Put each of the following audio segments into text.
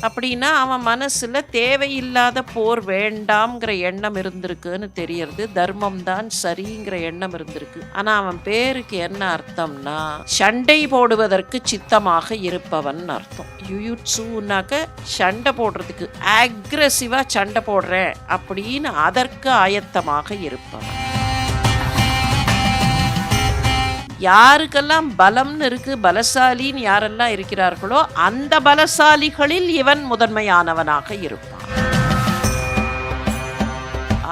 அப்படின்னா, அவன் மனசுல தேவையில்லாத போர் வேண்டாம்ங்கிற எண்ணம் இருந்திருக்குன்னு தெரியறது. தர்மம் தான் சரிங்கிற எண்ணம் இருந்திருக்கு. ஆனா, அவன் பேருக்கு என்ன அர்த்தம்னா, சண்டை போடுவதற்கு சித்தமாக இருப்பவன் அர்த்தம். யுயுட்சுனாக்க சண்டை போடுறதுக்கு, அக்ரெசிவா சண்டை போடுறேன் அப்படின்னு அதற்கு ஆயத்தமாக இருப்பவன். யாருக்கெல்லாம் பலம்னு இருக்கு, பலசாலின்னு யாரெல்லாம் இருக்கிறார்களோ, அந்த பலசாலிகளில் இவன் முதன்மையானவனாக இருப்பான்.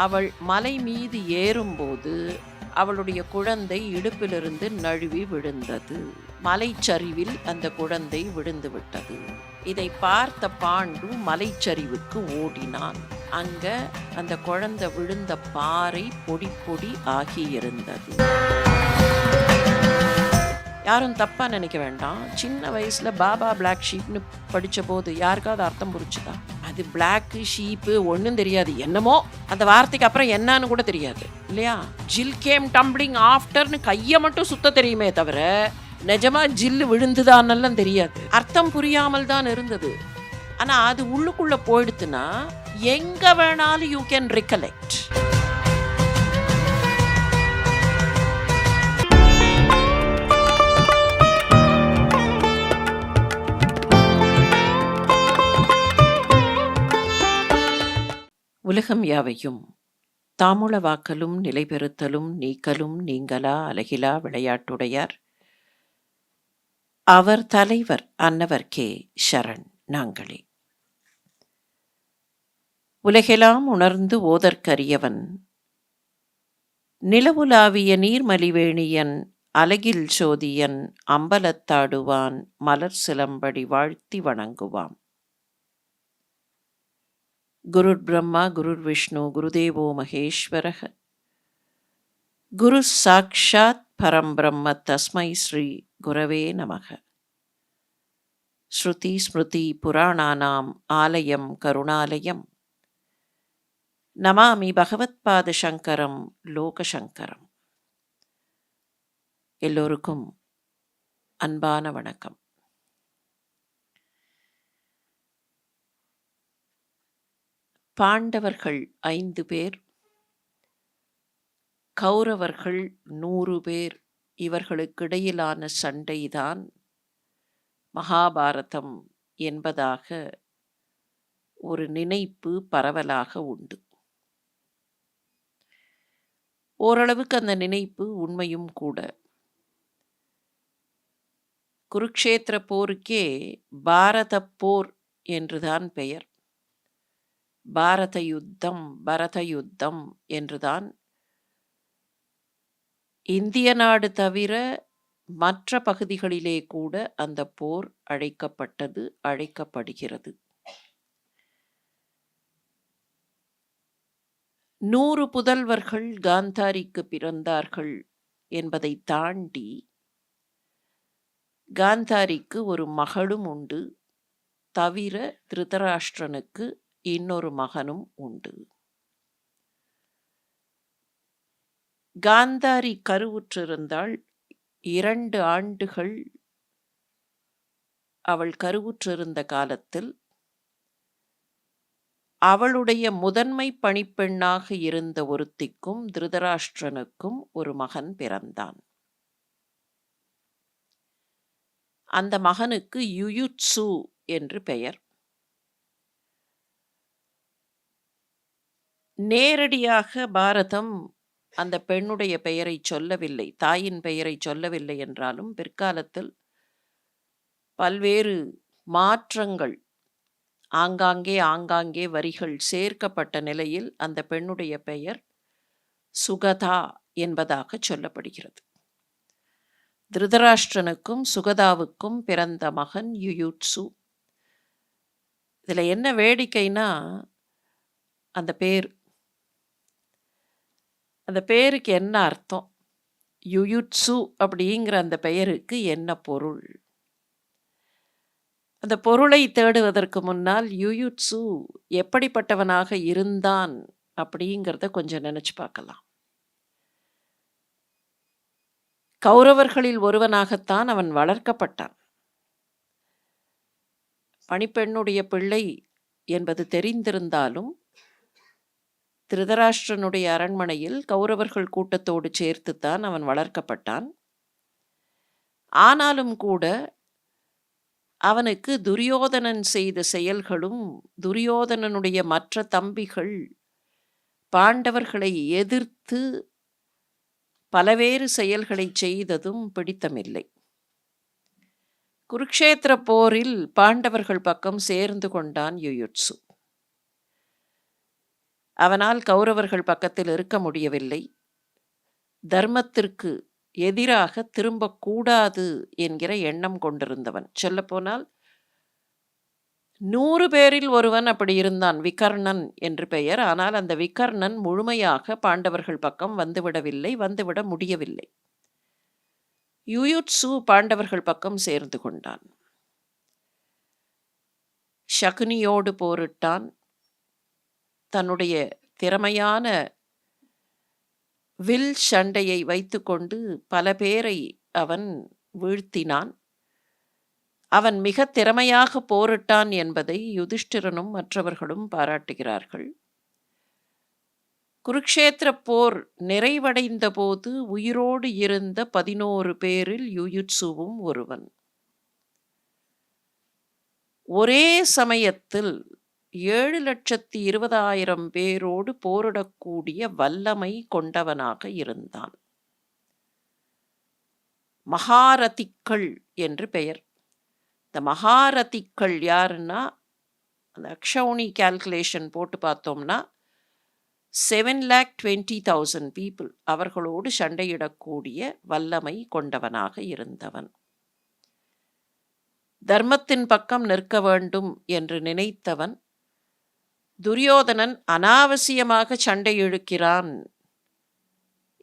அவள் மலை மீது ஏறும்போது, அவளுடைய குழந்தை இடுப்பிலிருந்து நழுவி விழுந்தது. மலைச்சரிவில் அந்த குழந்தை விழுந்து விட்டது. இதை பார்த்த பாண்டு மலைச்சரிவுக்கு ஓடினான். அங்க அந்த குழந்தை விழுந்த பாறை பொடி பொடி ஆகியிருந்தது. யாரும் தப்பா நினைக்க வேண்டாம். சின்ன வயசுல பாபா பிளாக் ஷீப்னு படிச்ச போது யாருக்காவது அர்த்தம் புரிச்சுதா? அது பிளாக் ஷீப்பு ஒன்றும் தெரியாது. என்னமோ அந்த வார்த்தைக்கு அப்புறம் என்னன்னு கூட தெரியாது இல்லையா? ஜில் கேம் டம்பிளிங் ஆஃப்டர்னு கையை மட்டும் சுத்த தெரியுமே தவிர நிஜமா ஜில்லு விழுந்துதான்னெல்லாம் தெரியாது. அர்த்தம் புரியாமல் தான் இருந்தது. ஆனா அது உள்ளுக்குள்ள போயிடுத்துன்னா எங்க வேணாலும் யூ கேன் ரிகலெக்ட். உலகம் யாவையும் தாமுளவாக்கலும் நிலைபெறுத்தலும் நீக்கலும் நீங்களா அலகிலா விளையாட்டுடையார் அவர் தலைவர் அன்னவர்க்கே ஷரண் நாங்களே. உலகெல்லாம் உணர்ந்து ஓதற்கரியவன் நிலவுலாவிய நீர்மலிவேணியன் அலகில் சோதியன் அம்பலத்தாடுவான் மலர் சிலம்படி வாழ்த்தி வணங்குவாம். குருர் பிரம்மா குருர் விஷ்ணு குருதேவோ மகேஸ்வரः குரு சாக்ஷாத் பரம் பிரம்ம தஸ்மை ஸ்ரீ குரவே நமக. ஸ்ருதி ஸ்மிருதி புராணானாம் ஆலயம் கருணாலயம் நமாமி பகவத்பாத சங்கரம் லோகசங்கரம். எல்லோருக்கும் அன்பான வணக்கம். பாண்டவர்கள் 5 பேர், கௌரவர்கள் 100 பேர். இவர்களுக்கிடையிலான சண்டைதான் மகாபாரதம் என்பதாக ஒரு நினைப்பு பரவலாக உண்டு. ஓரளவுக்கு அந்த நினைப்பு உண்மையும் கூட. குருக்ஷேத்திர போருக்கே பாரத போர் என்றுதான் பெயர். பாரத யுத்தம் பரத யுத்தம் என்றுதான் இந்திய நாடு தவிர மற்ற பகுதிகளிலே கூட அந்த போர் அழைக்கப்பட்டது, அழைக்கப்படுகிறது. 100 புதல்வர்கள் காந்தாரிக்கு பிறந்தார்கள் என்பதை தாண்டி காந்தாரிக்கு ஒரு மகளும் உண்டு. தவிர திருதராஷ்டிரனுக்கு இன்னொரு மகனும் உண்டு. காந்தாரி கருவுற்றிருந்தாள். 2 ஆண்டுகள் அவள் கருவுற்றிருந்த காலத்தில் அவளுடைய முதன்மை பணிப்பெண்ணாக இருந்த ஒருத்திக்கும் திருதராஷ்டிரனுக்கும் ஒரு மகன் பிறந்தான். அந்த மகனுக்கு யுயுட்சு என்று பெயர். நேரடியாக பாரதம் அந்த பெண்ணுடைய பெயரை சொல்லவில்லை, தாயின் பெயரை சொல்லவில்லை என்றாலும் பிற்காலத்தில் பல்வேறு மாற்றங்கள் ஆங்காங்கே வரிகள் சேர்க்கப்பட்ட நிலையில் அந்த பெண்ணுடைய பெயர் சுகதா என்பதாக சொல்லப்படுகிறது. திருதராஷ்டிரனுக்கும் சுகதாவுக்கும் பிறந்த மகன் யுயுட்சு. இதுல என்ன வேடிக்கைனா அந்த பேருக்கு என்ன அர்த்தம், யுயுட்சு அப்படிங்கிற அந்த பெயருக்கு என்ன பொருள்? அந்த பொருளை தேடுவதற்கு முன்னால் யுயுட்சு எப்படிப்பட்டவனாக இருந்தான் அப்படிங்கிறத கொஞ்சம் நினைச்சு பார்க்கலாம். கௌரவர்களில் ஒருவனாகத்தான் அவன் வளர்க்கப்பட்டான். பணிப்பெண்ணுடைய பிள்ளை என்பது தெரிந்திருந்தாலும் திருதராஷ்டிரனுடைய அரண்மனையில் கௌரவர்கள் கூட்டத்தோடு சேர்த்துத்தான் அவன் வளர்க்கப்பட்டான். ஆனாலும் கூட அவனுக்கு துரியோதனன் செய்த செயல்களும், துரியோதனனுடைய மற்ற தம்பிகள் பாண்டவர்களை எதிர்த்து பலவேறு செயல்களை செய்ததும் பிடித்தமில்லை. குருக்ஷேத்திர போரில் பாண்டவர்கள் பக்கம் சேர்ந்து கொண்டான் யுயுட்சு. அவனால் கௌரவர்கள் பக்கத்தில் இருக்க முடியவில்லை. தர்மத்திற்கு எதிராக திரும்பக்கூடாது என்கிற எண்ணம் கொண்டிருந்தவன். சொல்லப்போனால் 100 பேரில் ஒருவன் அப்படி இருந்தான், விகர்ணன் என்று பெயர். ஆனால் அந்த விகர்ணன் முழுமையாக பாண்டவர்கள் பக்கம் வந்துவிடவில்லை, வந்துவிட முடியவில்லை. யுயுட்சு பாண்டவர்கள் பக்கம் சேர்ந்து கொண்டான். சகுனியோடு போரிட்டான். தன்னுடைய திறமையான வில் சண்டையை வைத்துக்கொண்டு பல பேரை அவன் வீழ்த்தினான். அவன் மிக திறமையாக போரிட்டான் என்பதை யுதிஷ்டிரனும் மற்றவர்களும் பாராட்டுகிறார்கள். குருக்ஷேத்திர போர் நிறைவடைந்த போது உயிரோடு இருந்த 11 பேரில் யுயுட்சுவும் ஒருவன். ஒரே சமயத்தில் 7,20,000 பேரோடு போரிடக்கூடிய வல்லமை கொண்டவனாக இருந்தான். மகாரதிக்கள் என்று பெயர். இந்த மகாரதிக்கள் யாருன்னா, அந்த அக்ஷௌனி கால்குலேஷன் போட்டு பார்த்தோம்னா 7,20,000 பீப்புள் அவர்களோடு சண்டையிடக்கூடிய வல்லமை கொண்டவனாக இருந்தவன். தர்மத்தின் பக்கம் நிற்க வேண்டும் என்று நினைத்தவன். துரியோதனன் அனாவசியமாக சண்டை இழுக்கிறான்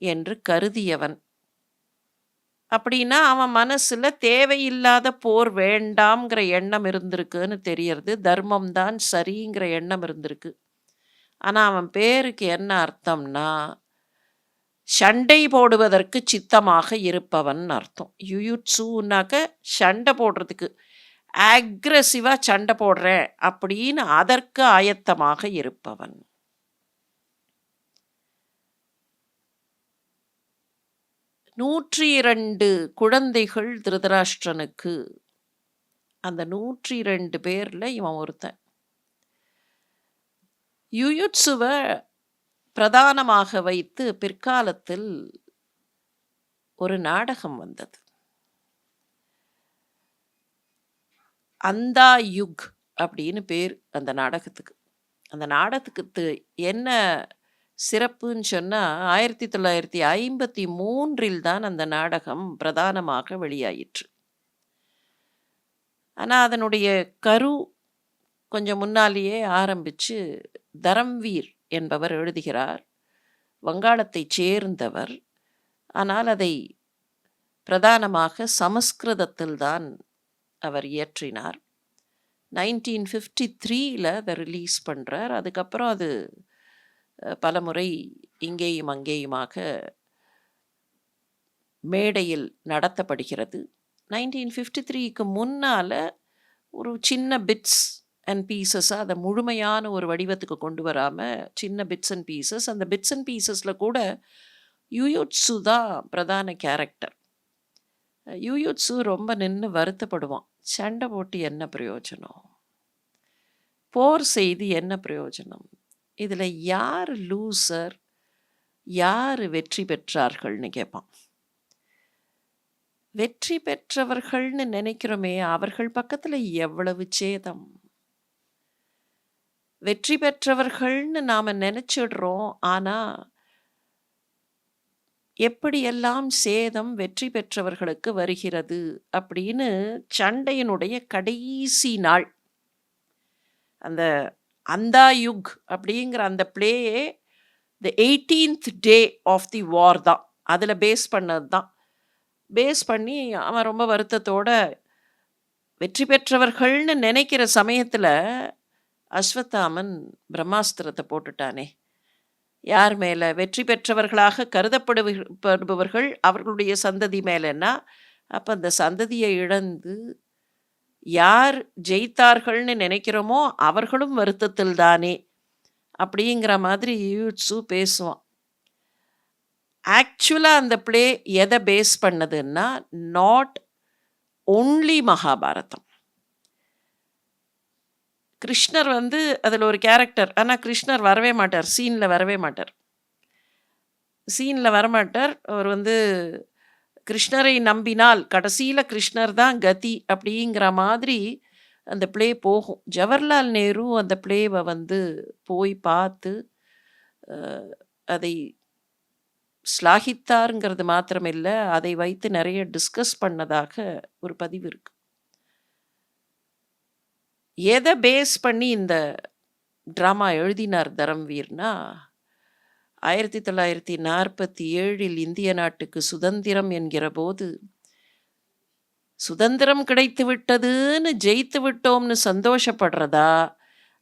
என்று கருதியவன். அப்படின்னா அவன் மனசுல தேவையில்லாத போர் வேண்டாம்ங்கிற எண்ணம் இருந்திருக்குன்னு தெரியறது. தர்மம்தான் சரிங்கிற எண்ணம் இருந்திருக்கு. ஆனால் அவன் பேருக்கு என்ன அர்த்தம்னா, சண்டை போடுவதற்கு சித்தமாக இருப்பவன் அர்த்தம். யுயுட்சுனாக்க சண்டை போடுறதுக்கு, அக்ரெசிவாக சண்டை போடுறேன் அப்படின்னு அதற்கு ஆயத்தமாக இருப்பவன். நூற்றி 2 குழந்தைகள் திருதராஷ்டிரனுக்கு. அந்த 102 பேரில் இவன் ஒருத்தன். யுயுட்சுவை பிரதானமாக வைத்து பிற்காலத்தில் ஒரு நாடகம் வந்தது. அந்தா யுக் அப்படின்னு பேர் அந்த நாடகத்துக்கு. அந்த நாடகத்துக்கு என்ன சிறப்புன்னு சொன்னால், 1953 தான் அந்த நாடகம் பிரதானமாக வெளியாயிற்று. ஆனால் அதனுடைய கரு கொஞ்சம் முன்னாலேயே ஆரம்பித்து தரம்வீர் என்பவர் எழுதுகிறார். வங்காளத்தைச் சேர்ந்தவர். ஆனால் அதை பிரதானமாக சமஸ்கிருதத்தில் தான் அவர் இயற்றினார். 1953 அதை ரிலீஸ் பண்ணுறார். அதுக்கப்புறம் அது பலமுறை இங்கேயும் அங்கேயுமாக மேடையில் நடத்தப்படுகிறது. 1953க்கு முன்னால் ஒரு சின்ன பிட்ஸ் அண்ட் பீசஸாக அதை முழுமையான ஒரு வடிவத்துக்கு கொண்டு வராமல் சின்ன பிட்ஸ் அண்ட் பீசஸ். அந்த பிட்ஸ் அண்ட் பீசஸில் கூட யுயுட்சு தான் பிரதான கேரக்டர். யுயுட்சு ரொம்ப நின்று வருத்தப்படுவான். சண்டை போட்டு என்ன பிரயோஜனம், போர் செய்து என்ன பிரயோஜனம், இதில் யார் லூசர், யார் வெற்றி பெற்றார்கள்னு கேட்பான். வெற்றி பெற்றவர்கள்னு நினைக்கிறோமே, அவர்கள் பக்கத்தில் எவ்வளவு சேதம். வெற்றி பெற்றவர்கள்னு நாம் நினச்சிடுறோம். ஆனால் எப்படியெல்லாம் சேதம் வெற்றி பெற்றவர்களுக்கு வருகிறது அப்படின்னு சண்டையினுடைய கடைசி நாள், அந்த அந்தா யுக் அப்படிங்கிற அந்த பிளேயே த 18th டே ஆஃப் தி வார் தான். அதில் பேஸ் பண்ணது தான். பேஸ் பண்ணி அவன் ரொம்ப வருத்தத்தோட வெற்றி பெற்றவர்கள்னு நினைக்கிற சமயத்தில் அஸ்வத்தாமன் பிரம்மாஸ்திரத்தை போட்டுட்டானே. யார் மேலே? வெற்றி பெற்றவர்களாக கருதப்படுபவர்கள் அவர்களுடைய சந்ததி மேலேன்னா, அப்போ அந்த சந்ததியை இழந்து யார் ஜெயித்தார்கள்னு நினைக்கிறோமோ அவர்களும் வருத்தத்தில் தானே அப்படிங்கிற மாதிரி யூட்சு பேசுவான். ஆக்சுவலாக அந்த ப்ளே எதை பேஸ் பண்ணதுன்னா நாட் ஒன்லி மகாபாரதம். கிருஷ்ணர் வந்து அதில் ஒரு கேரக்டர். ஆனால் கிருஷ்ணர் வரவே மாட்டார், சீனில் வரவே மாட்டார். சீனில் வரமாட்டார். அவர் வந்து கிருஷ்ணரை நம்பினால் கடைசியில் கிருஷ்ணர் தான் கதி அப்படிங்கிற மாதிரி அந்த ப்ளே போகும். ஜவஹர்லால் நேரு அந்த ப்ளேவை வந்து போய் பார்த்து அதை ஸ்லாகித்தாருங்கிறது மாத்திரமில்ல, அதை வைத்து நிறைய டிஸ்கஸ் பண்ணதாக ஒரு பதிவு இருக்கு. எதை பேஸ் பண்ணி இந்த ட்ராமா எழுதினார் தரம்வீர்னா, 1947 இந்திய நாட்டுக்கு சுதந்திரம் என்கிற போது, சுதந்திரம் கிடைத்து விட்டதுன்னு ஜெயித்து விட்டோம்னு சந்தோஷப்படுறதா,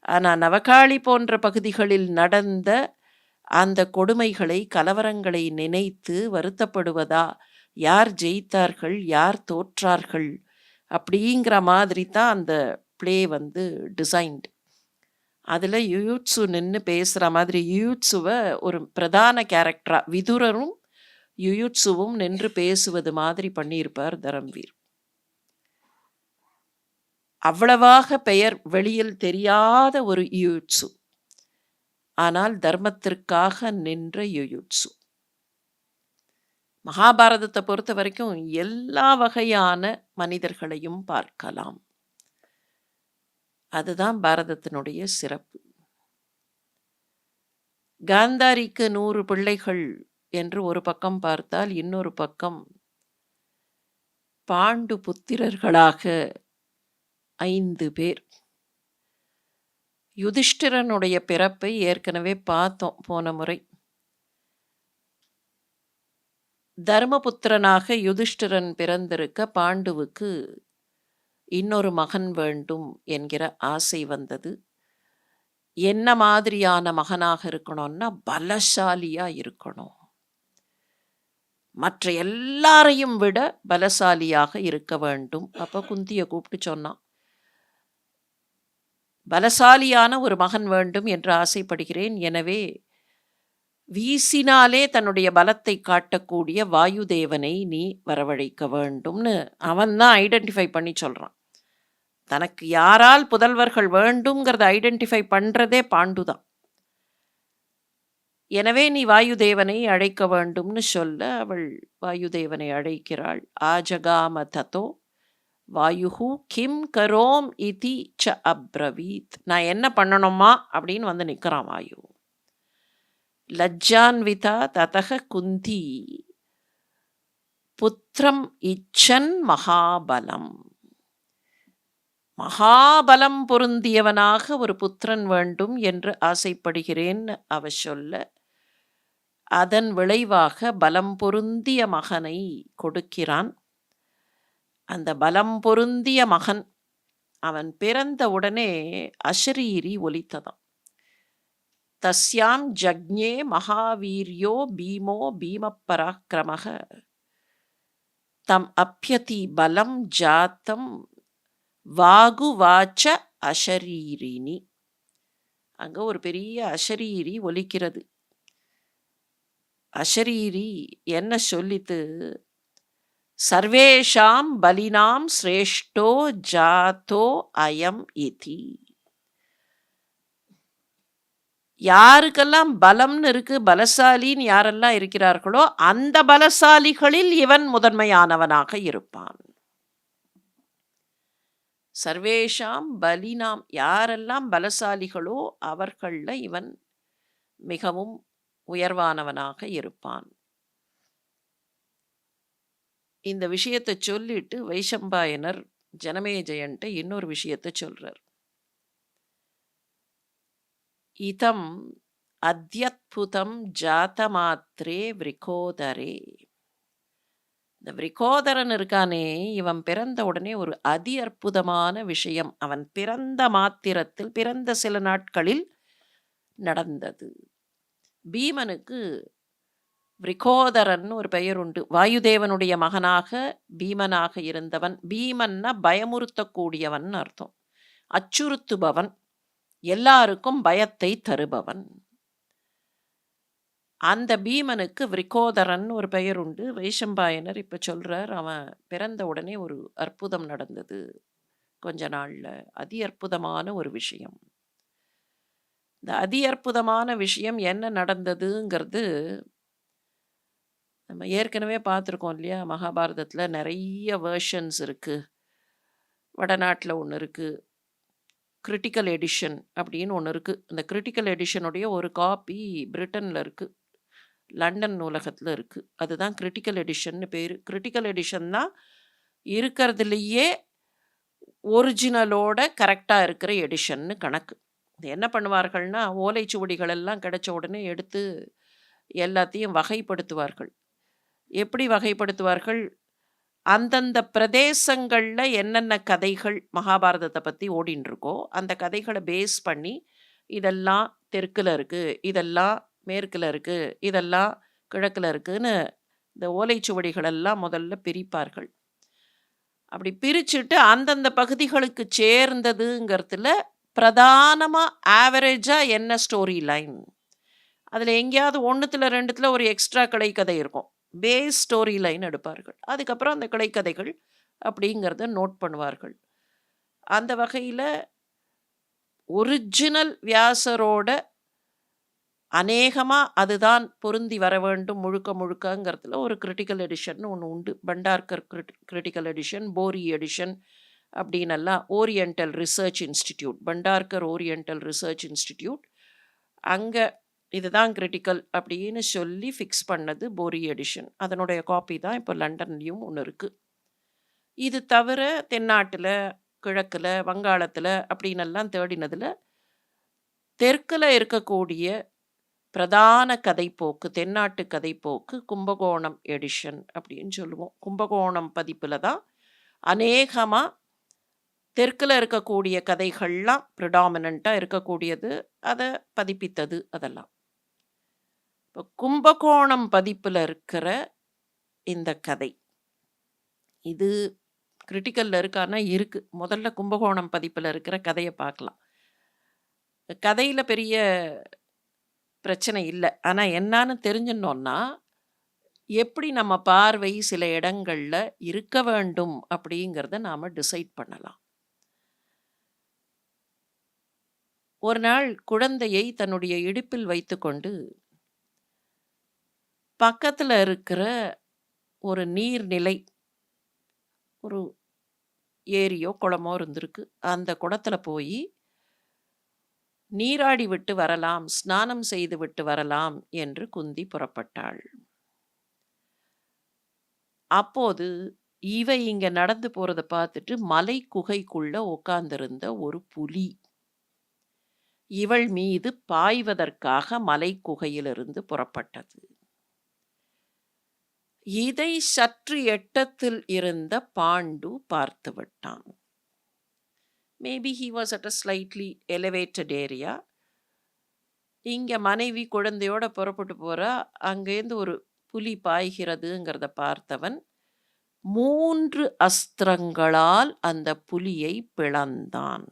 ஆனால் நவகாளி போன்ற பகுதிகளில் நடந்த அந்த கொடுமைகளை, கலவரங்களை நினைத்து வருத்தப்படுவதா, யார் ஜெயித்தார்கள் யார் தோற்றார்கள் அப்படிங்கிற மாதிரி தான் அந்த ப்ளே வந்து டிசைன்டு. அதில் யுயுட்சு நின்று பேசுகிற மாதிரி யுயுட்சுவை ஒரு பிரதான கேரக்டராக விதுரரும் யுயுட்சுவும் நின்று பேசுவது மாதிரி பண்ணியிருப்பார் தரம்வீர். அவ்வளவாக பெயர் வெளியில் தெரியாத ஒரு யுயுட்சு, ஆனால் தர்மத்திற்காக நின்ற யுயுட்சு. மகாபாரதத்தை பொறுத்த வரைக்கும் எல்லா வகையான மனிதர்களையும் பார்க்கலாம். அதுதான் பாரதத்தினுடைய சிறப்பு. காந்தாரிக்கு 100 பிள்ளைகள் என்று ஒரு பக்கம் பார்த்தால், இன்னொரு பக்கம் பாண்டு புத்திரர்களாக 5 பேர். யுதிஷ்டிரனுடைய பிறப்பை ஏற்கனவே பார்த்தோம் போன முறை. தர்மபுத்திரனாக யுதிஷ்டிரன் பிறந்திருக்க பாண்டுவுக்கு இன்னொரு மகன் வேண்டும் என்கிற ஆசை வந்தது. என்ன மாதிரியான மகனாக இருக்கணும்னா பலசாலியா இருக்கணும், மற்ற எல்லாரையும் விட பலசாலியாக இருக்க வேண்டும். அப்போ குந்தியை கூப்பிட்டு சொன்னான், பலசாலியான ஒரு மகன் வேண்டும் என்று ஆசைப்படுகிறேன். எனவே வீசினாலே தன்னுடைய பலத்தை காட்டக்கூடிய வாயுதேவனை நீ வரவழைக்க வேண்டும்னு அவன் தான் ஐடென்டிஃபை பண்ணி சொல்கிறான். தனக்கு யாரால் புதல்வர்கள் வேண்டும்ங்கிறத ஐடென்டிஃபை பண்ணுறதே பாண்டு தான். எனவே நீ வாயுதேவனை அழைக்க வேண்டும்னு சொல்ல அவள் வாயுதேவனை அழைக்கிறாள். ஆஜகாம ததோ வாயுஹு கிம் கரோம் இதி ச அப்ரவீத். நான் என்ன பண்ணணுமா அப்படின்னு வந்து நிற்கிறான் வாயு. லஜ்ஜான்விதா ததக குந்தி புத்திரம் இச்சன் மகாபலம். மகாபலம் பொருந்தியவனாக ஒரு புத்திரன் வேண்டும் என்று ஆசைப்படுகிறேன் அவ சொல்ல, அதன் விளைவாக பலம் பொருந்திய மகனை கொடுக்கிறான். அந்த பலம் பொருந்திய மகன் அவன் பிறந்த உடனே அஷரீரி ஒலித்ததாம். தஸ்யாம் ஜக்ஞே மகாவீர்யோ பீமோ பீமப்பராக்கிரமக தம் அப்யதி பலம் ஜாத்தம் வாகுவாச்ச அஷரீரினி. அங்க ஒரு பெரிய அஷரீரி ஒலிக்கிறது. அஷரீரி என்ன சொல்லித்து, சர்வேஷாம் பலினாம் சிரேஷ்டோ ஜாத்தோ அயம் இதி. யாருக்கெல்லாம் பலம்னு இருக்கு, பலசாலின்னு யாரெல்லாம் இருக்கிறார்களோ அந்த பலசாலிகளில் இவன் முதன்மையானவனாக இருப்பான். சர்வேஷாம் பலினாம், யாரெல்லாம் பலசாலிகளோ அவர்களில் இவன் மிகவும் உயர்வானவனாக இருப்பான். இந்த விஷயத்தை சொல்லிட்டு வைஷம்பாயனர் ஜனமேஜயன்ட்ட இன்னொரு விஷயத்தை சொல்றார். இதம் அத்யத்புதம் ஜாத்தமாத்ரே விரிகோதரே. இந்த விரிகோதரன் இருக்கானே, இவன் பிறந்த உடனே ஒரு அதி அற்புதமான விஷயம் அவன் பிறந்த மாத்திரத்தில், பிறந்த சில நாட்களில் நடந்தது. பீமனுக்கு விரிகோதரன் ஒரு பெயர் உண்டு. வாயுதேவனுடைய மகனாக பீமனாக இருந்தவன். பீமன்னா பயமுறுத்தக்கூடியவன் அர்த்தம். அச்சுறுத்துபவன், எல்லாருக்கும் பயத்தை தருபவன். அந்த பீமனுக்கு விரிகோதரன் ஒரு பெயர் உண்டு. வைஷம்பாயனர் இப்ப சொல்றார், அவன் பிறந்த உடனே ஒரு அற்புதம் நடந்தது கொஞ்ச நாள்ல. அதி அற்புதமான ஒரு விஷயம். இந்த அதி அற்புதமான விஷயம் என்ன நடந்ததுங்கிறது நம்ம ஏற்கனவே பார்த்துருக்கோம் இல்லையா? மகாபாரதத்துல நிறைய வெர்ஷன்ஸ் இருக்கு. வடநாட்டுல ஒண்ணு இருக்கு. கிரிட்டிக்கல் எடிஷன் அப்படின்னு ஒண்ணு இருக்கு. அந்த கிரிட்டிக்கல் எடிஷனுடைய ஒரு காப்பி பிரிட்டன்ல இருக்கு. லண்டன் நூலகத்துல இருக்கு. அதுதான் கிரிட்டிக்கல் எடிஷன்னு பேரு. கிரிட்டிக்கல் எடிஷன்னா இருக்கிறதுலயே ஒரிஜினலோட கரெக்டா இருக்கிற எடிஷன்னு கணக்கு. இது என்ன பண்ணுவார்கள்னா, ஓலைச்சுவடிகள் எல்லாம் கிடைச்ச உடனே எடுத்து எல்லாத்தையும் வகைப்படுத்துவார்கள். எப்படி வகைப்படுத்துவார்கள்? அந்தந்த பிரதேசங்கள்ல என்னென்ன கதைகள் மகாபாரதத்தை பத்தி ஓடின்னு இருக்கோ, அந்த கதைகளை பேஸ் பண்ணி இதெல்லாம் தெற்குல இருக்கு, இதெல்லாம் மேற்குல இருக்கு, இதெல்லாம் கிழக்குல இருக்குன்னு இந்த ஓலைச்சுவடிகள் எல்லாம் முதல்ல பிரிப்பார்கள். அப்படி பிரிச்சுட்டு அந்தந்த பகுதிகளுக்கு சேர்ந்ததுங்கிறதுல பிரதானமா ஆவரேஜா என்ன ஸ்டோரி லைன், அதுல எங்கேயாவது ஒண்ணுத்துல ரெண்டுத்துல ஒரு எக்ஸ்ட்ரா கிளைக்கதை இருக்கும். பேஸ் ஸ்டோரி லைன் எடுப்பார்கள். அதுக்கப்புறம் அந்த கிளைக்கதைகள் அப்படிங்கிறத நோட் பண்ணுவார்கள். அந்த வகையில ஒரிஜினல் வியாசரோட அநேகமா அதுதான் பொருந்தி வர வேண்டும் முழுக்க முழுக்கங்கிறதுல ஒரு கிரிட்டிக்கல் எடிஷன் ஒன்று உண்டு. Bhandarkar critical edition, BORI edition அப்படின்னெல்லாம். Oriental research institute, Bhandarkar oriental research institute, அங்கே இதுதான் கிரிட்டிக்கல் அப்படின்னு சொல்லி ஃபிக்ஸ் பண்ணது போரி எடிஷன். அதனுடைய காப்பி தான் இப்போ லண்டன்லேயும் ஒன்று இருக்குது. இது தவிர தென்னாட்டில், கிழக்கில், வங்காளத்தில் அப்படின்னெல்லாம் தேடினதில் தெற்கில் இருக்கக்கூடிய பிரதான கதைப்போக்கு, தென்னாட்டு கதைப்போக்கு கும்பகோணம் எடிஷன் அப்படின்னு சொல்லுவோம். கும்பகோணம் பதிப்பில் தான் அநேகமாக தெற்கில் இருக்கக்கூடிய கதைகள்லாம் ப்ரிடாமினண்ட்டாக இருக்கக்கூடியது, அதை பதிப்பித்தது அதெல்லாம். இப்போ கும்பகோணம் பதிப்பில் இருக்கிற இந்த கதை இது கிரிட்டிக்கல்ல இருக்கான்னா இருக்கு. முதல்ல கும்பகோணம் பதிப்பில் இருக்கிற கதையை பார்க்கலாம். கதையில் பெரிய பிரச்சனை இல்லை. ஆனால் என்னன்னு தெரிஞ்சுனோன்னா எப்படி நம்ம பார்வை சில இடங்கள்ல இருக்க வேண்டும் அப்படிங்கிறத நாம் டிசைட் பண்ணலாம். ஒரு நாள் குழந்தையை தன்னுடைய இடுப்பில் வைத்துக்கொண்டு பக்கத்தில் இருக்கிற ஒரு நீர்நிலை, ஒரு ஏரியோ குளமோ இருந்திருக்கு. அந்த குளத்துல போய் நீராடி விட்டு வரலாம், ஸ்நானம் செய்து விட்டு வரலாம் என்று குந்தி புறப்பட்டாள். அப்போது இவ இங்க நடந்து போறத பார்த்துட்டு மலை குகைக்குள்ள உட்கார்ந்திருந்த ஒரு புலி இவள் மீது பாய்வதற்காக மலை குகையிலிருந்து புறப்பட்டது. இதை சற்று எட்டத்தில் இருந்த பாண்டு பார்த்து விட்டான். Maybe he was at a slightly elevated area. இங்க மனைவி குழந்தையோட புறப்பட்டு போறா, அங்கேருந்து ஒரு புலி பாய்கிறதுங்கிறத பார்த்தவன் 3 அஸ்திரங்களால் அந்த புலியை பிளந்தான்.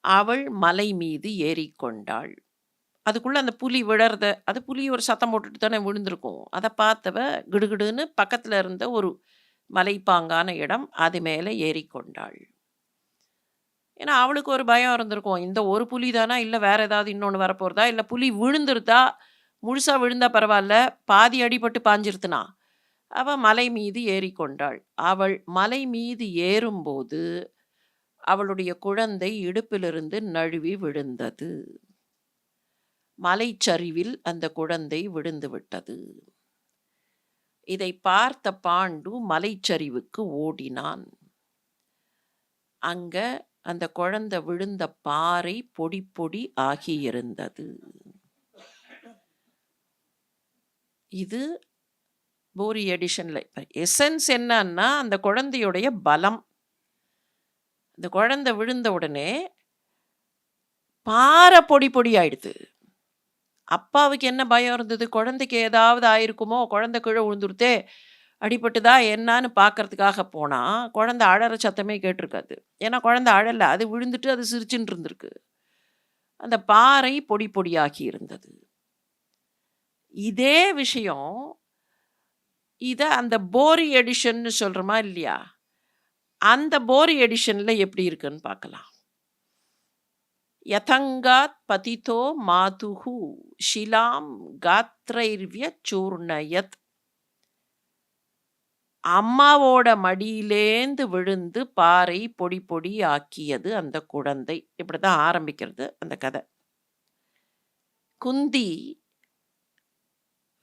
அவள் மலை மீது ஏறிக்கொண்டாள். அதுக்குள்ள அந்த புலி விழறத, அது புலி ஒரு சத்தம் போட்டுட்டு தானே விழுந்திருக்கும். அதை பார்த்தவ கிடுகிடுன்னு பக்கத்துல இருந்த ஒரு மலைப்பாங்கான இடம், அது மேலே ஏறிக்கொண்டாள். ஏன்னா அவளுக்கு ஒரு பயம் இருந்திருக்கும். இந்த ஒரு புலி தானா, இல்லை வேற ஏதாவது இன்னொன்று வரப்போறதா, இல்லை புலி விழுந்துருதா, முழுசா விழுந்தா பரவாயில்ல, பாதி அடிபட்டு பாஞ்சிருத்துனா. அவ மலை மீது ஏறிக்கொண்டாள். அவள் மலை மீது ஏறும்போது அவளுடைய குழந்தை இடுப்பிலிருந்து நழுவி விழுந்தது. மலைச்சரிவில் அந்த குழந்தை விழுந்து விட்டது. இதை பார்த்த பாண்டு மலைச்சரிவுக்கு ஓடினான். அங்க அந்த குழந்தை விழுந்த பாறை பொடி பொடி ஆகியிருந்தது. இது போரி எடிஷன்ல எசன்ஸ் என்னன்னா, அந்த குழந்தையுடைய பலம். அந்த குழந்தை விழுந்த உடனே பாறை பொடி பொடி ஆயிடுது. அப்பாவுக்கு என்ன பயம் இருந்தது? குழந்தைக்கு ஏதாவது ஆயிருக்குமோ? குழந்தை கீழ விழுந்துருத்தே! அடிபட்டுதா என்னான்னு பார்க்கறதுக்காக போனா, குழந்தை அழற சத்தமே கேட்டிருக்காது. ஏன்னா குழந்தை அழல. அது விழுந்துட்டு அது சிரிச்சுன்னு இருந்திருக்கு. அந்த பாறை பொடி பொடியாகி இருந்தது. இதே விஷயம், இத அந்த போரி எடிஷன்னு சொல்றோமா இல்லையா? அந்த போரி எடிஷன்ல எப்படி இருக்குன்னு பார்க்கலாம். யதங்காத் பதிதோ மாதுஹு ஷிலாம் காத்ரைர்வ்ய சூர்ணயத். அம்மாவோட மடியிலேந்து விழுந்து பாறை பொடி பொடி ஆக்கியது அந்த குழந்தை. இப்படிதான் ஆரம்பிக்கிறது அந்த கதை. குந்தி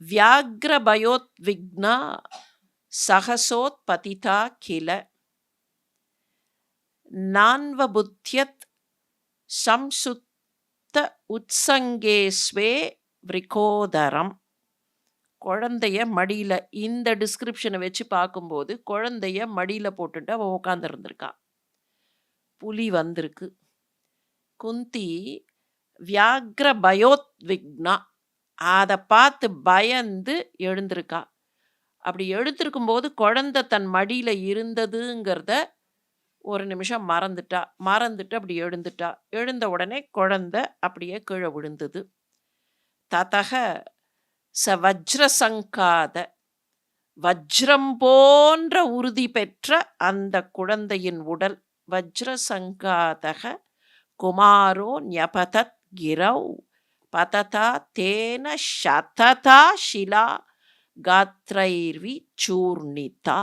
வியாக்ர பயோத்விக்னா சகசோத்பதிதா கில நான்வபுத்யத் சம்சுத்த உத்சங்கேஸ்வே விரிகோதரம். குழந்தைய மடியில இந்த டிஸ்கிரிப்ஷனை வச்சு பார்க்கும்போது குழந்தைய மடியில போட்டுட்டு அவ உட்கார்ந்து இருந்திருக்கா. புலி வந்திருக்கு. குந்தி வியாக்ர பயோத்விக்னா, அத பார்த்து பயந்து எழுந்திருக்கா. அப்படி எழுந்திருக்கும்போது குழந்தை தன் மடியில இருந்ததுங்கிறத ஒரு நிமிஷம் மறந்துட்டா. மறந்துட்டு அப்படி எழுந்துட்டா. எழுந்த உடனே குழந்தை அப்படியே கீழ விழுந்தது. ததக ச வஜ்ரசங்காத, வஜ்ரம் போன்ற உறுதி பெற்ற அந்த குழந்தையின் உடல், வஜ்ரசங்காதக குமாரோ ஞபதத் கிரௌ பததா தேன ஷததா ஷிலா காத்ரைர்வி சூர்ணிதா.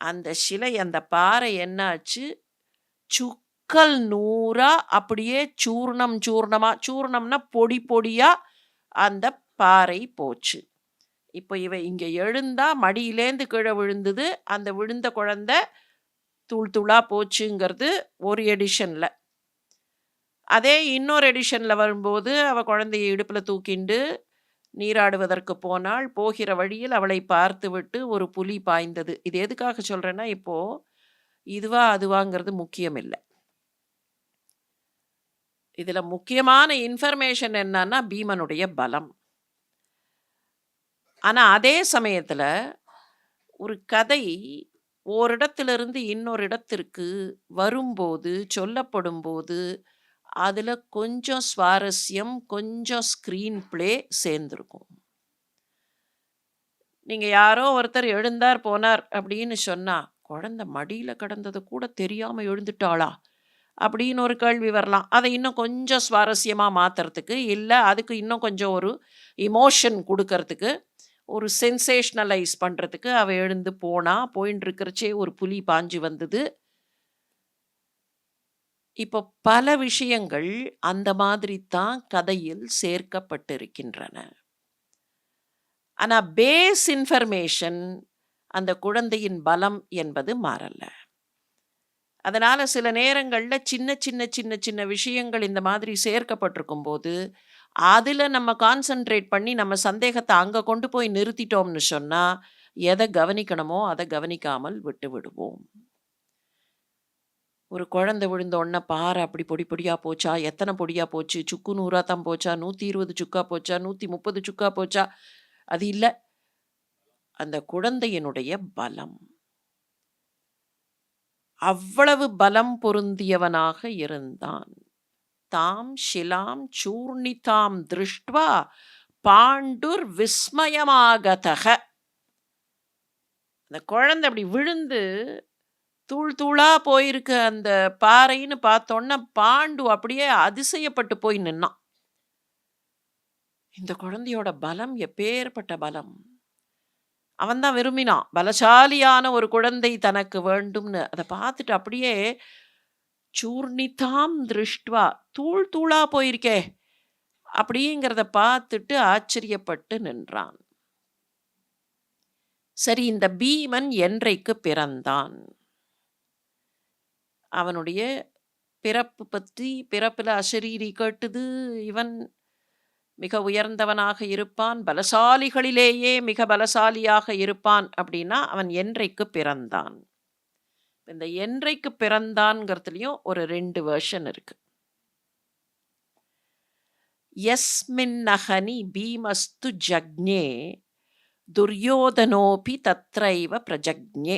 அந்த சிலை, அந்த பாறை என்னாச்சு? சுக்கல் நூறா அப்படியே சூர்ணம் சூர்ணமா, சூர்ணம்னா பொடி பொடியா அந்த பாறை போச்சு. இப்போ இவ இங்க எழுந்தா, மடியிலேந்து கீழ விழுந்தது. அந்த விழுந்த குழந்தை தூள் தூளா போச்சுங்கிறது ஒரு எடிஷன்ல. அதே இன்னொரு எடிஷன்ல வரும்போது, அவ குழந்தைய இடுப்புல தூக்கிண்டு நீராடுவதற்கு போனாள். போகிற வழியில் அவளை பார்த்துவிட்டு ஒரு புலி பாய்ந்தது. இது எதுக்காக சொல்றேன்னா, இப்போ இதுவா அதுவாங்கிறது முக்கியம் இல்ல. இதுல முக்கியமான இன்ஃபர்மேஷன் என்னன்னா, பீமனுடைய பலம். ஆனா அதே சமயத்துல ஒரு கதை ஓரிடத்திலிருந்து இன்னொரு இடத்திற்கு வரும்போது, சொல்லப்படும்போது, அதுல கொஞ்சம் சுவாரஸ்யம், கொஞ்சம் ஸ்க்ரீன் பிளே சேர்ந்திருக்கும். நீங்க யாரோ ஒருத்தர் எழுந்தார், போனார் அப்படின்னு சொன்னா, "குழந்தை மடியில கிடந்தது கூட தெரியாம எழுந்துட்டாளா?" அப்படின்னு ஒரு கேள்வி வரலாம். அத இன்னும் கொஞ்சம் சுவாரஸ்யமா மாத்துறதுக்கு, இல்ல அதுக்கு இன்னும் கொஞ்சம் ஒரு எமோஷன் குடுக்கறதுக்கு, ஒரு சென்சேஷனலைஸ் பண்றதுக்கு அவ எழுந்து போனா, போயின்னு இருக்கிறச்சே ஒரு புலி பாஞ்சு வந்தது. இப்போ பல விஷயங்கள் அந்த மாதிரி தான் கதையில் சேர்க்கப்பட்டிருக்கின்றன. ஆனா பேஸ் இன்ஃபர்மேஷன், அந்த குழந்தையின் பலம் என்பது மாறல. அதனால சில நேரங்கள்ல சின்ன சின்ன சின்ன சின்ன விஷயங்கள் இந்த மாதிரி சேர்க்கப்பட்டிருக்கும்போது, அதுல நம்ம கான்சன்ட்ரேட் பண்ணி நம்ம சந்தேகத்த அங்க கொண்டு போய் நிறுத்திட்டோம்னு சொன்னா, எத கவனிக்கணுமோ அத கவனிக்காமல் விட்டு விடுவோம். ஒரு குழந்தை விழுந்த உடனே பாறை அப்படி பொடி பொடியா போச்சா? எத்தன பொடியா போச்சு? சுக்கு நூறா தான் போச்சா? 120 சுக்கா போச்சா? 130 சுக்கா போச்சா? அது இல்ல. அந்த குழந்தையினுடைய பலம். அவ்வளவு பலம் பொருந்தியவனாக இருந்தான். தாம் ஷிலாம் சூர்ணிதாம் திருஷ்ட்வா பாண்டுர் விஸ்மயமாகதக. அந்த குழந்தை அப்படி விழுந்து தூள் தூளா போயிருக்கு அந்த பாறைன்னு பார்த்தோன்ன, பாண்டு அப்படியே அதிசயப்பட்டு போய் நின்னான். இந்த குழந்தையோட பலம் எப்பேற்பட்ட பலம்! அவன் தான் விரும்பினான். பலசாலியான ஒரு குழந்தை தனக்கு வேண்டும்னு. அத பார்த்துட்டு அப்படியே சூர்ணிதாம் திருஷ்ட்வா, தூள் தூளா போயிருக்கே! அப்படிங்கிறத பார்த்துட்டு ஆச்சரியப்பட்டு நின்றான். சரி, இந்த பீமன் என்றைக்கு பிறந்தான்? அவனுடைய பிறப்பு பற்றி, பிறப்புல அசரீரி கேட்டுது. இவன் மிக உயர்ந்தவனாக இருப்பான், பலசாலிகளிலேயே மிக பலசாலியாக இருப்பான் அப்படின்னா, அவன் என்றைக்கு பிறந்தான்? இந்த என்றைக்கு பிறந்தான்ங்கிறதுலயும் ஒரு 2 வெர்ஷன் இருக்கு. யஸ்மின்னஹனி பீமஸ்து ஜக்ஞே துர்யோதனோபி தத்ரைவ பிரஜக்ஞே.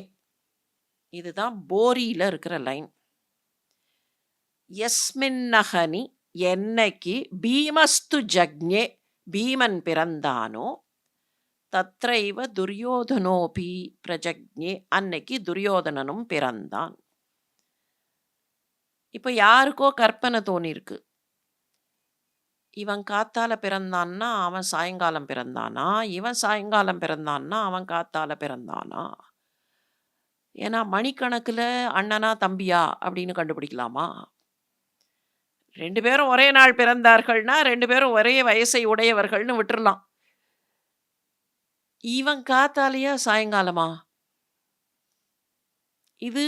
இதுதான் போரியில இருக்கிற லைன். யஸ்மின்னஹனி என்னைக்கு பீமஸ்து ஜக்ஞே பீமன் பிறந்தானோ தத்ரைவ துரியோதனோபி பிரஜக்ஞே அன்னைக்கு துரியோதனனும் பிறந்தான். இப்போ யாருக்கோ கற்பனை தோணிருக்கு, இவன் காத்தால பிறந்தான்னா அவன் சாயங்காலம் பிறந்தானா, இவன் சாயங்காலம் பிறந்தான்னா அவன் காத்தால பிறந்தானா. ஏன்னா மணிக்கணக்கில் அண்ணனா தம்பியா அப்படின்னு கண்டுபிடிக்கலாமா? 2 பேரும் ஒரே நாள் பிறந்தார்கள்னா 2 பேரும் ஒரே வயசை உடையவர்கள்னு விட்டுறலாம். இவன் காத்தாலையா சாயங்காலமா? இது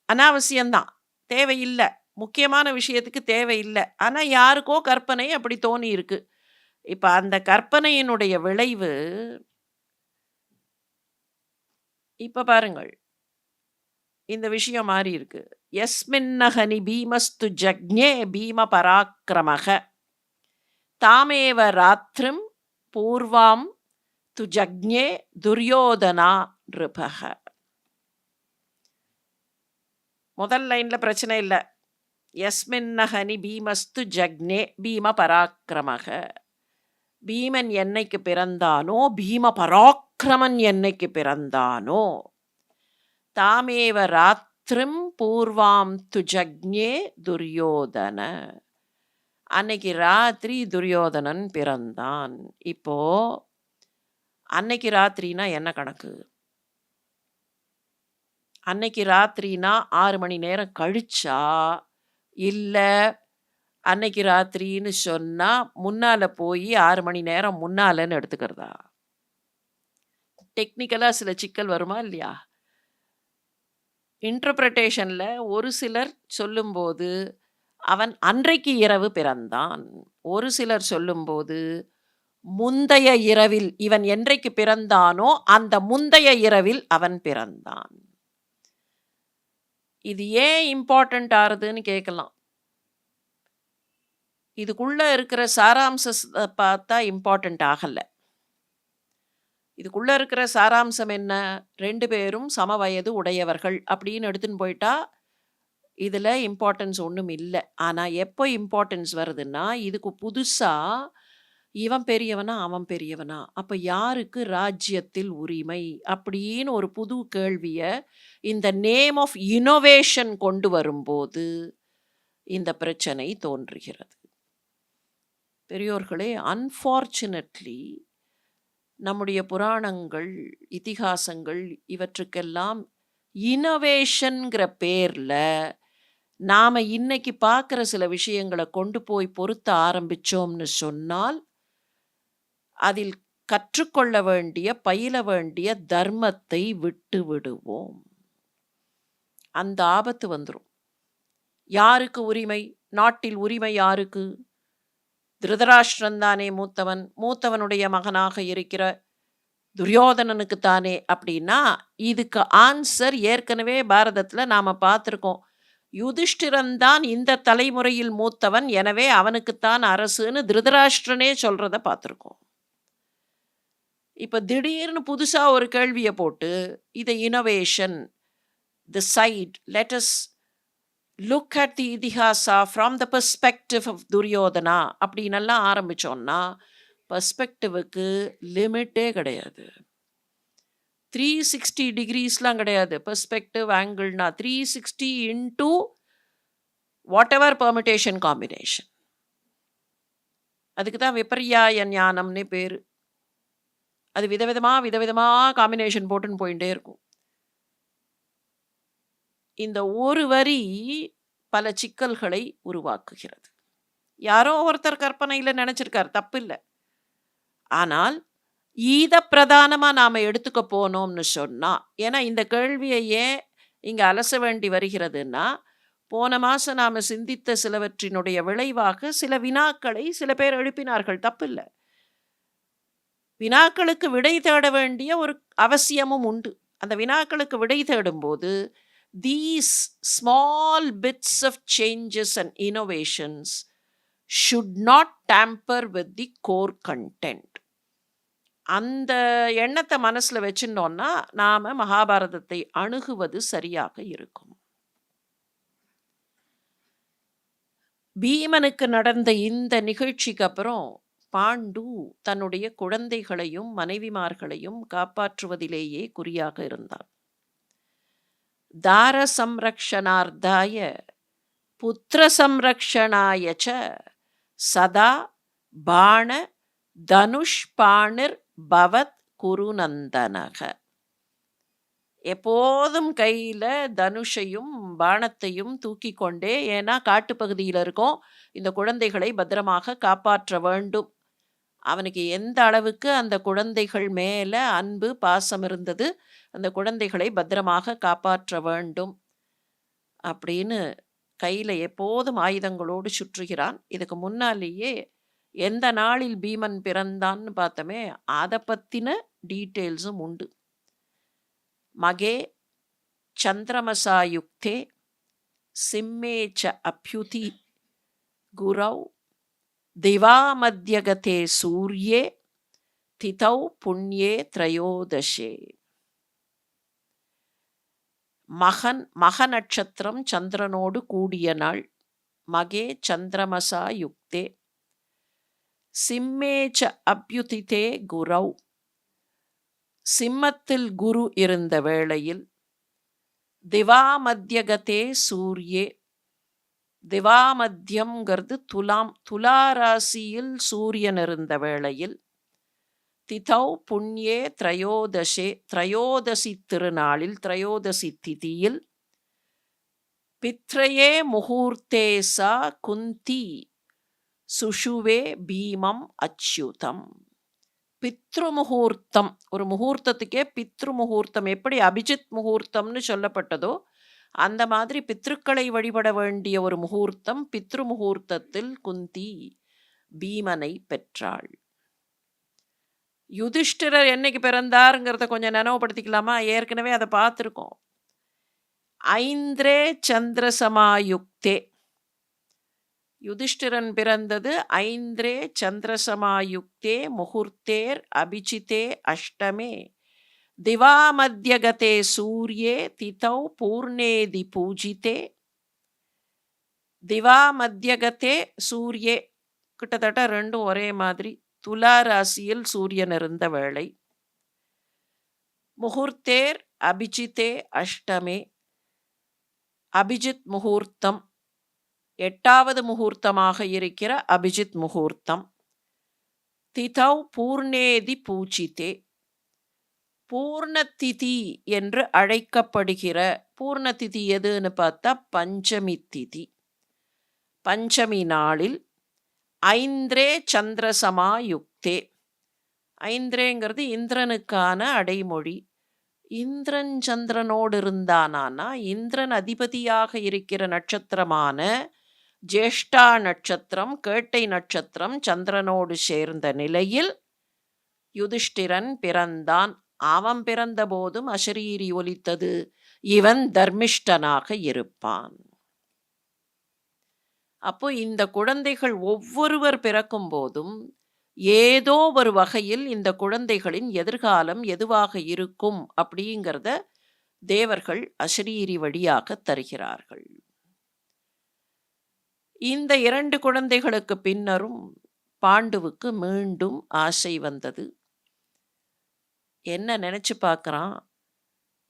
அனாவசியம்தான், தேவையில்லை, முக்கியமான விஷயத்துக்கு தேவையில்லை. ஆனால் யாருக்கோ கற்பனை அப்படி தோணி இருக்கு. இப்போ அந்த கற்பனையினுடைய விளைவு இப்போ பாருங்கள், இந்த விஷயம் மாறி இருக்கு. யஸ்மின்னஹனி பீமஸ்து ஜக்ஞே பீம பராக்கிரமக தாமேவ ராத்திரிம் பூர்வாம் து ஜக்ஞே துரியோதனா நிருபக. முதல் லைன்ல பிரச்சனை இல்லை. யஸ்மின்னஹனி பீமஸ்து ஜக்ஞே பீம பராக்கிரமக, பீமன் என்னைக்கு பிறந்தானோ, பீம பராக்கிரமன் என்னைக்கு பிறந்தானோ, தாமேவ ராத்திரிம் பூர்வாம் து ஜக்ஞே துரியோதன, அன்னைக்கு ராத்திரி துரியோதனன் பிறந்தான். இப்போ அன்னைக்கு ராத்திரினா என்ன கணக்கு? அன்னைக்கு ராத்திரினா 6 மணி நேரம் கழிச்சா, இல்லை அன்னைக்கு ராத்திரின்னு சொன்னா முன்னால போய் 6 மணி நேரம் முன்னாலன்னு எடுத்துக்கிறதா? டெக்னிக்கலா சில சிக்கல் வருமா இல்லையா? இன்டர்பிரட்டேஷன்ல ஒரு சிலர் சொல்லும்போது அவன் அன்றைக்கு இரவு பிறந்தான், ஒரு சிலர் சொல்லும்போது முந்தைய இரவில், இவன் என்றைக்கு பிறந்தானோ அந்த முந்தைய இரவில் அவன் பிறந்தான். இது ஏன் இம்பார்ட்டன்ட் ஆறுதுன்னு கேட்கலாம். இதுக்குள்ள இருக்கிற சாராம்சத்தை பார்த்தா இம்பார்ட்டன்ட் ஆகலை. இதுக்குள்ள இருக்கிற சாராம்சம் என்ன? 2 பேரும் சம வயது உடையவர்கள் அப்படின்னு எடுத்துன்னு போயிட்டா இதில் இம்பார்ட்டன்ஸ் ஒன்றும் இல்லை. ஆனால் எப்போ இம்பார்ட்டன்ஸ் வருதுன்னா, இதுக்கு புதுசாக இவன் பெரியவனா அவன் பெரியவனா, அப்போ யாருக்கு ராஜ்யத்தில் உரிமை அப்படின்னு ஒரு புது கேள்வியை இந்த நேம் ஆஃப் இனோவேஷன் கொண்டு வரும்போது இந்த பிரச்சனை தோன்றுகிறது. பெரியோர்களே, அன்ஃபார்ச்சுனேட்லி நம்முடைய புராணங்கள், இதிகாசங்கள் இவற்றுக்கெல்லாம் இனோவேஷன்கிற பேரில் நாம் இன்னைக்கு பார்க்குற சில விஷயங்களை கொண்டு போய் பொருத்த ஆரம்பித்தோம்னு சொன்னால் அதில் கற்றுக்கொள்ள வேண்டிய, பயில வேண்டிய தர்மத்தை விட்டு விடுவோம். அந்த ஆபத்து வந்துடும். யாருக்கு உரிமை? நாட்டில் உரிமை யாருக்கு? திருதராஷ்டிரன் தானே மூத்தவன், மூத்தவனுடைய மகனாக இருக்கிற துரியோதனனுக்கு தானே. அப்படின்னா இதுக்கு ஆன்சர் ஏற்கனவே பாரதத்தில் நாம் பார்த்துருக்கோம். யுதிஷ்டிரன் தான் இந்த தலைமுறையில் மூத்தவன், எனவே அவனுக்குத்தான் அரசுன்னு திருதராஷ்டிரனே சொல்கிறத பார்த்துருக்கோம். இப்போ திடீர்னு புதுசாக ஒரு கேள்வியை போட்டு இதை innovation, the side, let us look at the itihasa from the perspective of Duryodhana அப்படின்னெல்லாம் ஆரம்பித்தோன்னா பெர்ஸ்பெக்டிவுக்கு லிமிட்டே கிடையாது. 360 டிகிரிஸ்லாம் கிடையாது. பெர்ஸ்பெக்டிவ் ஆங்கிள்னா 360 into whatever permutation combination. அதுக்கு தான் விபர்யாய ஞானம்னே பேர். அது விதவிதமாக காம்பினேஷன் போட்டுன்னு போயிட்டே இருக்கும். இந்த ஒரு வரி பல சிக்கல்களை உருவாக்குகிறது. யாரோ ஒருத்தர் கற்பனையில் நினச்சிருக்கார், தப்பு இல்லை. ஆனால் இதை பிரதானமாக நாம் எடுத்துக்க போனோம்னு சொன்னால், ஏன்னா இந்த கேள்வியை ஏன் இங்கே அலச வேண்டி வருகிறதுன்னா, போன மாதம் நாம் சிந்தித்த சிலவற்றினுடைய விளைவாக சில வினாக்களை சில பேர் எழுப்பினார்கள், தப்பு இல்லை. வினாக்களுக்கு விடை தேட வேண்டிய ஒரு அவசியமும் உண்டு. அந்த வினாக்களுக்கு விடை தேடும்போது these small bits of changes and innovations should not tamper with the core content. அந்த எண்ணத்தை மனசுல வச்சுட்டோம்னா நாம மகாபாரதத்தை அணுகுவது சரியாக இருக்கும். பீமனுக்கு நடந்த இந்த நிகழ்ச்சிக்கு அப்புறம் பாண்டு தன்னுடைய குழந்தைகளையும் மனைவிமார்களையும் காப்பாற்றுவதிலேயே குறியாக இருந்தான். தார சம்ரக்ஷணார்த்தாய புத்திர சம்ரக்ஷணாய ச சதா பாண தனுஷ்பாணிர் பவத் குருநந்தனக. எப்போதும் கையில தனுஷையும் பாணத்தையும் தூக்கி கொண்டே, ஏன்னா காட்டுப்பகுதியில் இருக்கோம், இந்த குழந்தைகளை பத்திரமாக காப்பாற்ற வேண்டும். அவனுக்கு எந்த அளவுக்கு அந்த குழந்தைகள் மேல அன்பு பாசம் இருந்தது, அந்த குழந்தைகளை பத்திரமாக காப்பாற்ற வேண்டும் அப்படின்னு கையில எப்போதும் ஆயுதங்களோடு சுற்றுகிறான். இதுக்கு முன்னாலேயே எந்த நாளில் பீமன் பிறந்தான்னு பார்த்தோமே, அதை பத்தின டீட்டெயில்ஸும் உண்டு. மகே சந்திரமசாயுக்தே சிம்மே ச அப்யுதி குரௌ திவா மத்யகதே சூர்யே திதௌ புண்யே த்ரயோதசே. மக நட்சத்திரம் சந்திரனோடு கூடிய நாள். மகே சந்திரமசா யுக்தே சிம்மே ச அப்யுதிதே குரௌ. சிம்மத்தில் குரு இருந்த வேளையில். திவா மத்யகதே சூர்யே. திவா மத்தியம்ங்கிறது துலாம், துலாராசியில் சூரியன் இருந்த வேளையில். திதௌ புண்யே த்ரயோதசே, த்ரயோதசி திருநாளில், த்ரயோதசி திதியில். பித்ரயே முகூர்த்தே சா குந்தி சுஷுவே பீமம் அச்சுதம். பித்ரு முகூர்த்தம், ஒரு முகூர்த்தத்துக்கே பித்ரு முகூர்த்தம், எப்படி அபிஜித் முகூர்த்தம்னு சொல்லப்பட்டதோ அந்த மாதிரி பித்ருக்களை வழிபட வேண்டிய ஒரு முகூர்த்தம். பித்ரு முகூர்த்தத்தில் குந்தி பீமனை பெற்றாள். யுதிஷ்டிரர் என்னைக்கு பிறந்தாருங்கிறத கொஞ்சம் நினைவுபடுத்திக்கலாமா? ஏற்கனவே அதை பார்த்துருக்கோம். ஐந்திரே சந்திரசமாயுக்தே. யுதிஷ்டிரன் பிறந்தது ஐந்திரே சந்திரசமாயுக்தே முகூர்த்தேர் அபிஜிதே அஷ்டமே திவா மத்யகதே சூர்யே திதௌ பூர்ணேதி பூஜிதே. திவா மத்யகதே சூர்யே, கிட்டத்தட்ட ரெண்டும் ஒரே மாதிரி. துலா ராசியில் சூரியன் இருந்த வேளை. முகூர்த்தேர் அபிஜிதே அஷ்டமே, அபிஜித் முகூர்த்தம், 8வது முகூர்த்தமாக இருக்கிற அபிஜித் முகூர்த்தம். திதௌ பூர்ணேதி பூஜிதே, பூர்ணதிதி என்று அழைக்கப்படுகிற, பூர்ணதிதி எதுன்னு பார்த்தா பஞ்சமி திதி. பஞ்சமி நாளில் ஐந்திரே சந்திரசமாயுக்தே. ஐந்திரேங்கிறது இந்திரனுக்கான அடைமொழி. இந்திரன் சந்திரனோடு இருந்தானா, இந்திரன் அதிபதியாக இருக்கிற நட்சத்திரமான ஜேஷ்டா நட்சத்திரம், கேட்டை நட்சத்திரம் சந்திரனோடு சேர்ந்த நிலையில் யுதிஷ்டிரன் பிறந்தான். அவன் பிறந்த போதும் அசரீரி ஒலித்தது, இவன் தர்மிஷ்டனாக இருப்பான். அப்போ இந்த குழந்தைகள் ஒவ்வொருவர் பிறக்கும் போதும் ஏதோ ஒரு வகையில் இந்த குழந்தைகளின் எதிர்காலம் எதுவாக இருக்கும் அப்படிங்கிறத தேவர்கள் அசரீரி வழியாக தருகிறார்கள். இந்த 2 குழந்தைகளுக்கு பின்னரும் பாண்டுவுக்கு மீண்டும் ஆசை வந்தது. என்ன நினைச்சு பார்க்கறான்?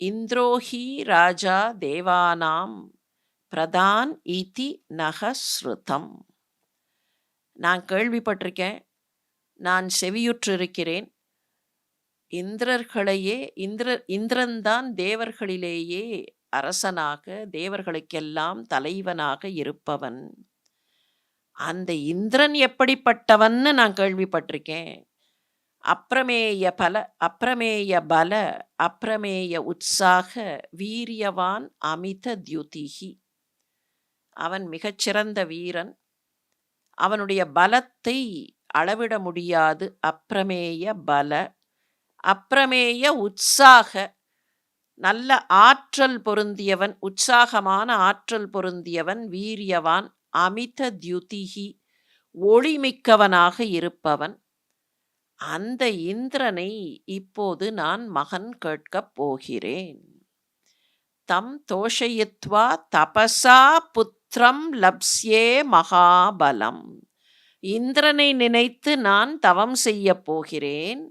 இந்திரோஹி ராஜா தேவானாம் பிரதான் ஈதி நகஸ்ருதம். நான் கேள்விப்பட்டிருக்கேன், நான் செவியுற்றிருக்கிறேன். இந்திரர்களையே இந்திரன்தான் தேவர்களிலேயே அரசனாக, தேவர்களுக்கெல்லாம் தலைவனாக இருப்பவன். அந்த இந்திரன் எப்படிப்பட்டவன்னு நான் கேள்விப்பட்டிருக்கேன். அப்ரமேய பல அப்ரமேய உற்சாக வீரியவான் அமித தியுதிஹி. அவன் மிகச்சிறந்த வீரன். அவனுடைய பலத்தை அளவிட முடியாது. அப்ரமேய பல, அப்ரமேய உற்சாக, நல்ல ஆற்றல் பொருந்தியவன், உற்சாகமான ஆற்றல் பொருந்தியவன். வீரியவான் அமித தியுதிஹி, ஒளிமிக்கவனாக இருப்பவன் அந்த இந்திரனை இப்போது நான் மகன் கேட்கப் போகிறேன். தம் தோஷயித்வா தபசா புத்திரம் லப்ஸ்யே மகாபலம். இந்திரனை நினைத்து நான் தவம் செய்யப் போகிறேன்.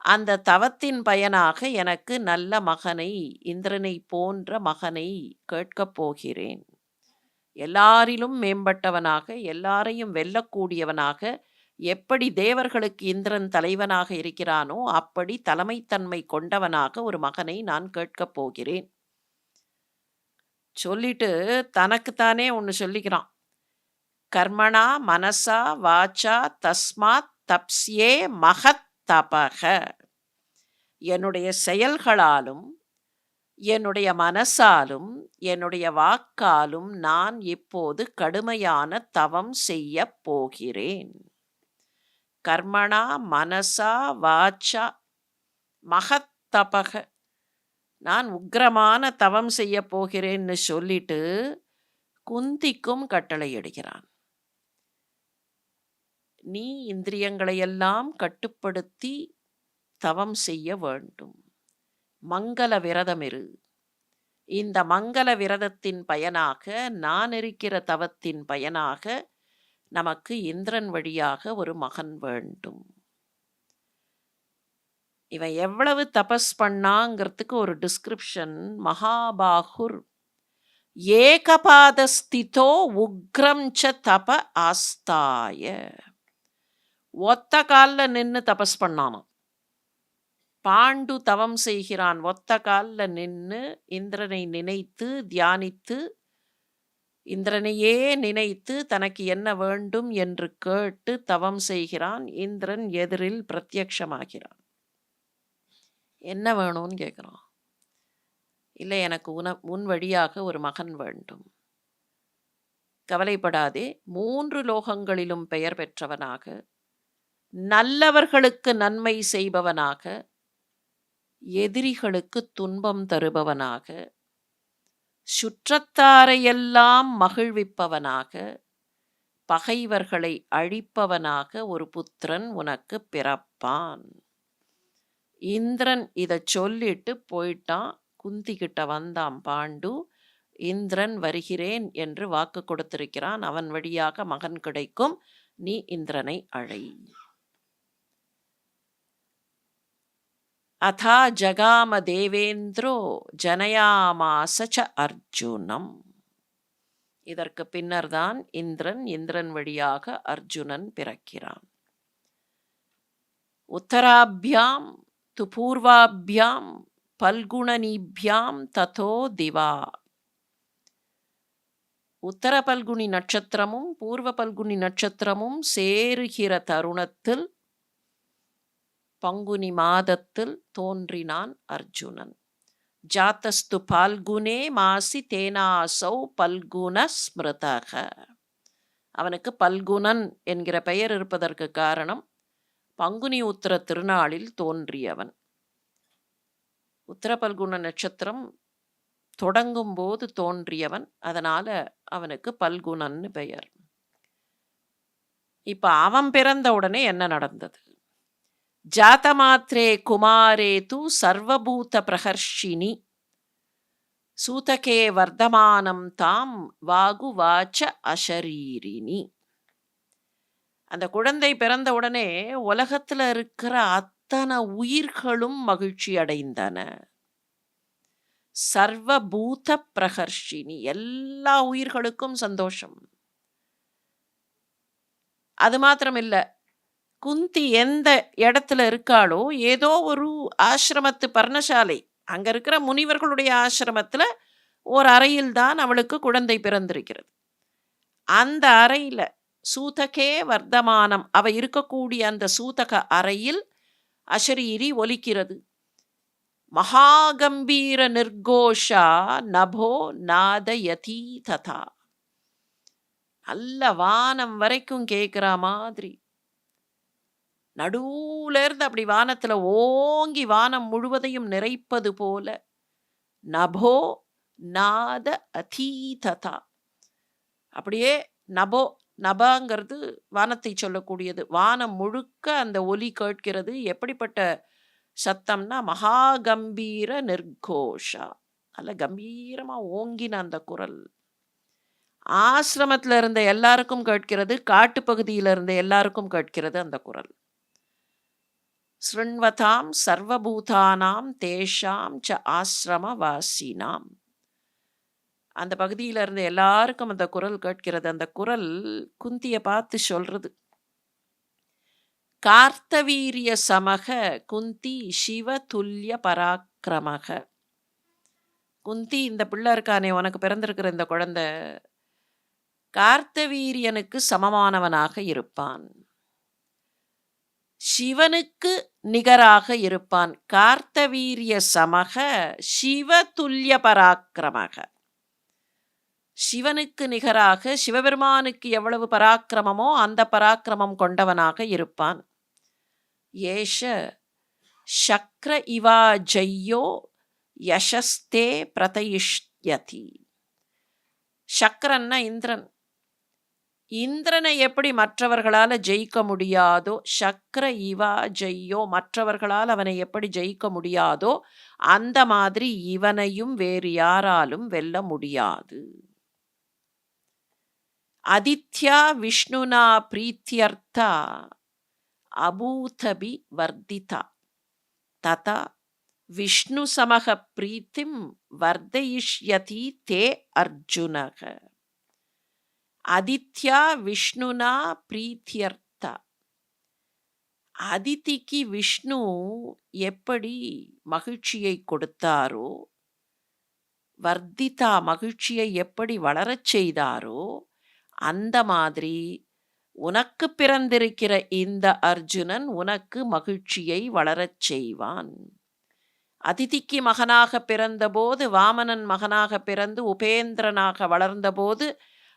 அந்த தவத்தின் பயனாக எனக்கு நல்ல மகனை, இந்திரனை போன்ற மகனை கேட்கப் போகிறேன். எல்லாரிலும் மேம்பட்டவனாக, எல்லாரையும் வெல்லக்கூடியவனாக, எப்படி தேவர்களுக்கு இந்திரன் தலைவனாக இருக்கிறானோ அப்படி தலைமைத்தன்மை கொண்டவனாக ஒரு மகனை நான் கேட்கப் போகிறேன். சொல்லிட்டு தனக்குத்தானே ஒன்று சொல்லிக்கிறான். கர்மணா மனசா வாச்சா தஸ்மாத் தப்ஸ்யே மகத் தபக. என்னுடைய செயல்களாலும் என்னுடைய மனசாலும் என்னுடைய வாக்காலும் நான் இப்போது கடுமையான தவம் செய்யப் போகிறேன். கர்மணா மனசா வாச்சா மகத் தபக. நான் உக்கிரமான தவம் செய்யப் போகிறேன்னு சொல்லிட்டு குந்திக்கும் கட்டளையிடுகிறான். நீ இந்திரியங்களையெல்லாம் கட்டுப்படுத்தி தவம் செய்ய வேண்டும். மங்கள விரதம் இரு. இந்த மங்கள விரதத்தின் பயனாக, நான் இருக்கிற தவத்தின் பயனாக நமக்கு இந்திரன் வழியாக ஒரு மகன் வேண்டும். இவன் எவ்வளவு தபஸ் பண்ணாங்கிறதுக்கு ஒரு டிஸ்கிரிப்ஷன். மகாபாகுர் ஏகபாதஸ்திதோ உக்ரம் ச தப ஆஸ்தாய. ஒத்த காலில் நின்று தபஸ் பண்ணானாம். பாண்டு தவம் செய்கிறான். ஒத்த காலில் நின்று இந்திரனை நினைத்து தியானித்து, இந்திரனையே நினைத்து தனக்கு என்ன வேண்டும் என்று கேட்டு தவம் செய்கிறான். இந்திரன் எதிரில் பிரத்யக்ஷமாகிறான். என்ன வேணும்னு கேட்குறான். இல்லை, எனக்கு உன் வழியாக ஒரு மகன் வேண்டும். கவலைப்படாதே, 3 லோகங்களிலும் பெயர் பெற்றவனாக, நல்லவர்களுக்கு நன்மை செய்பவனாக, எதிரிகளுக்கு துன்பம் தருபவனாக, சுற்றத்தாரையெல்லாம் மகிழ்விப்பவனாக, பகைவர்களை அழிப்பவனாக ஒரு புத்திரன் உனக்கு பிறப்பான். இந்திரன் இதை சொல்லிட்டு போயிட்டான். குந்திக்கிட்ட வந்தான் பாண்டு. இந்திரன் வருகிறேன் என்று வாக்கு கொடுத்திருக்கிறான். அவன் வழியாக மகன் கிடைக்கும். நீ இந்திரனை அழை. அதா ஜகாம தேவேந்திரோ ஜனயாமாச ச அர்ஜுனம். இதற்கு பின்னர்தான் இந்திரன் வழியாக அர்ஜுனன் பிறக்கிறான். உத்தராபியாம் து பூர்வாபியாம் பல்குணனீபியாம் ததோ திவா. உத்தர பல்குனி நட்சத்திரமும் பூர்வ பல்குனி நட்சத்திரமும் சேருகிற தருணத்தில் பங்குனி மாதத்தில் தோன்றினான் அர்ஜுனன். ஜாத்தஸ்து பால்குனே மாசி தேனாசௌ பல்குன ஸ்மிருதக. அவனுக்கு பல்குனன் என்கிற பெயர் இருப்பதற்கு காரணம் பங்குனி உத்திர திருநாளில் தோன்றியவன். உத்தர பல்குன நட்சத்திரம் தொடங்கும் போது தோன்றியவன். அதனால அவனுக்கு பல்குனன்னு பெயர். இப்ப அவன் பிறந்த உடனே என்ன நடந்தது? ஜாதமாத்ரே குமாரே து சர்வபூத பிரஹர்ஷினி சூதகே வர்தமானம் தாம் வாகுவாச்ச அஷரீரினி. அந்த குழந்தை பிறந்த உடனே உலகத்துல இருக்கிற அத்தனை உயிர்களும் மகிழ்ச்சி அடைந்தன. சர்வபூத பிரஹர்ஷினி, எல்லா உயிர்களுக்கும் சந்தோஷம். அது மாத்திரம் இல்ல, குந்தி எந்த இடத்துல இருக்காளோ, ஏதோ ஒரு ஆசிரமத்து பர்ணசாலை, அங்க இருக்கிற முனிவர்களுடைய ஆசிரமத்துல ஒரு அறையில் தான் அவளுக்கு குழந்தை பிறந்திருக்கிறது. அந்த அறையில சூதகே வர்த்தமானம், அவ இருக்கக்கூடிய அந்த சூதக அறையில் அஷரீரி ஒலிக்கிறது. மகாகம்பீர நிர்கோஷா நபோ நாதயதி ததா. நல்ல வானம் வரைக்கும் கேட்குற மாதிரி, நடுவுல இருந்து அப்படி வானத்துல ஓங்கி வானம் முழுவதையும் நிறைப்பது போல நபோ நாத அதீததா. அப்படியே நபோ நபாங்கிறது வானத்தை சொல்லக்கூடியது. வானம் முழுக்க அந்த ஒலி கேட்கிறது. எப்படிப்பட்ட சத்தம்னா, மகாகம்பீர நிர்கோஷா. நல்ல கம்பீரமா ஓங்கின அந்த குரல். ஆசிரமத்துல இருந்த எல்லாருக்கும் கேட்கிறது. காட்டு பகுதியில இருந்த எல்லாருக்கும் கேட்கிறது அந்த குரல். ஸ்ருண்வதாம் சர்வபூதானாம் தேஷாம் ச ஆசிரமவாசினாம். அந்த பகுதியில இருந்த எல்லாருக்கும் அந்த குரல் கேட்கிறது. அந்த குரல் குந்திய பார்த்து சொல்றது. கார்த்தவீரிய சமக குந்தி சிவ துல்லிய பராக்கிரமக. குந்தி, இந்த பிள்ளை இருக்கானே, உனக்கு பிறந்திருக்கிற இந்த குழந்தை கார்த்தவீரியனுக்கு சமமானவனாக இருப்பான். சிவனுக்கு நிகராக இருப்பான். கார்த்தவீரிய சமக சிவ துல்லிய பராக்கிரமக. சிவனுக்கு நிகராக, சிவபெருமானுக்கு எவ்வளவு பராக்கிரமமோ அந்த பராக்கிரமம் கொண்டவனாக இருப்பான். ஏஷ சக்ர இவா ஜெய்யோ யசஸ்தே பிரதயிஷ்யதி. சக்கரன்னா இந்திரன். இந்திரனை எப்படி மற்றவர்களால் ஜெயிக்க முடியாதோ, சக்கர இவா ஜெய்யோ, மற்றவர்களால் அவனை எப்படி ஜெயிக்க முடியாதோ அந்த மாதிரி இவனையும் வேறு யாராலும் வெல்ல முடியாது. அதித்யா விஷ்ணுனா பிரீத்தியர்த்தா அபூதபி வர்திதா ததா விஷ்ணு சமக பிரீத்திம் வர்தயிஷ்யதி தே அர்ஜுனக. அதித்யா விஷ்ணுனா பிரீத்தியர்த்தா. அதிதிக்கு விஷ்ணு எப்படி மகிழ்ச்சியை கொடுத்தாரோ, வர்திதா மகிழ்ச்சியை எப்படி வளரச் செய்தாரோ, அந்த மாதிரி உனக்கு பிறந்திருக்கிற இந்த அர்ஜுனன் உனக்கு மகிழ்ச்சியை வளரச் செய்வான். அதிதிக்கு மகனாக பிறந்தபோது, வாமனன் மகனாக பிறந்து உபேந்திரனாக வளர்ந்தபோது,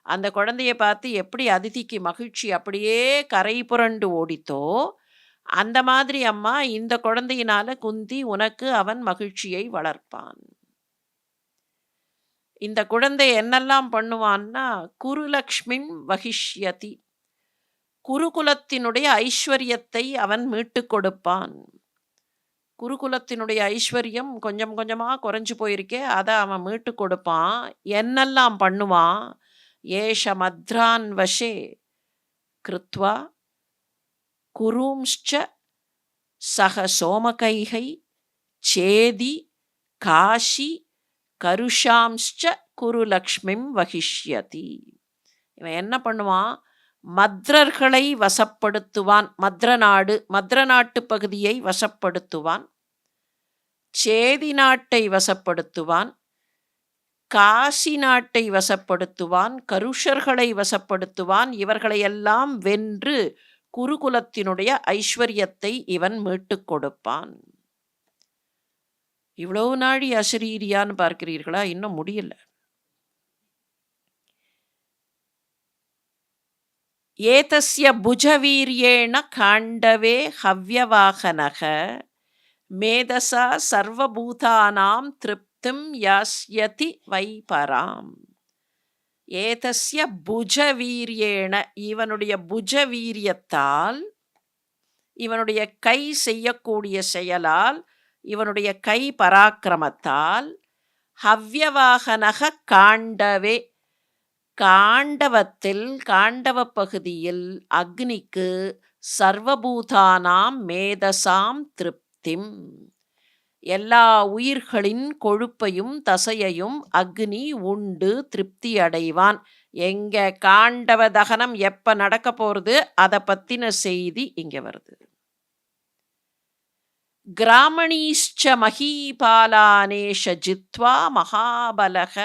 அந்த குழந்தையை பார்த்து எப்படி அதிதிக்கு மகிழ்ச்சி அப்படியே கரை புரண்டு ஓடித்தோ, அந்த மாதிரி அம்மா இந்த குழந்தையினால குந்தி உனக்கு அவன் மகிழ்ச்சியை வளர்ப்பான். இந்த குழந்தை என்னெல்லாம் பண்ணுவான்னா, குருலக்ஷ்மின் வகிஷ்யதி. குருகுலத்தினுடைய ஐஸ்வர்யத்தை அவன் மீட்டு கொடுப்பான். குருகுலத்தினுடைய ஐஸ்வர்யம் கொஞ்சம் கொஞ்சமா குறைஞ்சு போயிருக்கே, அதை அவன் மீட்டு கொடுப்பான். என்னெல்லாம் பண்ணுவான்? ஏஷ மத்ரான் வசே கிருத்வா குரும்ஷ்ச சக சோமகைஹை சேதி காஷி கருஷாம்ஷ்ச குருலக்ஷ்மிம் வகிஷ்யதி. இவன் என்ன பண்ணுவான்? மத்ரர்களை வசப்படுத்துவான். மத்ர நாட்டு பகுதியை வசப்படுத்துவான். சேதி நாட்டை வசப்படுத்துவான். காசி நாட்டை வசப்படுத்துவான். கருஷர்களை வசப்படுத்துவான். இவர்களையெல்லாம் வென்று குருகுலத்தினுடைய ஐஸ்வர்யத்தை இவன் மீட்டுக் கொடுப்பான். இவ்வளவு நாழி அசரீரியான்னு பார்க்கிறீர்களா? இன்னும் முடியல. ஏதஸ்ய புஜவீர்யேண காண்டவே ஹவ்யவாகனக மேதசா சர்வபூதானாம் திருப்திம் யாஸ்யதி வைபராம். ஏதஸ்ய புஜவீர்யேண, இவனுடைய புஜவீரியத்தால், இவனுடைய கை செய்யக்கூடிய செயலால், இவனுடைய கை பராக்கிரமத்தால், ஹவ்யவாகனக காண்டவே, காண்டவத்தில், காண்டவ பகுதியில் அக்னிக்கு சர்வபூதானாம் மேதசாம் திருப்திம், எல்லா உயிர்களின் கொழுப்பையும் தசையையும் அக்னி உண்டு திருப்தி அடைவான். எங்க காண்டவ தகனம் எப்ப நடக்க போறது அதை பத்தின செய்தி இங்க வருது. கிராமணீஷ்ச மஹீபாலானேஷ ஜித்வா மகாபலக.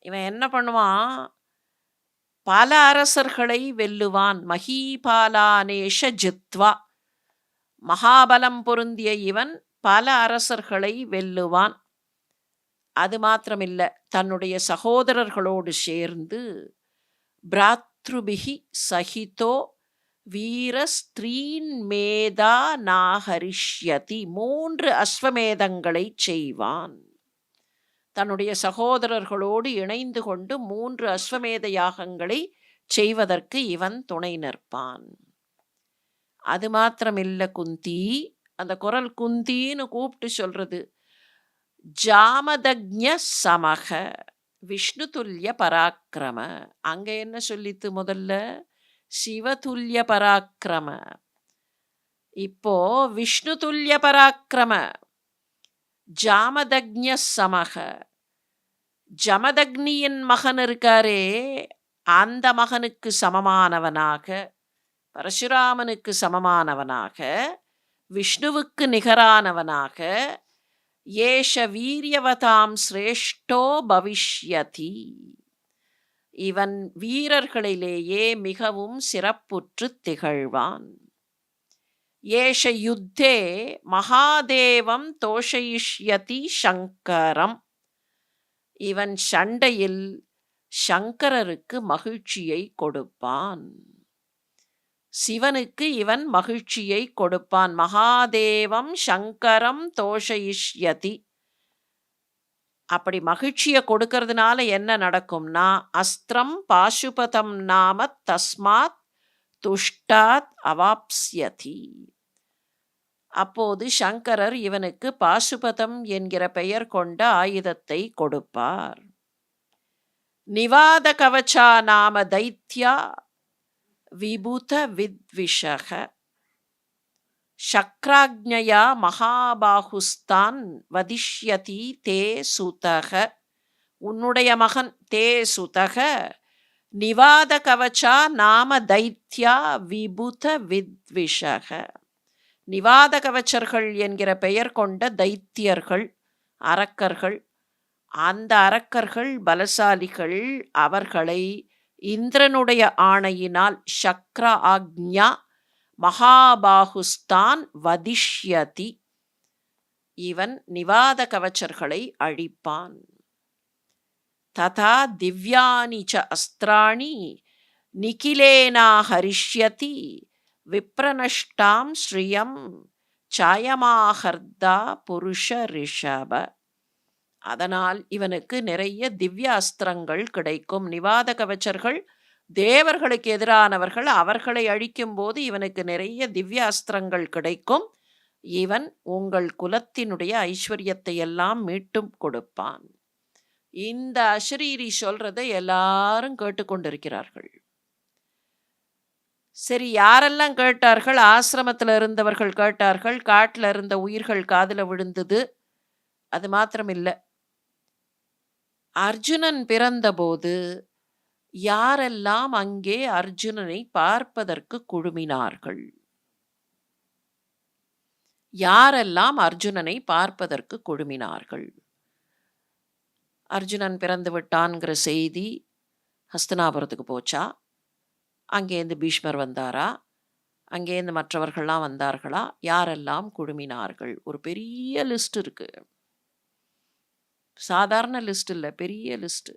இவன் என்ன பண்ணுவான்? பல அரசர்களை வெல்லுவான். மஹீபாலானேஷ ஜித்வா, மகாபலம் பொருந்திய இவன் பல அரசர்களை வெல்லுவான். அது மாத்திரமில்ல, தன்னுடைய சகோதரர்களோடு சேர்ந்து பிராத்ருபிகி சகிதோ வீரஸ்திரீன் மேதா நாஹரிஷ்யதி, 3 அஸ்வமேதங்களை செய்வான். தன்னுடைய சகோதரர்களோடு இணைந்து கொண்டு 3 அஸ்வமேத யாகங்களை செய்வதற்கு இவன் துணை நிற்பான். அது மாத்திரமில்ல குந்தி, அந்த குரல் குந்தின்னு கூப்பிட்டு சொல்றது, ஜாமதக்ஞ சமக விஷ்ணு துல்லிய பராக்கிரம. அங்க என்ன சொல்லித்து முதல்ல? சிவதுல்லிய பராக்கிரம. இப்போ விஷ்ணு துல்லிய பராக்கிரம. ஜாமதக்ஞ சமக. ஜமதக்னியின் மகன் இருக்காரே, அந்த மகனுக்கு சமமானவனாக, பரசுராமனுக்கு சமமானவனாக, விஷ்ணுவுக்கு நிகரானவனாக, ஏஷ வீரியவதாம் சிரேஷ்டோ பவிஷ்யதி, இவன் வீரர்களிலேயே மிகவும் சிறப்புற்று திகழ்வான். ஏஷ யுத்தே மகாதேவம் தோஷயிஷ்யதி சங்கரம், இவன் சண்டையில் சங்கரருக்கு மகிழ்ச்சியை கொடுப்பான். சிவனுக்கு இவன் மகிழ்ச்சியை கொடுப்பான். மகாதேவம் சங்கரம் தோஷயிஷ்யதி. அப்படி மகிழ்ச்சியை கொடுக்கறதுனால என்ன நடக்கும்னா, அஸ்திரம் பாசுபதம் நாம தஸ்மாத் துஷ்டாத் அவாப்ஸ்யதி. அப்போது சங்கரர் இவனுக்கு பாசுபதம் என்கிற பெயர் கொண்ட ஆயுதத்தை கொடுப்பார். நிவாத கவச்சா நாம தைத்யா விபுத வித்விஷக சக்ராக்ஞயா மகாபாகுஸ்தான் வதிஷ்யதி தே சுதக. உன்னுடைய மகன் தே சுதக நிவாத கவச்சா நாம தைத்யா விபுத வித்விஷக. நிவாத கவச்சர்கள் என்கிற பெயர் கொண்ட தைத்தியர்கள், அரக்கர்கள். அந்த அரக்கர்கள் பலசாலிகள். அவர்களை இந்திரனுடைய ஆணையினால் சக்ர ஆக்ஞா மகாபாகுஸ்தான் வதிஷ்யதி, இவன் நிவாத கவச்சர்களை அழிப்பான். ததா திவ்யானி ச அஸ்திராணி நிகிலேனா ஹரிஷ்யதி விப்ரநஷ்டாம் ஸ்ரீயம் சாயமாஹர்தா புருஷ ரிஷப. அதனால் இவனுக்கு நிறைய திவ்ய அஸ்திரங்கள் கிடைக்கும். நிவாத கவச்சர்கள் தேவர்களுக்கு எதிரானவர்கள். அவர்களை அழிக்கும் போது இவனுக்கு நிறைய திவ்ய அஸ்திரங்கள் கிடைக்கும். இவன் உங்கள் குலத்தினுடைய ஐஸ்வர்யத்தை எல்லாம் மீட்டும் கொடுப்பான். இந்த அசரீரி சொல்றதை எல்லாரும் கேட்டுக்கொண்டிருக்கிறார்கள். சரி, யாரெல்லாம் கேட்டார்கள்? ஆசிரமத்தில் இருந்தவர்கள் கேட்டார்கள், காட்டில் இருந்த உயிர்கள் காதில் விழுந்தது. அது மாத்திரமில்லை, அர்ஜுனன் பிறந்தபோது யாரெல்லாம் அங்கே அர்ஜுனனை பார்ப்பதற்கு குழுமினார்கள்? யாரெல்லாம் அர்ஜுனனை பார்ப்பதற்கு குழுமினார்கள்? அர்ஜுனன் பிறந்து விட்டான்கிற செய்தி ஹஸ்தினாபுரத்துக்கு போச்சா? அங்கேருந்து பீஷ்மர் வந்தாரா? அங்கேருந்து மற்றவர்கள்லாம் வந்தார்களா? யாரெல்லாம் குழுமினார்கள்? ஒரு பெரிய லிஸ்ட் இருக்கு. சாதாரண லிஸ்ட் இல்லை, பெரிய லிஸ்ட்.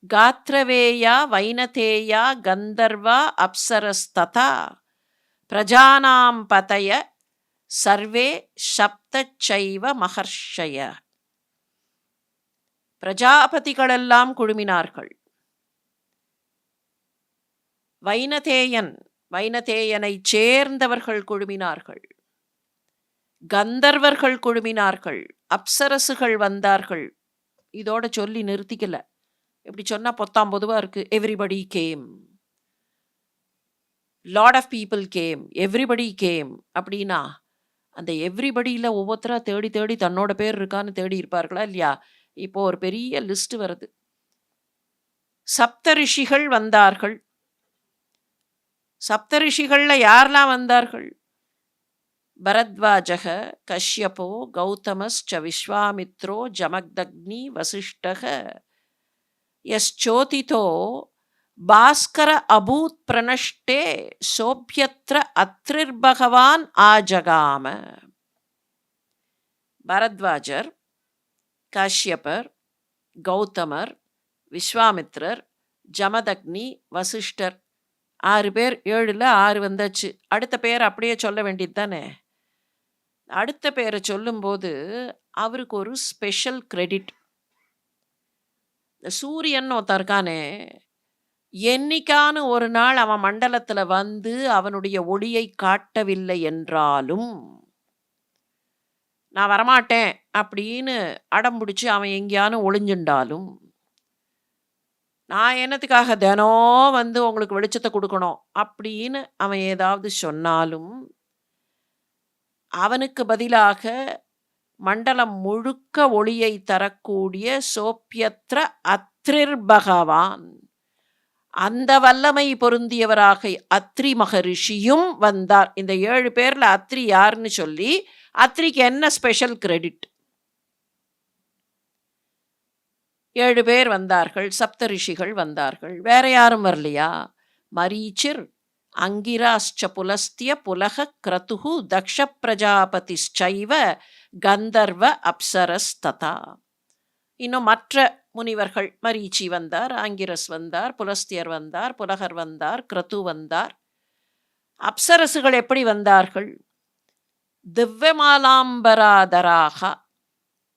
காத்ரவேயா வைனதேயா கந்தர்வா அப்சரஸ்ததா பிரஜானாம் பதய சர்வே சப்தச்சைவ மகர்ஷய. பிரஜாபதிகளெல்லாம் குழுமினார்கள். வைனதேயனை சேர்ந்தவர்கள் குழுமினார்கள். கந்தர்வர்கள் குழுமினார்கள். அப்சரசுகள் வந்தார்கள். இதோட சொல்லி நிறுத்திக்கல. இப்படி சொன்னா பொத்தாம் பொதுவா இருக்கு. Everybody came, lot of people came, everybody came. அப்படின்னா அந்த எவ்ரிபடியில் ஒவ்வொருத்தரா தேடி தேடி தன்னோட பேர் இருக்கான்னு தேடி இருப்பார்களா இல்லையா? இப்போ ஒரு பெரிய லிஸ்ட் வருது. சப்தரிஷிகள் வந்தார்கள். சப்தரிஷிகள்ல யாரெல்லாம் வந்தார்கள்? பரத்வாஜக கஷ்யபோ கௌதமஸ்ச விஸ்வாமித்ரோ ஜமக்தக்னி வசிஷ்டக யச்சோதிதோ பாஸ்கர அபூத் பிரணஷ்டே சோப்யத்ர அத்ரிர்பகவான் ஆஜகாம. பரத்வாஜர், காஷ்யபர், கௌதமர், விஸ்வாமித்ரர், ஜமதக்னி, வசிஷ்டர். 6 பேர். 7ல் 6 வந்தாச்சு. அடுத்த பேர் அப்படியே சொல்ல வேண்டியது தானே? அடுத்த பேரை சொல்லும்போது அவருக்கு ஒரு ஸ்பெஷல் கிரெடிட். சூரியன் ஒருத்தன் இருக்கானே, என்னைக்கான ஒரு நாள் அவன் மண்டலத்துல வந்து அவனுடைய ஒளியை காட்டவில்லை என்றாலும், நான் வரமாட்டேன் அப்படின்னு அடம் பிடிச்சு அவன் எங்கேயானு ஒளிஞ்சுண்டாலும், நான் என்னத்துக்காக தினம் வந்து உங்களுக்கு வெளிச்சத்த குடுக்கணும் அப்படின்னு அவன் ஏதாவது சொன்னாலும், அவனுக்கு பதிலாக மண்டலம் முழுக்க ஒளியை தரக்கூடிய சோப்யத்ர அத்ரிர் பகவான், அந்த வல்லமை பொருந்தியவராக அத்ரி மகரிஷியும் வந்தார். இந்த 7 பேர்ல அத்ரி யாருன்னு சொல்லி, அத்ரிக்கு என்ன ஸ்பெஷல் கிரெடிட்? 7 பேர் வந்தார்கள், சப்த ரிஷிகள் வந்தார்கள். வேற யாரும் வரலையா? மரீச்சிர், அங்கிராஸ்ச புலஸ்திய புலக கிரதுஹு தக்ஷ பிரஜாபதிஷ்சைவ கந்தர்வ அப்சரஸ்ததா. இன்னும் மற்ற முனிவர்கள், மரீச்சி வந்தார், ஆங்கிரஸ் வந்தார், புலஸ்தியர் வந்தார், புலகர் வந்தார், கிரது வந்தார். அப்சரசுகள் எப்படி வந்தார்கள்? திவ்யமாலாம்பராதராக,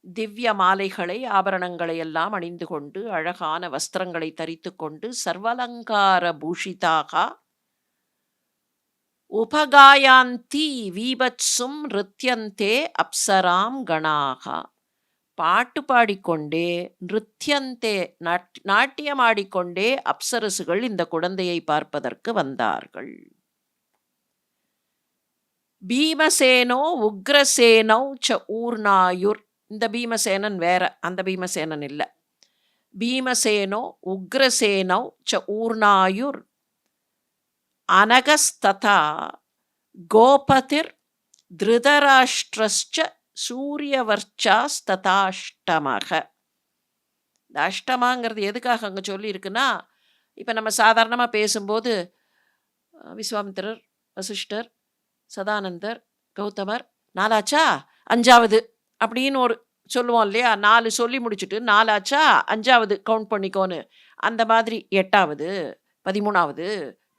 திவ்ய மாலைகளை ஆபரணங்களை எல்லாம் அணிந்து கொண்டு, அழகான வஸ்திரங்களை தரித்து கொண்டு, சர்வலங்கார பூஷிதாக, உபகாயாந்தி வீபத்சும் ரித்யந்தே அப்சராம் கணாக, பாட்டு பாடிக்கொண்டே, நிருத்யந்தே நாட்டியமாடிக்கொண்டே அப்சரசுகள் இந்த குழந்தையை பார்ப்பதற்கு வந்தார்கள். பீமசேனோ உக்ரசேனௌ ச ஊர்நாயுர். இந்த பீமசேனன் வேற, அந்த பீமசேனன் இல்ல. பீமசேனோ உக்ரசேனௌ ச ஊர்நாயுர் அனகஸ்ததா கோபதிர் திருதராஷ்டிரஸ்ச சூரியவர்ச்சாஸ்ததாஷ்டமக. இந்த அஷ்டமாங்கிறது எதுக்காக அங்கே சொல்லியிருக்குன்னா, இப்போ நம்ம சாதாரணமாக பேசும்போது விஸ்வாமித்திரர், வசிஷ்டர், சதானந்தர், கௌதமர், 4ஆச்சா 5வது அப்படின்னு ஒரு சொல்லுவோம் இல்லையா? 4 சொல்லி முடிச்சுட்டு 4ஆச்சா 5வது கவுண்ட் பண்ணிக்கோன்னு. அந்த மாதிரி 8வது, 13வது,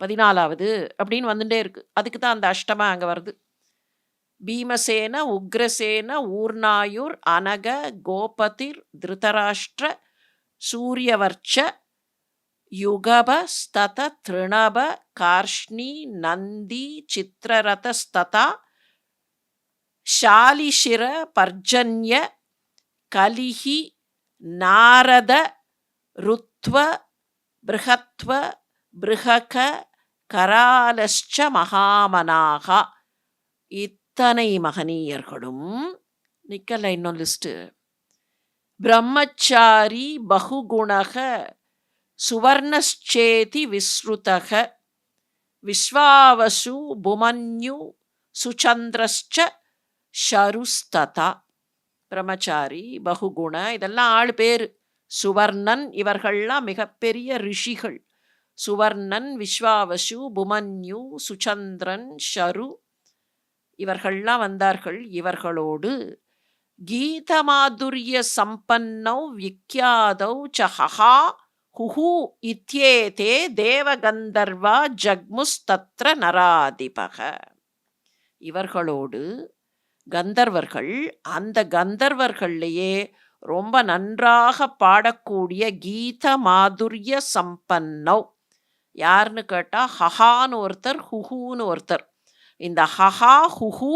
14வது அப்படின்னு வந்துட்டே இருக்கு. அதுக்கு தான் அந்த அஷ்டமா அங்கே வருது. பீமசேன உக்ரசேன ஊர்நாயுர் அனக கோபதிர் திருதராஷ்டிர சூரியவர்ச்ச யுகப ஸ்தத திருணப கார்ஷ்ணி நந்தி சித்திரரதஸ்ததா ஷாலிஷிர பர்ஜன்ய கலிஹி நாரத ருத்வ பிருஹத்வ பிருஹக கராலஸ்ச மகாமனாக. இத்தனை மகனீயர்களும் நிக்கல. இன்னும் லிஸ்ட். பிரம்மச்சாரி பகுகுணக சுவர்ணச்சேதி விஸ்ருதக விஸ்வாவசு புமன்யு சுச்சந்திரஸ்ச ஷருஸ்ததா. பிரம்மச்சாரி, பகுகுண, இதெல்லாம் ஆளு பேர். சுவர்ணன், இவர்கள்லாம் மிகப்பெரிய ரிஷிகள். சுவர்ணன், விஸ்வாவசு, புமன்யு, சுச்சந்திரன், ஷரு, இவர்கள்லாம் வந்தார்கள். இவர்களோடு கீதமாதுரிய சம்பன்னௌ விக்யாதௌ சஹா ஹுஹு இத்யேதே தேவகந்தர்வா ஜக்முஸ்தத்ர நராதிபக. இவர்களோடு கந்தர்வர்கள், அந்த கந்தர்வர்கள்லேயே ரொம்ப நன்றாக பாடக்கூடிய கீத மாதுரிய சம்பன்னௌ. யாருன்னு கேட்டால் ஹஹான்னு ஒருத்தர், ஹுஹூன்னு ஒருத்தர். இந்த ஹஹா ஹுஹு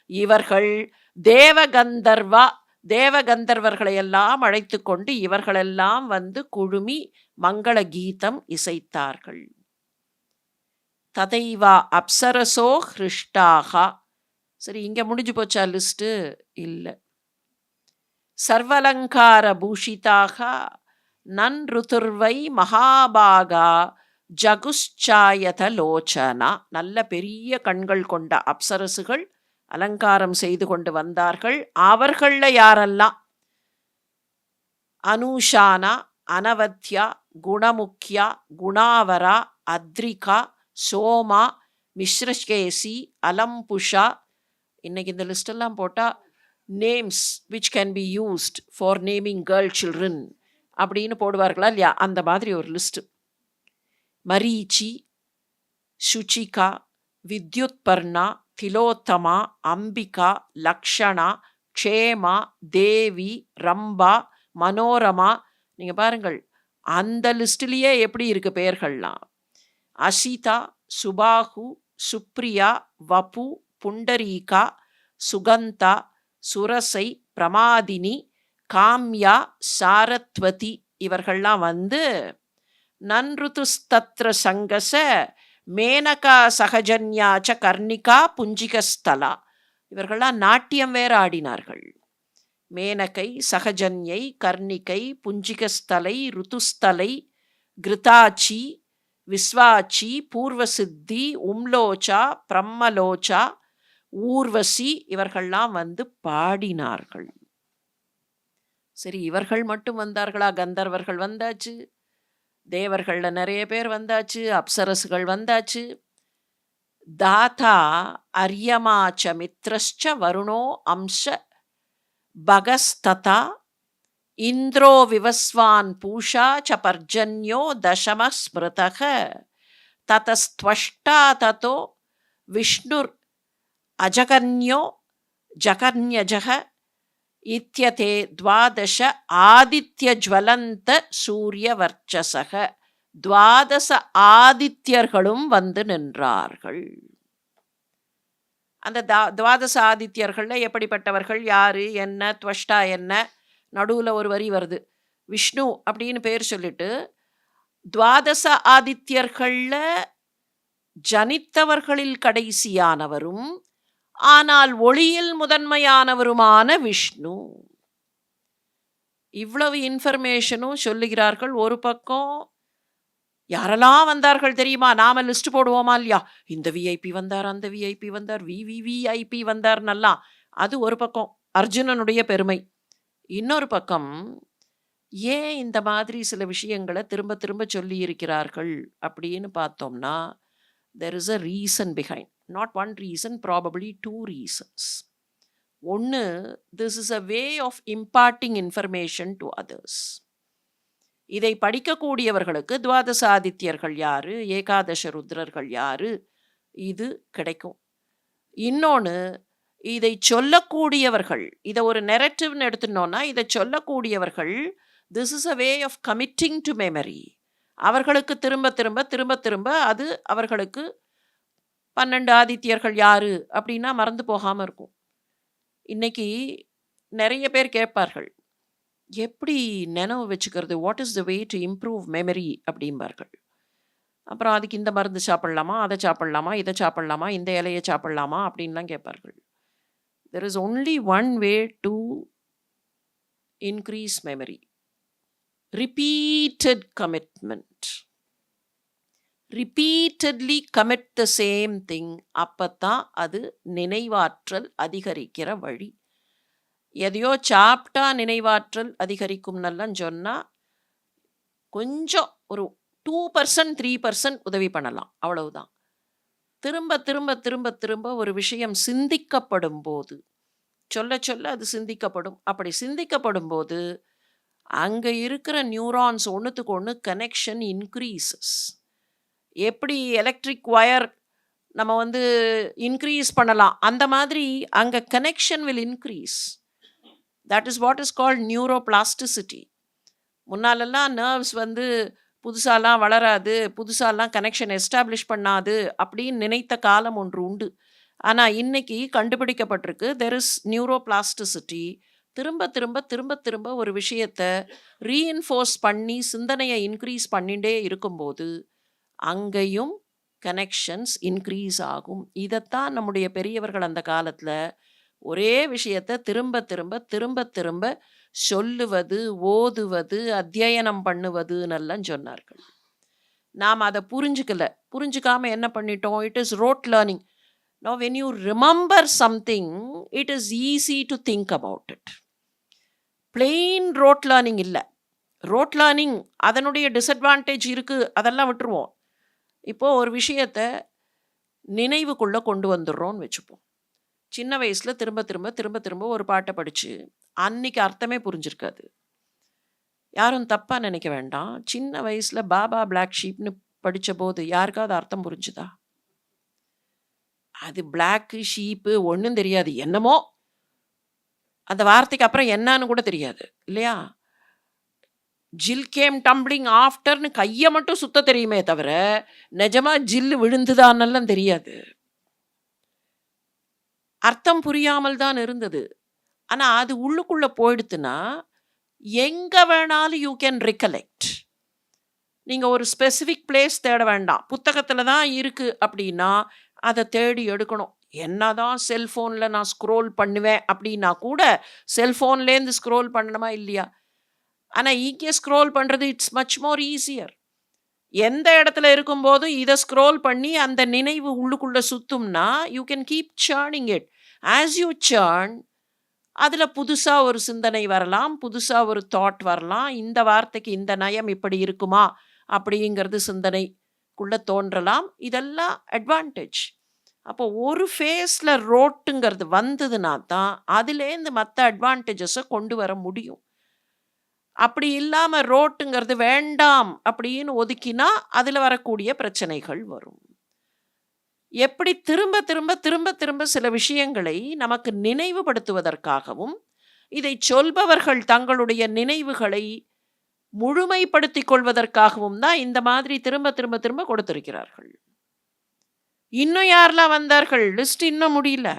இவர்கள் தேவகந்தர்வா, தேவகந்தர்வர்களை எல்லாம் அழைத்து கொண்டு இவர்களெல்லாம் வந்து குழுமி மங்கள கீதம் இசைத்தார்கள். ததைவா அப்சரசோ ஹிருஷ்டாகா. சரி, இங்கே முடிஞ்சு போச்சா லிஸ்ட்டு? இல்லை. சர்வலங்கார பூஷிதாக நன் ருதுர்வை மகாபாகா ஜகுஷ்சாயத லோச்சனா. நல்ல பெரிய கண்கள் கொண்ட அப்சரசுகள் அலங்காரம் செய்து கொண்டு வந்தார்கள். அவர்கள யாரெல்லாம்? அனுஷானா, அனவத்யா, குணமுக்கியா, குணாவரா, அத்ரிகா, சோமா, மிஸ்ரகேசி, அலம்புஷா. இன்னைக்கு இந்த லிஸ்டெல்லாம் போட்டால் names which can be used for naming girl children அப்படின்னு போடுவார்களா இல்லையா? அந்த மாதிரி ஒரு லிஸ்ட்டு. மரீச்சி, சுச்சிகா, வித்யுத்பர்ணா, திலோத்தமா, அம்பிகா, லக்ஷணா, க்ஷேமா, தேவி, ரம்பா, மனோரமா. நீங்கள் பாருங்கள், அந்த லிஸ்ட்லயே எப்படி இருக்கு பெயர்கள்லாம்? அசிதா, சுபாஹு, சுப்ரியா, வபு, புண்டரீகா, சுகந்தா, சுரசை, பிரமாதினி, காம்யா, சாரத்வதி இவர்கள்லாம் வந்து நன்ருதுஸ்தத்ர சங்கச மேனகா சகஜன்யாச்ச கர்ணிகா புஞ்சிகஸ்தலா. இவர்கள்லாம் நாட்டியம் வேற ஆடினார்கள். மேனகை, சகஜன்யை, கர்ணிகை, புஞ்சிகஸ்தலை, ருதுஸ்தலை, கிருதாச்சி, விஸ்வாச்சி, பூர்வசித்தி, உம்லோச்சா, பிரம்மலோச்சா, ஊர்வசி இவர்கள்லாம் வந்து பாடினார்கள். சரி, இவர்கள் மட்டும் வந்தார்களா? கந்தர்வர்கள் வந்தாச்சு, தேவர்கள்ல நிறைய பேர் வந்தாச்சு, அப்சரசுகள் வந்தாச்சு. தாத்தா அர்யமாச்ச மித்ரஸ்ச வருணோ அம்ச பகஸ்ததா இந்திரோ விவஸ்வான் பூஷா ச பர்ஜன்யோ தசம ஸ்மிருதக ததஸ்த்வஷ்டா ததோ விஷ்ணுர் அஜகன்யோ ஜகன்யஜக இத்யதே துவாதச ஆதித்ய ஜ்வலந்த சூரிய வர்ச்சசக. துவாதச ஆதித்யர்களும் வந்து நின்றார்கள். அந்த துவாதச ஆதித்யர்கள்ல எப்படிப்பட்டவர்கள், யாரு, என்ன, துவஷ்டா என்ன, நடுவில் ஒரு வரி வருது, விஷ்ணு அப்படின்னு பேர் சொல்லிட்டு, துவாதச ஆதித்யர்கள்ல ஜனித்தவர்களில் கடைசியானவரும் ஆனால் ஒளியில் முதன்மையானவருமான விஷ்ணு. இவ்வளவு இன்ஃபர்மேஷனும் சொல்லுகிறார்கள். ஒரு பக்கம் யாரெல்லாம் வந்தார்கள் தெரியுமா? நாம லிஸ்ட் போடுவோமா இல்லையா? இந்த விஐபி வந்தார், அந்த விஐபி வந்தார், விவிவிஐபி வந்தார், நல்லா. அது ஒரு பக்கம் அர்ஜுனனுடைய பெருமை. இன்னொரு பக்கம் ஏன் இந்த மாதிரி சில விஷயங்களை திரும்ப திரும்ப சொல்லி இருக்கிறார்கள் அப்படின்னு பார்த்தோம்னா, there is a reason behind. Not one reason, probably two reasons. ஒன்று, this is a way of imparting information to others. இதை படிக்கக்கூடியவர்களுக்கு துவாதச ஆதித்யர்கள் யாரு, ஏகாதச ருத்ரர்கள் யாரு, இது கிடைக்கும். இன்னொன்று, இதை சொல்லக்கூடியவர்கள், இதை ஒரு நெரட்டிவ்னு எடுத்துனோன்னா, இதை சொல்லக்கூடியவர்கள், this is a way of committing to memory. அவர்களுக்கு திரும்ப திரும்ப திரும்ப திரும்ப அது அவர்களுக்கு 12 ஆதித்யர்கள் யாரு அப்படின்னா மறந்து போகாமல் இருக்கும். இன்னைக்கு நிறைய பேர் கேட்பார்கள், எப்படி நினைவு வச்சுக்கிறது, what is the way to improve memory அப்படிம்பார்கள். அப்புறம் அதுக்கு இந்த மருந்து சாப்பிட்லாமா, அதை சாப்பிட்லாமா, இதை சாப்பிட்லாமா, இந்த இலையை சாப்பிட்லாமா அப்படின்லாம் கேட்பார்கள். There is only one way to increase memory. Repeated commitment. Repeatedly commit the same thing. அப்பத்தான் அது நினைவாற்றல் அதிகரிக்கிற வழி. எதையோ சாப்பிட்டா நினைவாற்றல் அதிகரிக்கும்னெல்லாம் சொன்னால் கொஞ்சம் ஒரு 2% 3% உதவி பண்ணலாம், அவ்வளவுதான். திரும்ப திரும்ப திரும்ப திரும்ப ஒரு விஷயம் சிந்திக்கப்படும் போது, சொல்ல சொல்ல அது சிந்திக்கப்படும். அப்படி சிந்திக்கப்படும் போது அங்கே இருக்கிற நியூரான்ஸ் ஒன்றுத்துக்கு ஒன்று கனெக்ஷன் இன்க்ரீசஸ். எப்படி எலக்ட்ரிக் ஒயர் நம்ம வந்து இன்க்ரீஸ் பண்ணலாம், அந்த மாதிரி அங்கே connection will increase. That is what is called neuroplasticity. முன்னாலெல்லாம் நர்வ்ஸ் வந்து புதுசாலாம் வளராது, புதுசாலாம் கனெக்ஷன் எஸ்டாப்ளிஷ் பண்ணாது அப்படின்னு நினைத்த காலம் ஒன்று உண்டு. ஆனால் இன்னைக்கு கண்டுபிடிக்கப்பட்டிருக்கு, தெர் இஸ் நியூரோபிளாஸ்டிசிட்டி. திரும்ப திரும்ப திரும்ப திரும்ப ஒரு விஷயத்தை ரீஇன்ஃபோர்ஸ் பண்ணி சிந்தனையை இன்க்ரீஸ் பண்ணிகிட்டே இருக்கும்போது அங்கேயும் கனெக்ஷன்ஸ் இன்க்ரீஸ் ஆகும். இதைத்தான் நம்முடைய பெரியவர்கள் அந்த காலத்தில் ஒரே விஷயத்தை திரும்ப திரும்ப திரும்ப திரும்ப சொல்லுவது, ஓதுவது, அத்தியனம் பண்ணுவதுன்னெல்லாம் சொன்னார்கள். நாம் அதை புரிஞ்சுக்காமல் என்ன பண்ணிட்டோம்? It is road learning. Now when you remember something, it is easy to think about it. Plain rote learning இல்லை. ரோட் லேர்னிங் அதனுடைய டிஸ்அட்வான்டேஜ் இருக்குது, அதெல்லாம் விட்டுருவோம். இப்போது ஒரு விஷயத்தை நினைவுக்குள்ளே கொண்டு வந்துடுறோன்னு வச்சுப்போம். சின்ன வயசில் திரும்ப திரும்ப திரும்ப திரும்ப ஒரு பாட்டை படித்து அன்னைக்கு அர்த்தமே புரிஞ்சிருக்காது. யாரும் தப்பாக நினைக்க வேண்டாம். சின்ன வயசில் பாபா பிளாக் ஷீப்னு படித்த போது யாருக்காவது அர்த்தம் புரிஞ்சுதா? அது பிளாக்கு ஷீப்பு ஒன்றும் தெரியாது, என்னமோ அந்த வார்த்தைக்கு அப்புறம் என்னன்னு கூட தெரியாது இல்லையா? ஜில் கேம் டம்பிளிங் ஆஃப்டர்னு கையை மட்டும் சுத்த தெரியுமே தவிர நிஜமா ஜில்லு விழுந்துதான்னெல்லாம் தெரியாது. அர்த்தம் புரியாமல் தான் இருந்தது. ஆனா அது உள்ளுக்குள்ள போயிடுத்துன்னா எங்க வேணாலும் யூ கேன் ரிகலெக்ட். நீங்க ஒரு ஸ்பெசிஃபிக் பிளேஸ் தேட வேண்டாம். புத்தகத்துல தான் இருக்கு அப்படின்னா அதை தேடி எடுக்கணும். என்னதான் செல்போன்ல நான் ஸ்க்ரோல் பண்ணுவேன் அப்படின்னா கூட செல்போன்லேருந்து ஸ்க்ரோல் பண்ணணுமா இல்லையா? ஆனா இங்கே ஸ்க்ரோல் பண்றது இட்ஸ் மச் மோர் ஈஸியர். எந்த இடத்துல இருக்கும்போதும் இதை ஸ்க்ரோல் பண்ணி அந்த நினைவு உள்ளுக்குள்ள சுத்தும்னா you can keep churning it. As you churn அதுல புதுசா ஒரு சிந்தனை வரலாம், புதுசா ஒரு தாட் வரலாம். இந்த வார்த்தைக்கு இந்த நயம் இப்படி இருக்குமா அப்படிங்கிறது சிந்தனைக்குள்ள தோன்றலாம். இதெல்லாம் அட்வான்டேஜ். அப்போ ஒரு ஃபேஸ்ல ரோட்டுங்கிறது வந்ததுன்னா தான் அதுலேருந்து மற்ற அட்வான்டேஜஸை கொண்டு வர முடியும். அப்படி இல்லாம ரோட்டுங்கிறது வேண்டாம் அப்படின்னு ஒதுக்கினா அதுல வரக்கூடிய பிரச்சனைகள் வரும். எப்படி திரும்ப திரும்ப திரும்ப திரும்ப சில விஷயங்களை நமக்கு நினைவுபடுத்துவதற்காகவும் இதை சொல்பவர்கள் தங்களுடைய நினைவுகளை முழுமைப்படுத்திக் கொள்வதற்காகவும் தான் இந்த மாதிரி திரும்ப திரும்ப திரும்ப கொடுத்திருக்கிறார்கள். இன்னும் யாரெல்லாம் வந்தார்கள்? லிஸ்ட் இன்னும் முடியல.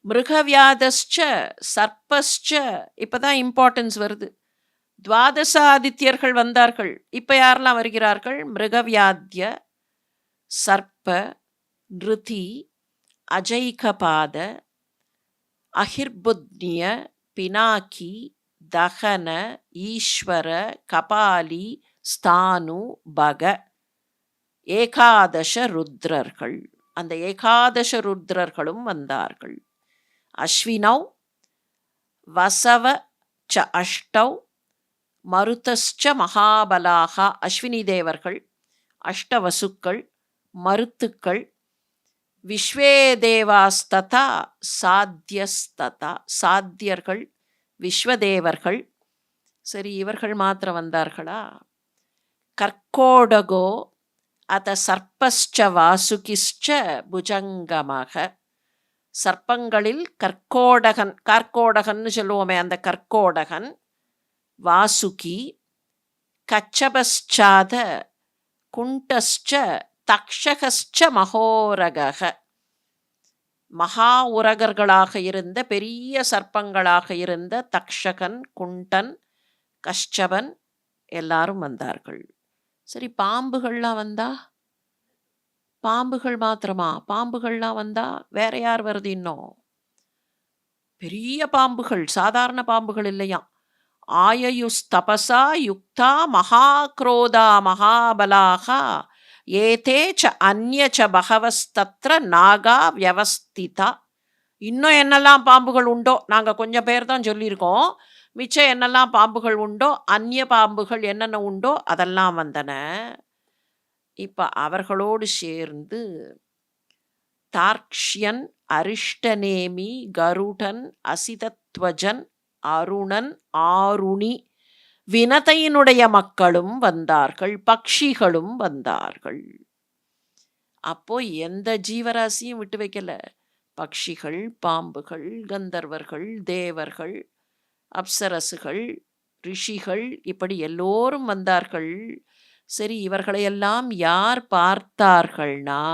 மிருகவியாதஸ்ச சர்ப்பஸ்ச இப்பதான் இம்பார்ட்டன்ஸ் வருது. துவாதச ஆதித்யர்கள் வந்தார்கள். இப்ப யாரெல்லாம் வருகிறார்கள்? மிருகவியாத்ய, சர்ப்ப, நிருதி, அஜைகபாத, அஹிர்புத்னிய, பினாக்கி, தகன, ஈஸ்வர, கபாலி, ஸ்தானு, பக. ஏகாதச ருத்ரர்கள். அந்த ஏகாதச ருத்ரர்களும் வந்தார்கள். அஸ்வினௌ வசவ ச அஷ்டௌ மருதஸ்ச மகாபலாக. அஸ்வினி தேவர்கள், அஷ்டவசுக்கள், மருத்துக்கள், விஸ்வே தேவாஸ்ததா சாத்தியஸ்ததா. சாத்தியர்கள், விஸ்வதேவர்கள். சரி, இவர்கள் மாத்திரம் வந்தார்களா? கர்க்கோடகோ அத சர்ப்பஸ்ச வாசுகிஸ்ச புஜங்கமாக. சர்ப்பங்களில் கர்க்கோடகன், கார்கோடகன்னு சொல்லுவோமே அந்த கர்க்கோடகன், வாசுகி, கச்சபஸ்சாத குண்டஸ்ச தக்ஷகஸ்ச மகோரக. மகா உரகர்களாக இருந்த பெரிய சர்ப்பங்களாக இருந்த தக்ஷகன், குண்டன், கஷ்சபன் எல்லாரும் வந்தார்கள். சரி, பாம்புகள்லாம் வந்தா? பாம்புகள் மாத்திரமா? பாம்புகள்லாம் வந்தா வேற யார் வருது? இன்னும் பெரிய பாம்புகள், சாதாரண பாம்புகள் இல்லையாம். ஆயயுஸ்தபசா யுக்தா மகாக்ரோதா மகாபலாக ஏதே ச அந்ய ச பகவஸ்தத்ர நாகா வியவஸ்திதா. இன்னும் என்னெல்லாம் பாம்புகள் உண்டோ, நாங்கள் கொஞ்சம் பேர் தான் சொல்லியிருக்கோம். மிச்சம் என்னெல்லாம் பாம்புகள் உண்டோ, அந்நிய பாம்புகள் என்னென்ன உண்டோ அதெல்லாம் வந்தன. இப்ப அவர்களோடு சேர்ந்து தார்க்ஷ்யன், அரிஷ்டநேமி, கருடன், அசிதத்வஜன், அருணன், ஆருணி, வினதையினுடைய மக்களும் வந்தார்கள். பக்ஷிகளும் வந்தார்கள். அப்போ எந்த ஜீவராசியும் விட்டு வைக்கல. பக்ஷிகள், பாம்புகள், கந்தர்வர்கள், தேவர்கள், அப்சரசுகள், ரிஷிகள், இப்படி எல்லோரும் வந்தார்கள். சரி, இவர்களையெல்லாம் யார் பார்த்தார்கள்னா,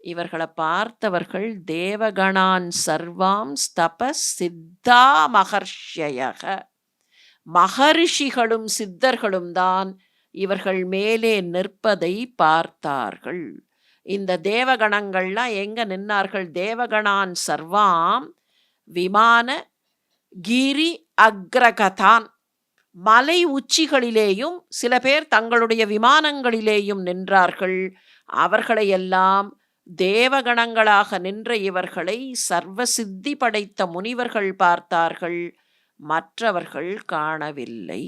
இவர்களை பார்த்தவர்கள் தேவகணான் சர்வாம் ஸ்தப சித்தா மகர்ஷயக. மகரிஷிகளும் சித்தர்களும் தான் இவர்கள் மேலே நிற்பதை பார்த்தார்கள். இந்த தேவகணங்கள்லாம் எங்க நின்னார்கள்? தேவகணான் சர்வாம் விமான கிரி அக்ரகதான். மலை உச்சிகளிலேயும் சில பேர் தங்களுடைய விமானங்களிலேயும் நின்றார்கள். அவர்களையெல்லாம் தேவகணங்களாக நின்ற இவர்களை சர்வசித்தி படைத்த முனிவர்கள் பார்த்தார்கள். மற்றவர்கள் காணவில்லை.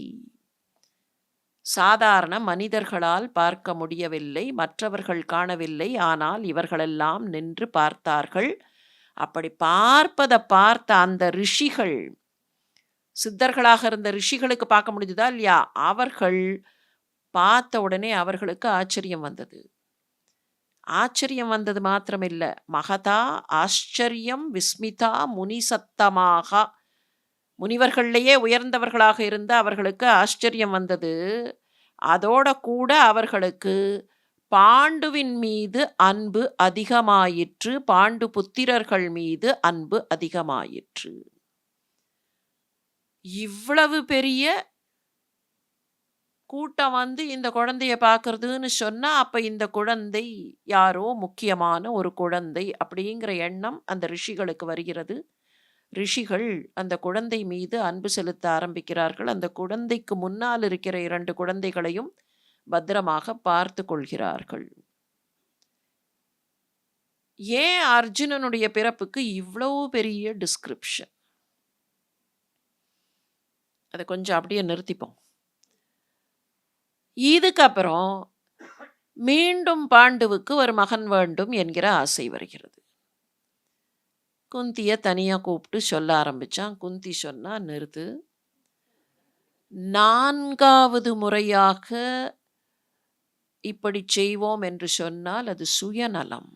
சாதாரண மனிதர்களால் பார்க்க முடியவில்லை, மற்றவர்கள் காணவில்லை. ஆனால் இவர்களெல்லாம் நின்று பார்த்தார்கள். அப்படி பார்ப்பதை பார்த்த அந்த ரிஷிகள், சித்தர்களாக இருந்த ரிஷிகளுக்கு பார்க்க முடிஞ்சதா இல்லையா? அவர்கள் பார்த்த உடனே அவர்களுக்கு ஆச்சரியம் வந்தது. ஆச்சரியம் வந்தது மாத்திரமில்லை, மகதா ஆச்சரியம் விஸ்மிதா முனிசத்தமாக. முனிவர்கள்லேயே உயர்ந்தவர்களாக இருந்த அவர்களுக்கு ஆச்சரியம் வந்தது. அதோட கூட அவர்களுக்கு பாண்டுவின் மீது அன்பு அதிகமாயிற்று. பாண்டு புத்திரர்கள் மீது அன்பு அதிகமாயிற்று. இவ்வளவு பெரிய கூட்டம் வந்து இந்த குழந்தைய பார்க்கறதுன்னு சொன்னா, அப்ப இந்த குழந்தை யாரோ முக்கியமான ஒரு குழந்தை அப்படிங்கிற எண்ணம் அந்த ரிஷிகளுக்கு வருகிறது. ரிஷிகள் அந்த குழந்தை மீது அன்பு செலுத்த ஆரம்பிக்கிறார்கள். அந்த குழந்தைக்கு முன்னால் இருக்கிற 2 குழந்தைகளையும் பத்திரமாக பார்த்து கொள்கிறார்கள். ஏன் அர்ஜுனனுடைய பிறப்புக்கு இவ்வளவு பெரிய டிஸ்கிரிப்ஷன்? அத கொஞ்சம் அப்படியே நிறுத்திப்போம். இதுக்கப்புறம் மீண்டும் பாண்டுவுக்கு ஒரு மகன் வேண்டும் என்கிற ஆசை வருகிறது. குந்திய தனியா கூப்பிட்டு சொல்ல ஆரம்பிச்சான். குந்தி சொன்னா, நிறுத்து. 4வது முறையாக இப்படி செய்வோம் என்று சொன்னால் அது சுயநலம்.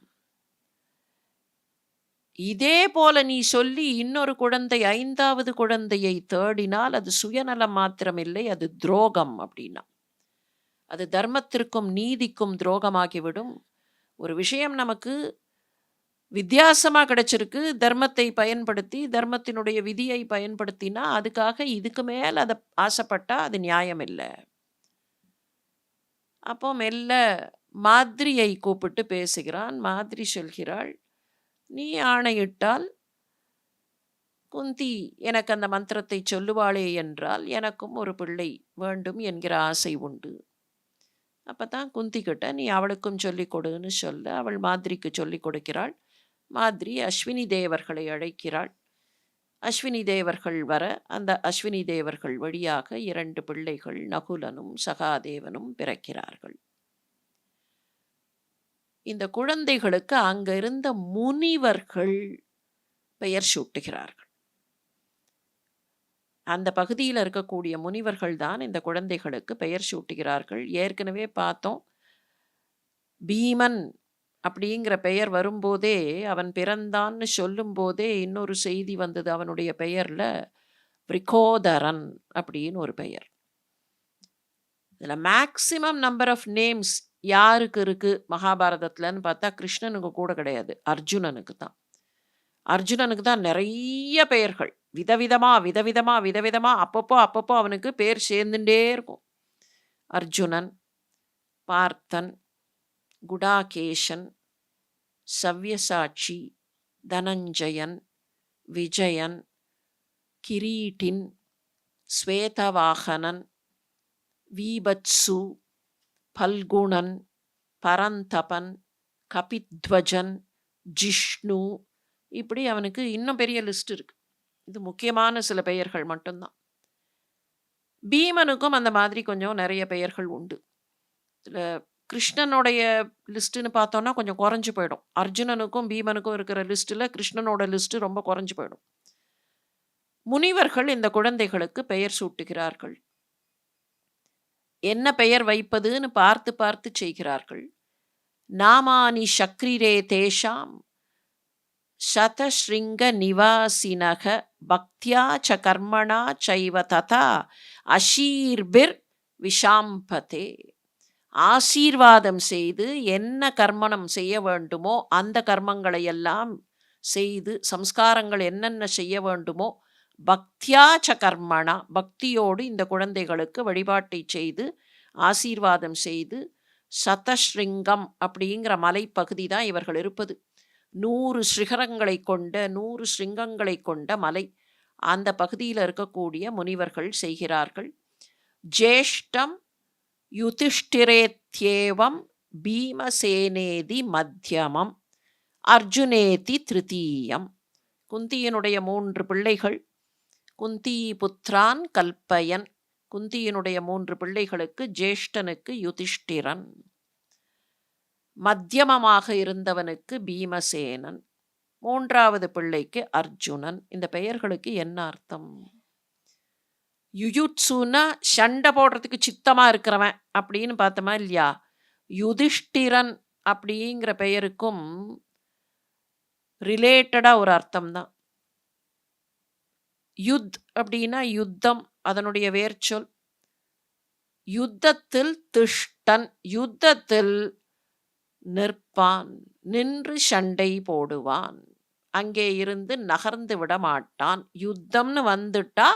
இதே போல நீ சொல்லி இன்னொரு குழந்தை 5வது குழந்தையை தேடினால் அது சுயநலம் மாத்திரமில்லை, அது துரோகம் அப்படின்னா. அது தர்மத்திற்கும் நீதிக்கும் துரோகமாகிவிடும். ஒரு விஷயம் நமக்கு வித்தியாசமா கிடைச்சிருக்கு. தர்மத்தை பயன்படுத்தி, தர்மத்தினுடைய விதியை பயன்படுத்தினா, அதுக்காக இதுக்கு மேல அத ஆசைப்பட்டா அது நியாயம் இல்ல. அப்போ மெல்ல மாத்ரியை கூப்பிட்டு பேசுகிறான். மாத்ரி சொல்கிறாள், நீ ஆணையிட்டால் குந்தி எனக்கு அந்த மந்திரத்தை சொல்லுவாளே என்றால் எனக்கும் ஒரு பிள்ளை வேண்டும் என்கிற ஆசை உண்டு. அப்பதான் குந்தி கிட்ட நீ அவளுக்கும் சொல்லிக் கொடுன்னு சொல்ல அவள் மாத்ரிக்கு சொல்லிக் கொடுக்கிறாள். மாத்ரி அஸ்வினி தேவர்களை அழைக்கிறாள். அஸ்வினி தேவர்கள் வர அந்த அஸ்வினி தேவர்கள் வழியாக 2 பிள்ளைகள் நகுலனும் சகாதேவனும் பிறக்கிறார்கள். இந்த குழந்தைகளுக்கு அங்க இருந்த முனிவர்கள் பெயர் சூட்டுகிறார்கள். அந்த பகுதியில் இருக்கக்கூடிய முனிவர்கள் தான் இந்த குழந்தைகளுக்கு பெயர் சூட்டுகிறார்கள். ஏற்கனவே பார்த்தோம், பீமன் அப்படிங்கிற பெயர் வரும்போதே, அவன் பிறந்தான்னு சொல்லும் போதே இன்னொரு செய்தி வந்தது. அவனுடைய பெயர்ல விரிகோதரன் அப்படின்னு ஒரு பெயர். இதில் மேக்சிமம் நம்பர் ஆஃப் நேம்ஸ் யாருக்கு இருக்கு மகாபாரதத்துலன்னு பார்த்தா கிருஷ்ணனுக்கு கூட கிடையாது, அர்ஜுனனுக்கு தான். அர்ஜுனனுக்கு தான் நிறைய பெயர்கள், விதவிதமா அப்பப்போ அவனுக்கு பேர் சேர்ந்துட்டே இருக்கும். அர்ஜுனன், பார்த்தன், குடாகேஷன், சவ்யசாட்சி, தனஞ்சயன், விஜயன், கிரீட்டின், ஸ்வேதவாகனன், வீபத்சு, பல்குணன், பரந்தபன், கபித்வஜன், ஜிஷ்ணு, இப்படி அவனுக்கு இன்னும் பெரிய லிஸ்ட் இருக்கு. இது முக்கியமான சில பெயர்கள் மட்டும்தான். பீமனுக்கும் அந்த மாதிரி கொஞ்சம் நிறைய பெயர்கள் உண்டு. இதில் கிருஷ்ணனுடைய லிஸ்ட்டுன்னு பார்த்தோன்னா கொஞ்சம் குறைஞ்சு போயிடும். அர்ஜுனனுக்கும் பீமனுக்கும் இருக்கிற லிஸ்ட்டில் கிருஷ்ணனோட லிஸ்ட்டு ரொம்ப குறைஞ்சு போயிடும். முனிவர்கள் இந்த குழந்தைகளுக்கு பெயர் சூட்டுகிறார்கள். என்ன பெயர் வைப்பதுன்னு பார்த்து பார்த்து செய்கிறார்கள். நாமானி சக்ரிரே தேஷாம் சதஸ்ருங்க நிவாசினக பக்தியா ச கர்மணா சைவ ததா அஷீர்பிர் விஷாம்பதே. ஆசீர்வாதம் செய்து என்ன கர்மணம் செய்ய வேண்டுமோ அந்த கர்மங்களை எல்லாம் செய்து, சம்ஸ்காரங்கள் என்னென்ன செய்ய வேண்டுமோ பக்தியா ச கர்மணா, பக்தியோடு இந்த குழந்தைகளுக்கு வழிபாட்டை செய்து ஆசீர்வாதம் செய்து, சதஸ்ருங்கம் அப்படிங்கிற மலைப்பகுதி தான் இவர்கள் இருப்பது. 100 சிகரங்களை கொண்ட 100 ஸ்ருங்கங்களை கொண்ட மலை. அந்த பகுதியில் இருக்கக்கூடிய முனிவர்கள் செய்கிறார்கள். ஜேஷ்டம் யுதிஷ்டிரேத்யேவம் பீமசேனேதி மத்தியமம் அர்ஜுனேதி திருத்தீயம். குந்தியினுடைய 3 பிள்ளைகள். குந்தி புத்ரான் கல்பயன். குந்தியினுடைய 3 பிள்ளைகளுக்கு ஜேஷ்டனுக்கு யுதிஷ்டிரன், மத்தியமமாக இருந்தவனுக்கு பீமசேனன், 3வது பிள்ளைக்கு அர்ஜுனன். இந்த பெயர்களுக்கு என்ன அர்த்தம்? யுயுட்சுன்னா சண்டை போடுறதுக்கு சித்தமாக இருக்கிறவன் அப்படின்னு பார்த்தோமா இல்லையா? யுதிஷ்டிரன் அப்படிங்கிற பெயருக்கும் ரிலேட்டடாக ஒரு அர்த்தம் தான். யுத் அப்படின்னா யுத்தம், அதனுடைய வேர்ச்சொல். யுத்தத்தில் திஷ்டன், யுத்தத்தில் நிற்பான், நின்று சண்டை போடுவான், அங்கே இருந்து நகர்ந்து விட மாட்டான். யுத்தம்னு வந்துட்டா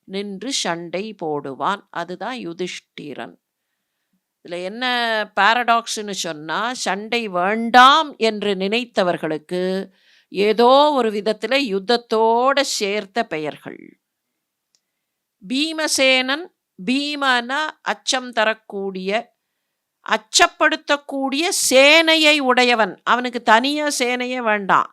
நின்று சண்டை போடுவான். அதுதான் யுதிஷ்டிரன். இதுல என்ன பாரடாக்ஸ்னு சொன்னா, சண்டை வேண்டாம் என்று நினைத்தவர்களுக்கு ஏதோ ஒரு விதத்துல யுத்தத்தோட சேர்த்த பெயர்கள். பீமசேனன், பீமன அச்சம் தரக்கூடிய, அச்சப்படுத்தக்கூடிய சேனையை உடையவன். அவனுக்கு தனியா சேனையே வேண்டாம்,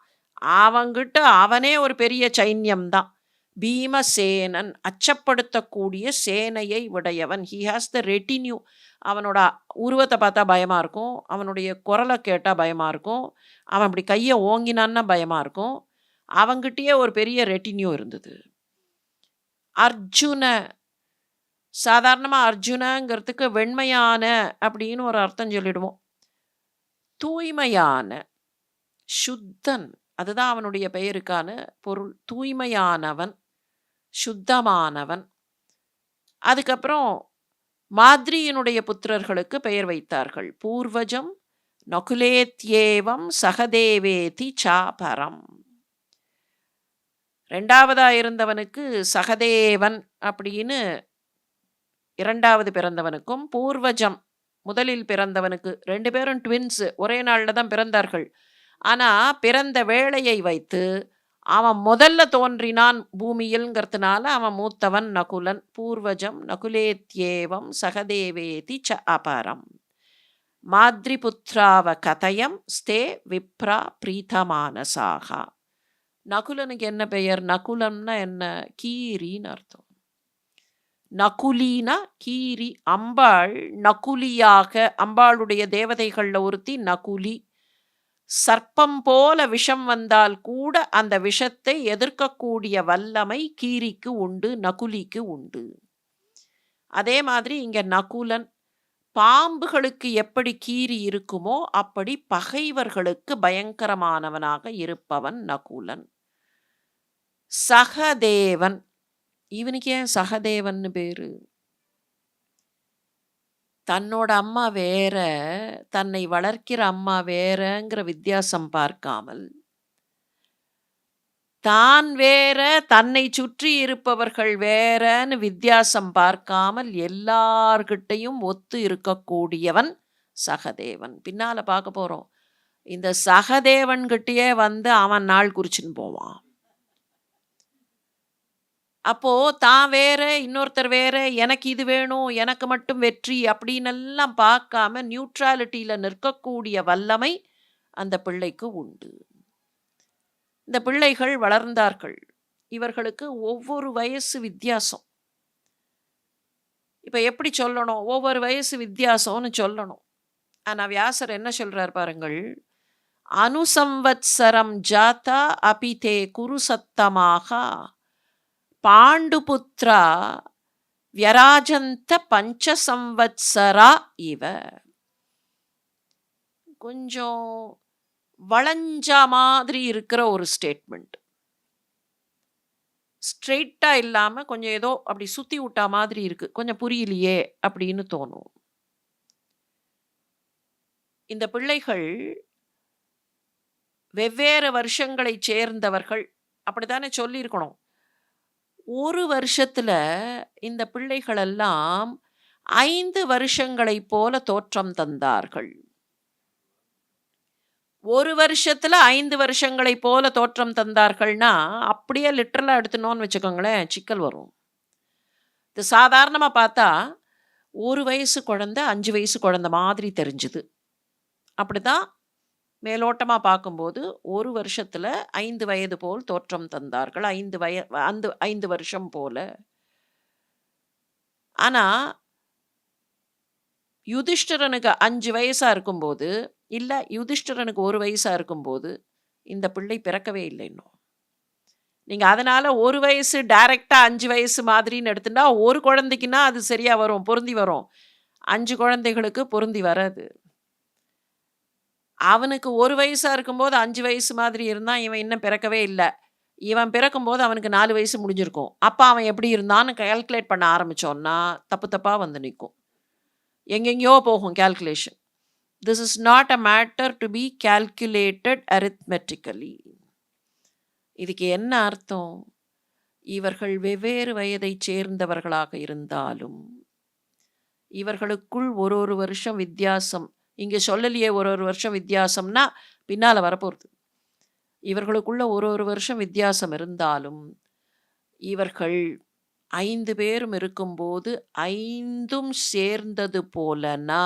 அவங்கிட்ட அவனே ஒரு பெரிய சைன்யம்தான். பீமசேனன் அச்சப்படுத்தக்கூடிய சேனையை உடையவன். He has the retinue. அவனோட உருவத்தை பார்த்தா பயமா இருக்கும், அவனுடைய குரலை கேட்டால் பயமா இருக்கும், அவன் அப்படி கையை ஓங்கினான்னா பயமா இருக்கும். அவங்கிட்டயே ஒரு பெரிய ரெட்டின்யூ இருந்தது. அர்ஜுன, சாதாரணமாக அர்ஜுனங்கிறதுக்கு வெண்மையான அப்படின்னு ஒரு அர்த்தம் சொல்லிடுவோம். தூய்மையான, சுத்தன், அதுதான் அவனுடைய பெயருக்கான பொருள். தூய்மையானவன், சுத்தமானவன். அதுக்கப்புறம் மாத்ரியினுடைய புத்திரர்களுக்கு பெயர் வைத்தார்கள். பூர்வஜம் நகுலேத்யேவம் சகதேவேதி சாபரம். ரெண்டாவதா இருந்தவனுக்கு சகதேவன் அப்படின்னு இரண்டாவது பிறந்தவனுக்கும், பூர்வஜம் முதலில் பிறந்தவனுக்கு, ரெண்டு பேரும் ட்வின்ஸு, ஒரே நாளில் தான் பிறந்தார்கள். ஆனால் பிறந்த வேளையை வைத்து அவன் முதல்ல தோன்றினான் பூமியில்ங்கிறதுனால அவன் மூத்தவன் நகுலன். பூர்வஜம் நகுலேத்யேவம் சகதேவேதி ச அபரம் மாத்ரிபுத்ராவ கதயம் ஸ்தே விப்ரா பிரீதமானசாக. நகுலனுக்கு என்ன பெயர்? நகுலம்னா என்ன? கீரின்னு அர்த்தம். நகுலினா கீரி. அம்பாள் நகுலியாக, அம்பாளுடைய தேவதைகளில் ஒருத்தி நகுலி. சர்ப்பம் போல விஷம் வந்தால் கூட அந்த விஷத்தை எதிர்க்கக்கூடிய வல்லமை கீரிக்கு உண்டு, நகுலிக்கு உண்டு. அதே மாதிரி இங்க நகுலன். பாம்புகளுக்கு எப்படி கீரி இருக்குமோ அப்படி பகைவர்களுக்கு பயங்கரமானவனாக இருப்பவன் நகுலன். சகதேவன். இவனுக்கு ஏன் சகதேவன் பேரு? தன்னோட அம்மா வேற, தன்னை வளர்க்கிற அம்மா வேறங்கிற வித்தியாசம் பார்க்காமல், தான் வேற, தன்னை சுற்றி இருப்பவர்கள் வேறன்னு வித்தியாசம் பார்க்காமல் எல்லார்கிட்டையும் ஒத்து இருக்கக்கூடியவன் சகதேவன். பின்னால பார்க்க போறோம். இந்த சகதேவன்கிட்டயே வந்து அவன் நாள் குறிச்சுன்னு போவான். அப்போ தான் வேற, இன்னொருத்தர் வேற, எனக்கு இது வேணும், எனக்கு மட்டும் வெற்றி அப்படின்னெல்லாம் பார்க்காம நியூட்ராலிட்டியில் நிற்கக்கூடிய வல்லமை அந்த பிள்ளைக்கு உண்டு. இந்த பிள்ளைகள் வளர்ந்தார்கள். இவர்களுக்கு ஒவ்வொரு வயசு வித்தியாசம். இப்போ எப்படி சொல்லணும்? ஒவ்வொரு வயசு வித்தியாசம்னு சொல்லணும். ஆனால் வியாசர் என்ன சொல்றார் பாருங்கள். அனுசம்வத்சரம் ஜாதா அபிதே குருசத்தமாக பாண்டுபுத்ரா வியராஜந்த பஞ்சசம்வத்சரா இவ. கொஞ்சம் வளைஞ்ச மாதிரி இருக்கிற ஒரு ஸ்டேட்மெண்ட். ஸ்ட்ரெயிட்டாக இல்லாமல் கொஞ்சம் ஏதோ அப்படி சுற்றி விட்டா மாதிரி இருக்கு, கொஞ்சம் புரியலையே அப்படின்னு தோணும். இந்த பிள்ளைகள் வெவ்வேறு வருஷங்களை சேர்ந்தவர்கள் அப்படித்தானே சொல்லியிருக்கணும். ஒரு வருஷத்துல இந்த பிள்ளைகளெல்லாம் 5 வருஷங்களைப் போல தோற்றம் தந்தார்கள். ஒரு வருஷத்துல 5 வருஷங்களைப் போல தோற்றம் தந்தார்கள்னா அப்படியே லிட்டரலாக எடுத்துனோன்னு வச்சுக்கோங்களேன், சிக்கல் வரும். இது சாதாரணமாக பார்த்தா ஒரு வயசு குழந்தை 5 வயசு குழந்தை மாதிரி தெரிஞ்சுது. அப்படிதான் மேலோட்டமாக பார்க்கும்போது ஒரு வருஷத்தில் 5 வயது போல் தோற்றம் தந்தார்கள். 5 வருஷம் போல. ஆனால் யுதிஷ்டிரனுக்கு 5 வயசாக இருக்கும்போது, இல்லை யுதிஷ்டிரனுக்கு 1 வயசாக இருக்கும்போது இந்த பிள்ளை பிறக்கவே இல்லை இன்னும். நீங்கள் அதனால் ஒரு வயசு டைரெக்டாக 5 வயசு மாதிரின்னு எடுத்துட்டா ஒரு குழந்தைக்குன்னா அது சரியாக வரும், பொருந்தி வரும். 5 குழந்தைகளுக்கு பொருந்தி வராது. அவனுக்கு 1 வயசாக இருக்கும்போது 5 வயசு மாதிரி இருந்தால் இவன் இன்னும் பிறக்கவே இல்லை. இவன் பிறக்கும்போது அவனுக்கு 4 வயசு முடிஞ்சிருக்கும். அப்ப அவன் எப்படி இருந்தான்னு கால்குலேட் பண்ண ஆரம்பிச்சோம்னா, தப்பு தப்பா வந்து நிக்கும். எங்கெங்கேயோ போகும் calculation. This is not a matter to be calculated arithmetically. இதுக்கு என்ன அர்த்தம்? இவர்கள் வெவ்வேறு வயதைச் சேர்ந்தவர்களாக இருந்தாலும், இவர்களுக்குள் ஒரு வருஷம் வித்தியாசம். இங்க சொல்லலையே ஒரு வருஷம் வித்தியாசம்னா, பின்னால வரப்போறது. இவர்களுக்குள்ள ஒரு வருஷம் வித்தியாசம் இருந்தாலும், இவர்கள் 5 பேரும் இருக்கும்போது 5ம் சேர்ந்தது போலனா,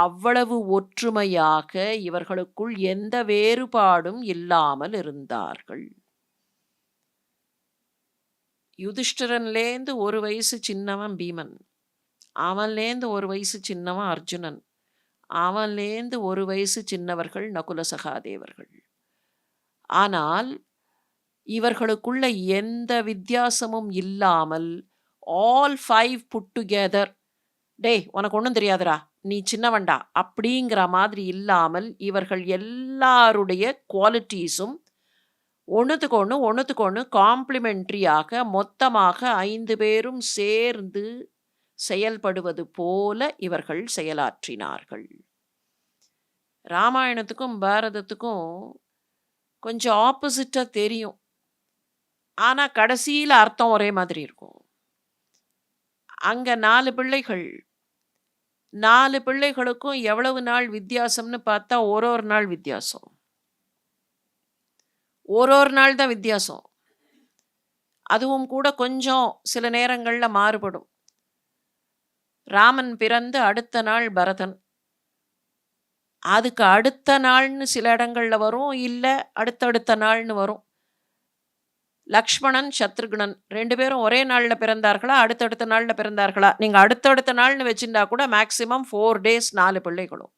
அவ்வளவு ஒற்றுமையாக இவர்களுக்குள் எந்த வேறுபாடும் இல்லாமல் இருந்தார்கள். யுதிஷ்டிரன்லேருந்து 1 வயசு சின்னவன் பீமன். அவன்லேருந்து 1 வயசு சின்னவன் அர்ஜுனன். அவன்லேருந்து 1 வயசு சின்னவர்கள் நகுல சகாதேவர்கள். ஆனால் இவர்களுக்குள்ள எந்த வித்தியாசமும் இல்லாமல் ஆல் 5 புட் டுகெதர், டேய் உனக்கு ஒன்றும் தெரியாதுடா, நீ சின்னவன்டா அப்படிங்கிற மாதிரி இல்லாமல் இவர்கள் எல்லாருடைய குவாலிட்டிஸும் ஒன்றுத்துக்கு ஒன்று காம்ப்ளிமெண்ட்ரியாக மொத்தமாக 5 பேரும் சேர்ந்து செயல்படுவது போல இவர்கள் செயலாற்றினார்கள். ராமாயணத்துக்கும் பாரதத்துக்கும் கொஞ்சம் ஆப்போசிட்டா தெரியும். ஆனா கடைசியில அர்த்தம் ஒரே மாதிரி இருக்கும். அங்க 4 பிள்ளைகள். 4 பிள்ளைகளுக்கும் எவ்வளவு நாள் வித்தியாசம்னு பார்த்தா, ஒரு நாள் வித்தியாசம். ஒரு நாள் தான் வித்தியாசம். அதுவும் கூட கொஞ்சம் சில நேரங்கள்ல மாறுபடும். ராமன் பிறந்து அடுத்த நாள் பரதன். அதுக்கு அடுத்த நாள்னு சில இடங்கள்ல வரும், இல்ல அடுத்தடுத்த நாள்னு வரும். லக்ஷ்மணன், சத்ருக்னன் 2 பேரும் ஒரே நாள்ல பிறந்தார்களா? அடுத்தடுத்த நாள்ல பிறந்தார்களா? நீங்க அடுத்தடுத்த நாள்னு வச்சிருந்தா கூட மேக்ஸிமம் 4 டேஸ் 4 பிள்ளைகளும்.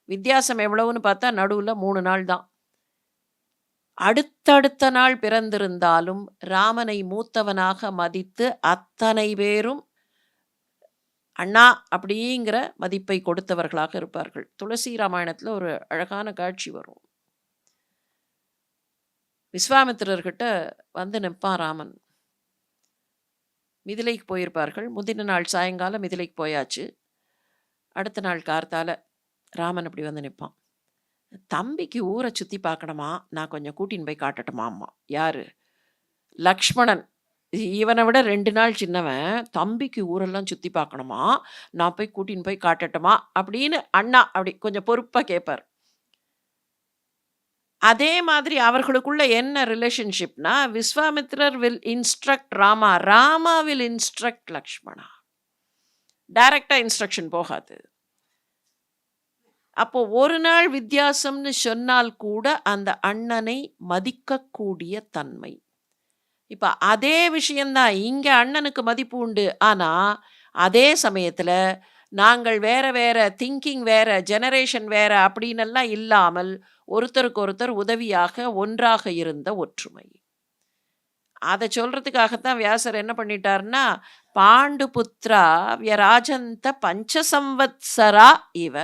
வித்தியாசம் எவ்வளவுன்னு பார்த்தா நடுவுல 3 நாள் தான். அடுத்தடுத்த நாள் பிறந்திருந்தாலும் ராமனை மூத்தவனாக மதித்து அத்தனை பேரும் அண்ணா அப்படிங்கிற மதிப்பை கொடுத்தவர்களாக இருப்பார்கள். துளசி ராமாயணத்துல ஒரு அழகான காட்சி வரும். விஸ்வாமித்திரர்கிட்ட வந்து நிற்பான் ராமன். மிதிலைக்கு போயிருப்பார்கள். முந்தின நாள் சாயங்காலம் மிதிலைக்கு போயாச்சு. அடுத்த நாள் கார்த்தால ராமன் அப்படி வந்து நிற்பான். தம்பிக்கு ஊரை சுற்றி பார்க்கணுமா, நான் கொஞ்சம் கூட்டின்னு போய் காட்டட்டுமா அம்மா. யாரு? லக்ஷ்மணன். இவனை விட 2 நாள் சின்னவன். தம்பிக்கு ஊரெல்லாம் சுற்றி பார்க்கணுமா, நான் போய் கூட்டின்னு போய் காட்டட்டுமா அப்படின்னு அண்ணா அப்படி கொஞ்சம் பொறுப்பாக கேட்பார். அதே மாதிரி அவர்களுக்குள்ள என்ன ரிலேஷன்ஷிப்னா, விஸ்வாமித்ரர் will instruct Rama, Rama will instruct Lakshmana. டைரக்டா இன்ஸ்ட்ரக்ஷன் போகாது. அப்போ ஒரு நாள் வித்தியாசம்னு சொன்னால் கூட அந்த அண்ணனை மதிக்கக்கூடிய தன்மை. இப்ப அதே விஷயம்தான் இங்க அண்ணனுக்கு மதிப்பு உண்டு. ஆனா அதே சமயத்துல நாங்கள் வேற வேற திங்கிங், வேற ஜெனரேஷன் வேற அப்படின்னெல்லாம் இல்லாமல் ஒருத்தருக்கு ஒருத்தர் உதவியாக ஒன்றாக இருந்த ஒற்றுமை. அதை சொல்றதுக்காகத்தான் வியாசர் என்ன பண்ணிட்டாருன்னா, பாண்டு புத்ரா வியராஜந்த பஞ்சசம்வத்சரா இவ.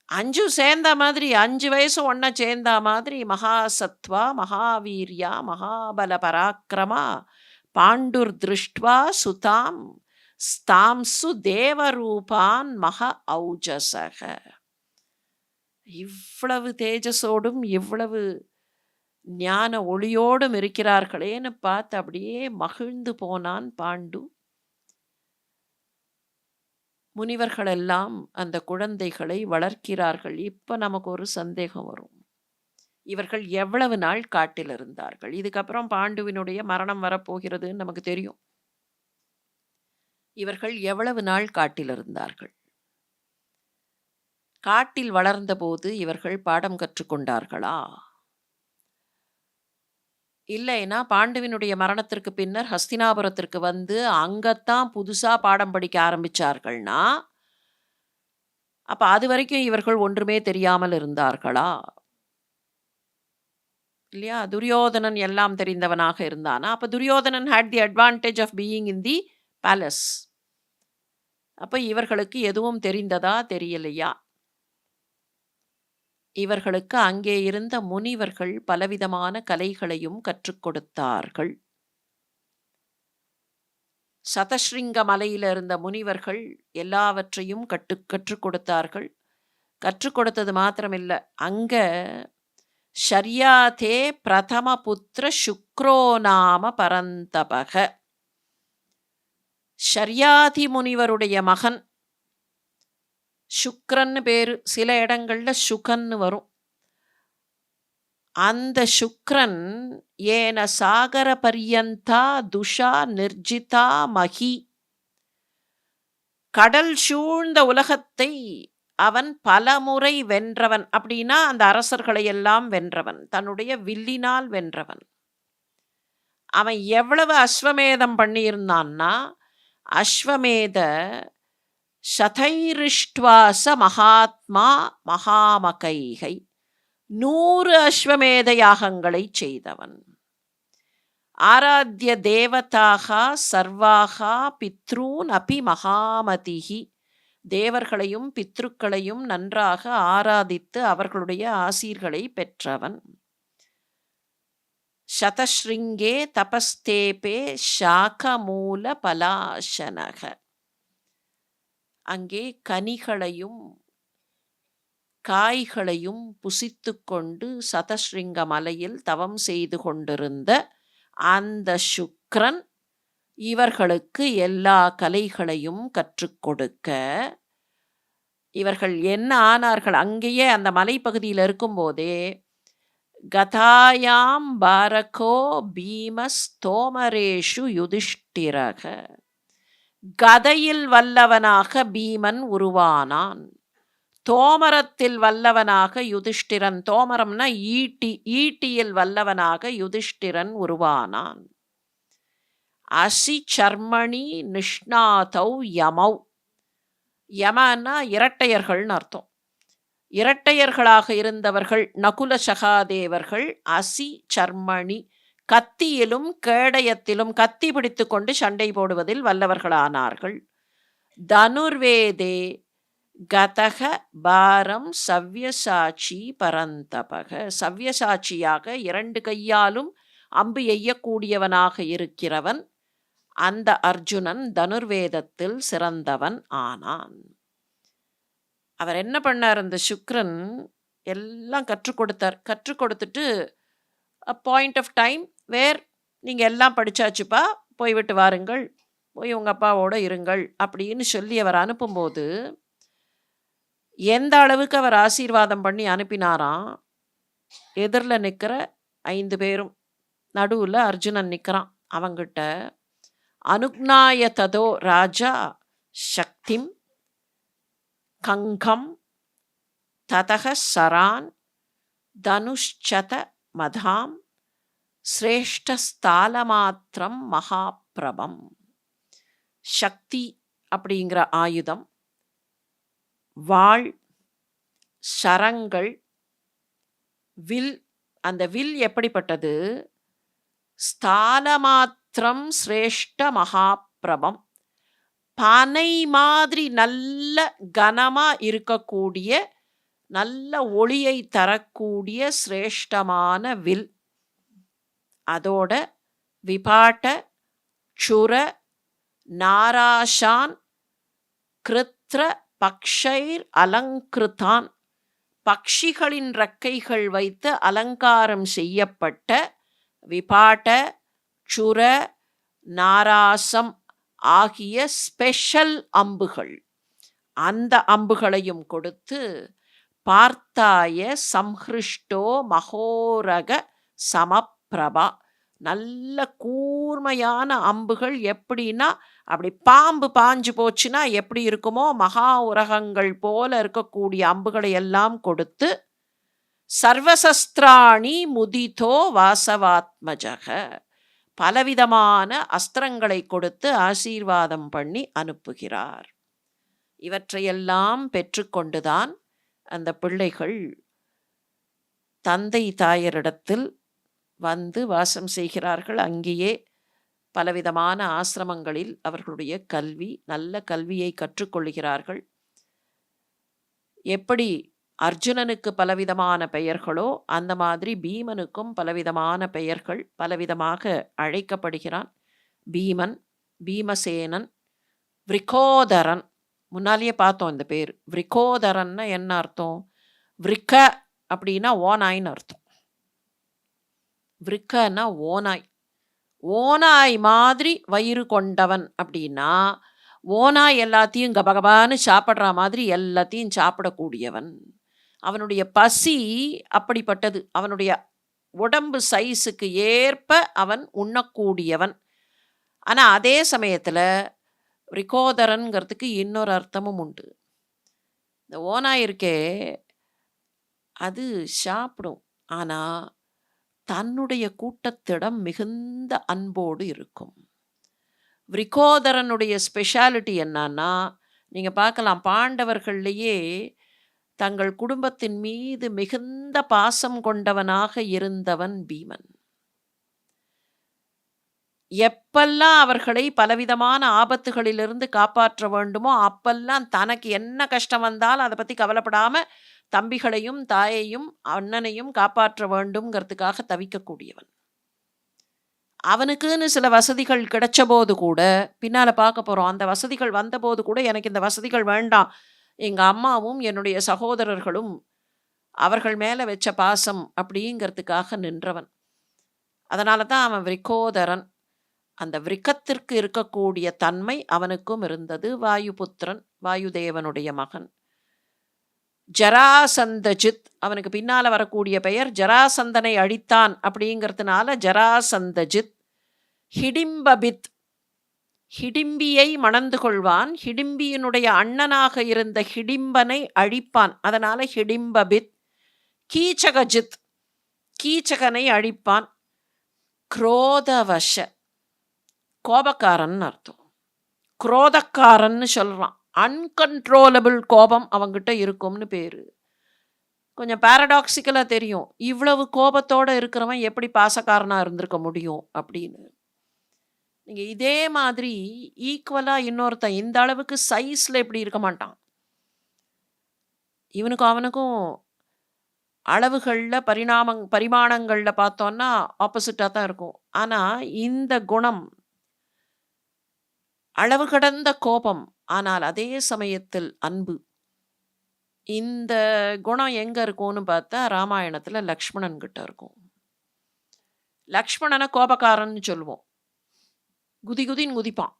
5 சேர்ந்த மாதிரி, 5 வயசும் ஒண்ணா சேர்ந்த மாதிரி மகாசத்வா மகாவீர்யா மகாபல பராக்கிரமா பாண்டுர் திருஷ்டுவா சுதாம் ஸ்தாம்சு தேவரூபான் மக ஔஜசக. இவ்வளவு தேஜஸோடும் இவ்வளவு ஞான ஒளியோடும் இருக்கிறார்களேன்னு பார்த்து அப்படியே மகிழ்ந்து போனான் பாண்டு. முனிவர்கள் எல்லாம் அந்த குழந்தைகளை வளர்க்கிறார்கள். இப்ப நமக்கு ஒரு சந்தேகம் வரும், இவர்கள் எவ்வளவு நாள் காட்டில் இருந்தார்கள்? இதுக்கப்புறம் பாண்டுவினுடைய மரணம் வரப்போகிறதுன்னு நமக்கு தெரியும். இவர்கள் எவ்வளவு நாள் காட்டில் இருந்தார்கள்? காட்டில் வளர்ந்தபோது இவர்கள் பாடம் கற்றுக்கொண்டார்களா? இல்லைன்னா பாண்டுவினுடைய மரணத்திற்கு பின்னர் ஹஸ்தினாபுரத்திற்கு வந்து அங்கத்தான் புதுசா பாடம் படிக்க ஆரம்பிச்சார்கள்னா, அப்ப அது வரைக்கும் இவர்கள் ஒன்றுமே தெரியாமல் இருந்தார்களா? இல்லையா? துரியோதனன் எல்லாம் தெரிந்தவனாக இருந்தானா? அப்ப Duryodhanan had the advantage of being in the palace. அப்ப இவர்களுக்கு எதுவும் தெரிந்ததா தெரியலையா? இவர்களுக்கு அங்கே இருந்த முனிவர்கள் பலவிதமான கலைகளையும் கற்றுக் கொடுத்தார்கள். சதஸ்ரிங்க மலையில இருந்த முனிவர்கள் எல்லாவற்றையும் கற்றுக் கொடுத்தார்கள். கற்றுக் கொடுத்தது மாத்திரமில்ல, அங்க ஷர்யாதே பிரதம புத்திர சுக்ரோ நாம பரந்தபக, ஷர்யாதி முனிவருடைய மகன் சுக்ரன்னு பேரு, சில இடங்கள்ல சுகன்னு வரும். அந்த சுக்ரன் ஏன சாகர பரியந்தா துஷா நிர்ஜிதா மகி, கடல் சூழ்ந்த உலகத்தை அவன் பலமுறை வென்றவன். அப்படின்னா அந்த அரசர்களை எல்லாம் வென்றவன், தன்னுடைய வில்லினால் வென்றவன். அவன் எவ்வளவு அஸ்வமேதம் பண்ணியிருந்தான்னா, அஸ்வமேத சதைரிஷ்டுவாச மகாத்மா மகாமகைகை, 100 அஸ்வமேத யாகங்களை செய்தவன். ஆராத்திய தேவதாக சர்வாக பித்ரூன் அபி மகாமதிஹி, தேவர்களையும் பித்ருக்களையும் நன்றாக ஆராதித்து அவர்களுடைய ஆசீர்களை பெற்றவன். சதஸ்ரிங்கே தபஸ்தேபே சாகமூல பலாசனக, அங்கே கனிகளையும் காய்களையும் புசித்து கொண்டு சதஸ்ரிங்க மலையில் தவம் செய்து கொண்டிருந்த அந்த சுக்ரன் இவர்களுக்கு எல்லா கலைகளையும் கற்றுக் கொடுக்க, இவர்கள் என்ன ஆனார்கள், அங்கேயே அந்த மலைப்பகுதியில் இருக்கும்போதே கதாயாம் பாரகோ பீமஸ் தோமரேஷு யுதிஷ்டிரக, கதையில் வல்லவனாக பீமன் உருவானான், தோமரத்தில் வல்லவனாக யுதிஷ்டிரன், தோமரம்னா ஈட்டி, ஈட்டியில் வல்லவனாக யுதிஷ்டிரன் உருவானான். அசி சர்மணி நிஷ்ணாதௌ யமௌ, யமன்னா இரட்டையர்கள்னு அர்த்தம். இரட்டையர்களாக இருந்தவர்கள் நகுல சகாதேவர்கள் அசி சர்மணி, கத்தியிலும் கேடயத்திலும் கத்தி பிடித்து கொண்டு சண்டை போடுவதில் வல்லவர்களானார்கள். தனுர்வேதே கதக பாரம் சவ்யசாட்சி பரந்தபக, சவ்யசாட்சியாக 2 கையாலும் அம்பு எய்யக்கூடியவனாக இருக்கிறவன் அந்த அர்ஜுனன் தனுர்வேதத்தில் சிறந்தவன் ஆனான். அவர் என்ன பண்ணார், அந்த சுக்ரன் எல்லாம் கற்றுக் கொடுத்தார். கற்றுக் கொடுத்துட்டு a point of time where நீங்கள் எல்லாம் படிச்சாச்சுப்பா, போய்விட்டு வாருங்கள், போய் உங்கள் அப்பாவோட இருங்கள் அப்படின்னு சொல்லி அவர் அனுப்பும்போது எந்த அளவுக்கு அவர் ஆசீர்வாதம் பண்ணி அனுப்பினாராம். எதிரில் நிற்கிற 5 பேரும், நடுவில் அர்ஜுனன் நிற்கிறான். அவங்கிட்ட அனுக்னாய ததோ ராஜா சக்திம் கங்கம் ததக சரான் தனுஷ்சத மதாம் சிரேஷ்டஸ்தாலமாத்திரம் மகாபிரபம். சக்தி அப்படிங்கிற ஆயுதம், வாள், சரங்கள், வில். அந்த வில் எப்படிப்பட்டது, ஸ்தாலமாத்திரம் சிரேஷ்ட மகாபிரபம், பனை மாதிரி நல்ல கனமா இருக்கக்கூடிய, நல்ல ஒளியை தரக்கூடிய சிரேஷ்டமான வில். அதோட விபாட்ட சுர நாராஷான் கிருத்ர பக்ஷைர் அலங்கிருதான், பக்ஷிகளின் ரெக்கைகள் வைத்து அலங்காரம் செய்யப்பட்ட விபாட்ட சுர நாராசம் ஆகிய ஸ்பெஷல் அம்புகள், அந்த அம்புகளையும் கொடுத்து பார்த்தாய சம்ஹிருஷ்டோ மகோரக சமப்பிரபா, நல்ல கூர்மையான அம்புகள். எப்படின்னா அப்படி பாம்பு பாஞ்சு போச்சுன்னா எப்படி இருக்குமோ, மகா உரகங்கள் போல இருக்கக்கூடிய அம்புகளை எல்லாம் கொடுத்து சர்வசஸ்திராணி முதிதோ வாசவாத்மஜக, பலவிதமான அஸ்திரங்களை கொடுத்து ஆசீர்வாதம் பண்ணி அனுப்புகிறார். இவற்றையெல்லாம் பெற்றுக்கொண்டுதான் அந்த பிள்ளைகள் தந்தை தாயரிடத்தில் வந்து வாசம் செய்கிறார்கள். அங்கேயே பலவிதமான ஆசிரமங்களில் அவர்களுடைய கல்வி, நல்ல கல்வியை கற்றுக்கொள்கிறார்கள். எப்படி அர்ஜுனனுக்கு பலவிதமான பெயர்களோ அந்த மாதிரி பீமனுக்கும் பலவிதமான பெயர்கள், பலவிதமாக அழைக்கப்படுகிறான். பீமன், பீமசேனன், விரிகோதரன். முன்னாலேயே பார்த்தோம் இந்த பேர். விரிகோதரன்னா என்ன அர்த்தம்? விரிக்க அப்படின்னா ஓநாய்ன்னு அர்த்தம். விரிக்கன்னா ஓநாய். ஓநாய் மாதிரி வயிறு கொண்டவன் அப்படின்னா, ஓநாய் எல்லாத்தையும் கபகபான்னு சாப்பிட்ற மாதிரி எல்லாத்தையும் சாப்பிடக்கூடியவன். அவனுடைய பசி அப்படிப்பட்டது. அவனுடைய உடம்பு சைஸுக்கு ஏற்ப அவன் உண்ணக்கூடியவன். ஆனால் அதே சமயத்தில் ரிகோதரன்கிறதுக்கு இன்னொரு அர்த்தமும் உண்டு. இந்த ஓநாய் இருக்கே, அது சாப்பிடும். ஆனால் தன்னுடைய கூட்டத்திடம் மிகுந்த அன்போடு இருக்கும். விரிகோதரனுடைய ஸ்பெஷாலிட்டி என்னன்னா, நீங்கள் பார்க்கலாம், பாண்டவர்கள்லேயே தங்கள் குடும்பத்தின் மீது மிகுந்த பாசம் கொண்டவனாக இருந்தவன் பீமன். எப்பெல்லாம் அவர்களை பலவிதமான ஆபத்துகளிலிருந்து காப்பாற்ற வேண்டுமோ அப்பெல்லாம் தனக்கு என்ன கஷ்டம் வந்தாலும் அதை பற்றி கவலைப்படாமல் தம்பிகளையும் தாயையும் அண்ணனையும் காப்பாற்ற வேண்டும்ங்கிறதுக்காக தவிக்கக்கூடியவன். அவனுக்குன்னு சில வசதிகள் கிடைச்ச போது கூட, பின்னால் பார்க்க போகிறோம், அந்த வசதிகள் வந்தபோது கூட எனக்கு இந்த வசதிகள் வேண்டாம், எங்கள் அம்மாவும் என்னுடைய சகோதரர்களும் அவர்கள் மேலே வச்ச பாசம் அப்படிங்கிறதுக்காக நின்றவன். அதனால தான் அவன் விரிகோதரன். அந்த விரிக்கத்திற்கு இருக்கக்கூடிய தன்மை அவனுக்கும் இருந்தது. வாயுபுத்திரன், வாயுதேவனுடைய மகன். ஜராசந்தஜித், அவனுக்கு பின்னால் வரக்கூடிய பெயர் ஜராசந்தனை அழித்தான் அப்படிங்கிறதுனால ஜராசந்தஜித். ஹிடிம்பபித், ஹிடிம்பியை மணந்து கொள்வான். ஹிடிம்பியினுடைய அண்ணனாக இருந்த ஹிடிம்பனை அழிப்பான், அதனால ஹிடிம்பபித். கீச்சகஜித், கீச்சகனை அழிப்பான். குரோதவச, கோபக்காரன் அர்த்தம். குரோதக்காரன்னு சொல்கிறான். அன்கண்ட்ரோலபிள் கோபம் அவங்கிட்ட இருக்கும்னு பேர். கொஞ்சம் பாரடாக்சிக்கலாக தெரியும், இவ்வளவு கோபத்தோடு இருக்கிறவன் எப்படி பாசக்காரனாக இருந்திருக்க முடியும் அப்படின்னு. நீங்கள் இதே மாதிரி ஈக்குவலாக இன்னொருத்தன் இந்த அளவுக்கு சைஸில் எப்படி இருக்க மாட்டான். இவனுக்கும் அவனுக்கும் அளவுகளில் பரிமாணங்களில் பார்த்தோன்னா ஆப்போசிட்டாக தான் இருக்கும். ஆனால் இந்த குணம் அளவு கடந்த கோபம், ஆனால் அதே சமயத்தில் அன்பு. இந்த குணம் எங்கே இருக்கும்னு பார்த்தா ராமாயணத்தில் லக்ஷ்மணன் கிட்ட இருக்கும். லக்ஷ்மணனை கோபக்காரன்னு சொல்லுவோம். குதி குதின்னு குதிப்பான்.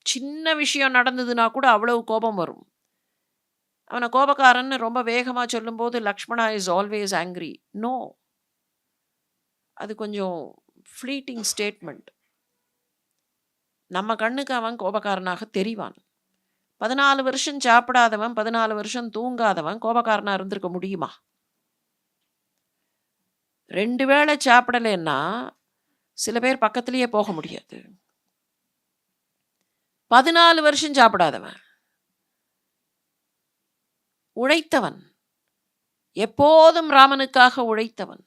சின்ன விஷயம் நடந்ததுன்னா கூட அவ்வளவு கோபம் வரும். அவனை கோபக்காரன்னு ரொம்ப வேகமாக சொல்லும்போது Lakshmana is always angry. No, அது கொஞ்சம் ஃப்ளீட்டிங் ஸ்டேட்மெண்ட். நம்ம கண்ணுக்கு அவன் கோபக்காரனாக தெரிவான். 14 வருஷம் சாப்பிடாதவன், 14 வருஷம் தூங்காதவன் கோபக்காரனாக இருந்திருக்க முடியுமா? 2 வேளை சாப்பிடலைன்னா சில பேர் பக்கத்துலேயே போக முடியாது. 14 வருஷம் சாப்பிடாதவன், உழைத்தவன், எப்போதும் ராமனுக்காக உழைத்தவன்,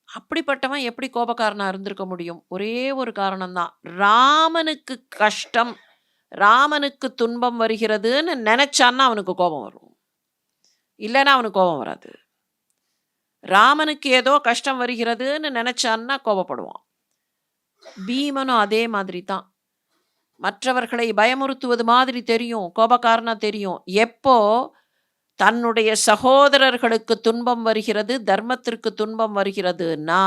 அப்படிப்பட்டவன் எப்படி கோபக்காரனாக இருந்திருக்க முடியும்? ஒரே ஒரு காரணம்தான், ராமனுக்கு கஷ்டம், ராமனுக்கு துன்பம் வருகிறதுன்னு நினைச்சான்னா அவனுக்கு கோபம் வரும், இல்லைன்னா அவனுக்கு கோபம் வராது. ராமனுக்கு ஏதோ கஷ்டம் வருகிறதுன்னு நினைச்சான்னா கோபப்படுவான். பீமனும் அதே மாதிரி தான். மற்றவர்களை பயமுறுத்துவது மாதிரி தெரியும், கோபக்காரனா தெரியும். எப்போ தன்னுடைய சகோதரர்களுக்கு துன்பம் வருகிறது, தர்மத்திற்கு துன்பம் வருகிறதுன்னா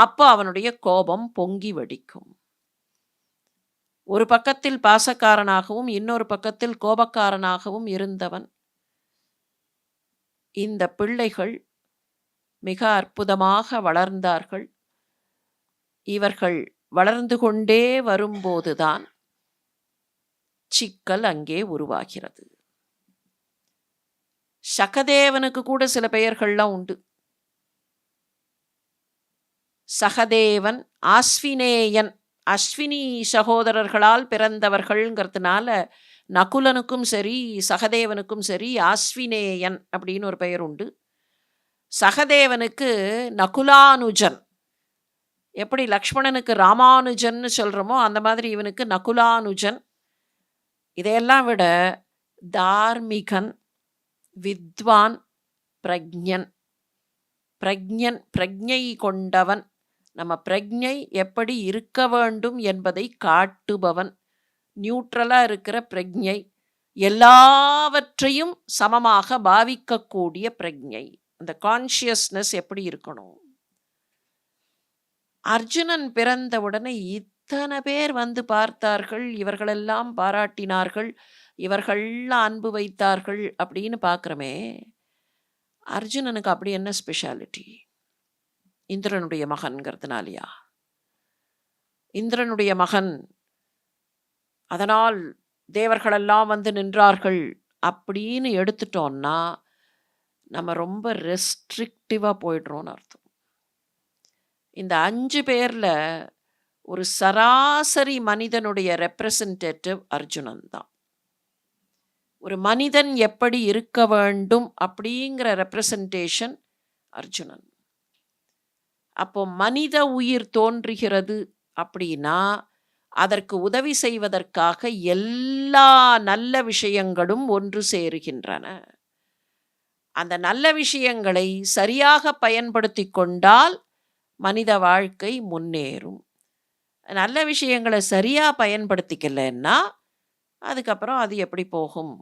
அப்போ அவனுடைய கோபம் பொங்கி வெடிக்கும். ஒரு பக்கத்தில் பாசக்காரனாகவும் இன்னொரு பக்கத்தில் கோபக்காரனாகவும் இருந்தவன். இந்த பிள்ளைகள் மிக அற்புதமாக வளர்ந்தார்கள். இவர்கள் வளர்ந்து கொண்டே வரும்போதுதான் சிக்கல் அங்கே உருவாகிறது. சகதேவனுக்கு கூட சில பெயர்கள்லாம் உண்டு. சகதேவன், ஆஸ்வினேயன், அஸ்வினி சகோதரர்களால் பிறந்தவர்கள்ங்கிறதுனால நகுலனுக்கும் சரி சகதேவனுக்கும் சரி ஆஸ்வினேயன் அப்படின்னு ஒரு பெயர் உண்டு. சகதேவனுக்கு நகுலானுஜன், எப்படி லக்ஷ்மணனுக்கு ராமானுஜன்னு சொல்கிறோமோ அந்த மாதிரி இவனுக்கு நகுலானுஜன். இதையெல்லாம் விட தார்மிகன், வித்வான், பிரக்ஞன். பிரக்ஞை கொண்டவன். நம்ம பிரக்ஞை எப்படி இருக்க வேண்டும் என்பதை காட்டுபவன். நியூட்ரலா இருக்கிற பிரக்ஞை. எல்லாவற்றையும் சமமாக பாவிக்கக்கூடிய பிரக்ஞை. அந்த கான்ஷியஸ்னஸ் எப்படி இருக்கணும்? அர்ஜுனன் பிறந்தவுடனே இத்தனை பேர் வந்து பார்த்தார்கள், இவர்களெல்லாம் பாராட்டினார்கள், இவர்கள்லாம் அன்பு வைத்தார்கள் அப்படின்னு பார்க்குறோமே, அர்ஜுனனுக்கு அப்படி என்ன ஸ்பெஷாலிட்டி? இந்திரனுடைய மகன்கிறதுனாலயா? இந்திரனுடைய மகன், அதனால் தேவர்களெல்லாம் வந்து நின்றார்கள் அப்படின்னு எடுத்துட்டோம்னா நம்ம ரொம்ப ரெஸ்ட்ரிக்டிவாக போயிடுறோம்னு அர்த்தம். இந்த 5 பேரில் ஒரு சராசரி மனிதனுடைய ரெப்ரசன்டேட்டிவ் அர்ஜுனன் தான். ஒரு மனிதன் எப்படி இருக்க வேண்டும் அப்படிங்கிற ரெப்ரசன்டேஷன் அர்ஜுனன். அப்போ மனித உயிர் தோன்றுகிறது அப்படின்னா அதற்கு உதவி செய்வதற்காக எல்லா நல்ல விஷயங்களும் ஒன்று சேருகின்றன. அந்த நல்ல விஷயங்களை சரியாக பயன்படுத்தி கொண்டால் மனித வாழ்க்கை முன்னேறும். நல்ல விஷயங்களை சரியாக பயன்படுத்திக்கலைன்னா அதுக்கப்புறம் அது எப்படி போகும்?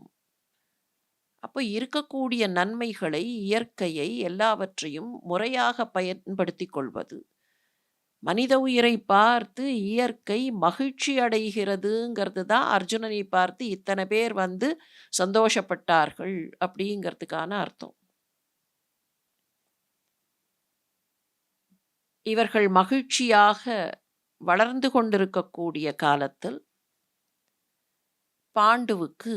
அப்போ இருக்கக்கூடிய நன்மைகளை, இயற்கையை, எல்லாவற்றையும் முறையாக பயன்படுத்தி கொள்வது. மனித உயிரை பார்த்து இயற்கை மகிழ்ச்சி அடைகிறதுங்கிறது தான் அர்ஜுனனை பார்த்து இத்தனை பேர் வந்து சந்தோஷப்பட்டார்கள் அப்படிங்கிறதுக்கான அர்த்தம். இவர்கள் மகிழ்ச்சியாக வளர்ந்து கொண்டிருக்கக்கூடிய காலத்தில் பாண்டுவுக்கு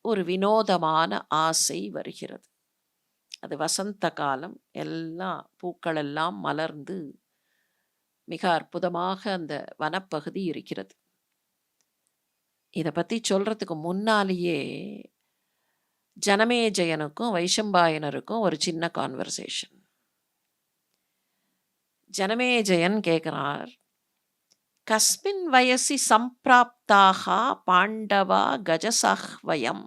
ஒரு வினோதமான ஆசை வருகிறது. அது வசந்த காலம். எல்லாம் பூக்களெல்லாம் மலர்ந்து மிக அற்புதமாக அந்த வனப்பகுதி இருக்கிறது. இதை பற்றி சொல்கிறதுக்கு முன்னாலேயே ஜனமேஜயனுக்கும் வைஷம்பாயனருக்கும் ஒரு சின்ன கான்வர்சேஷன். ஜனமேஜயன் கேட்குறார், கஸ்மின் வயசி சம்பிராப்தாக பாண்டவா கஜசாஹ்வயம்.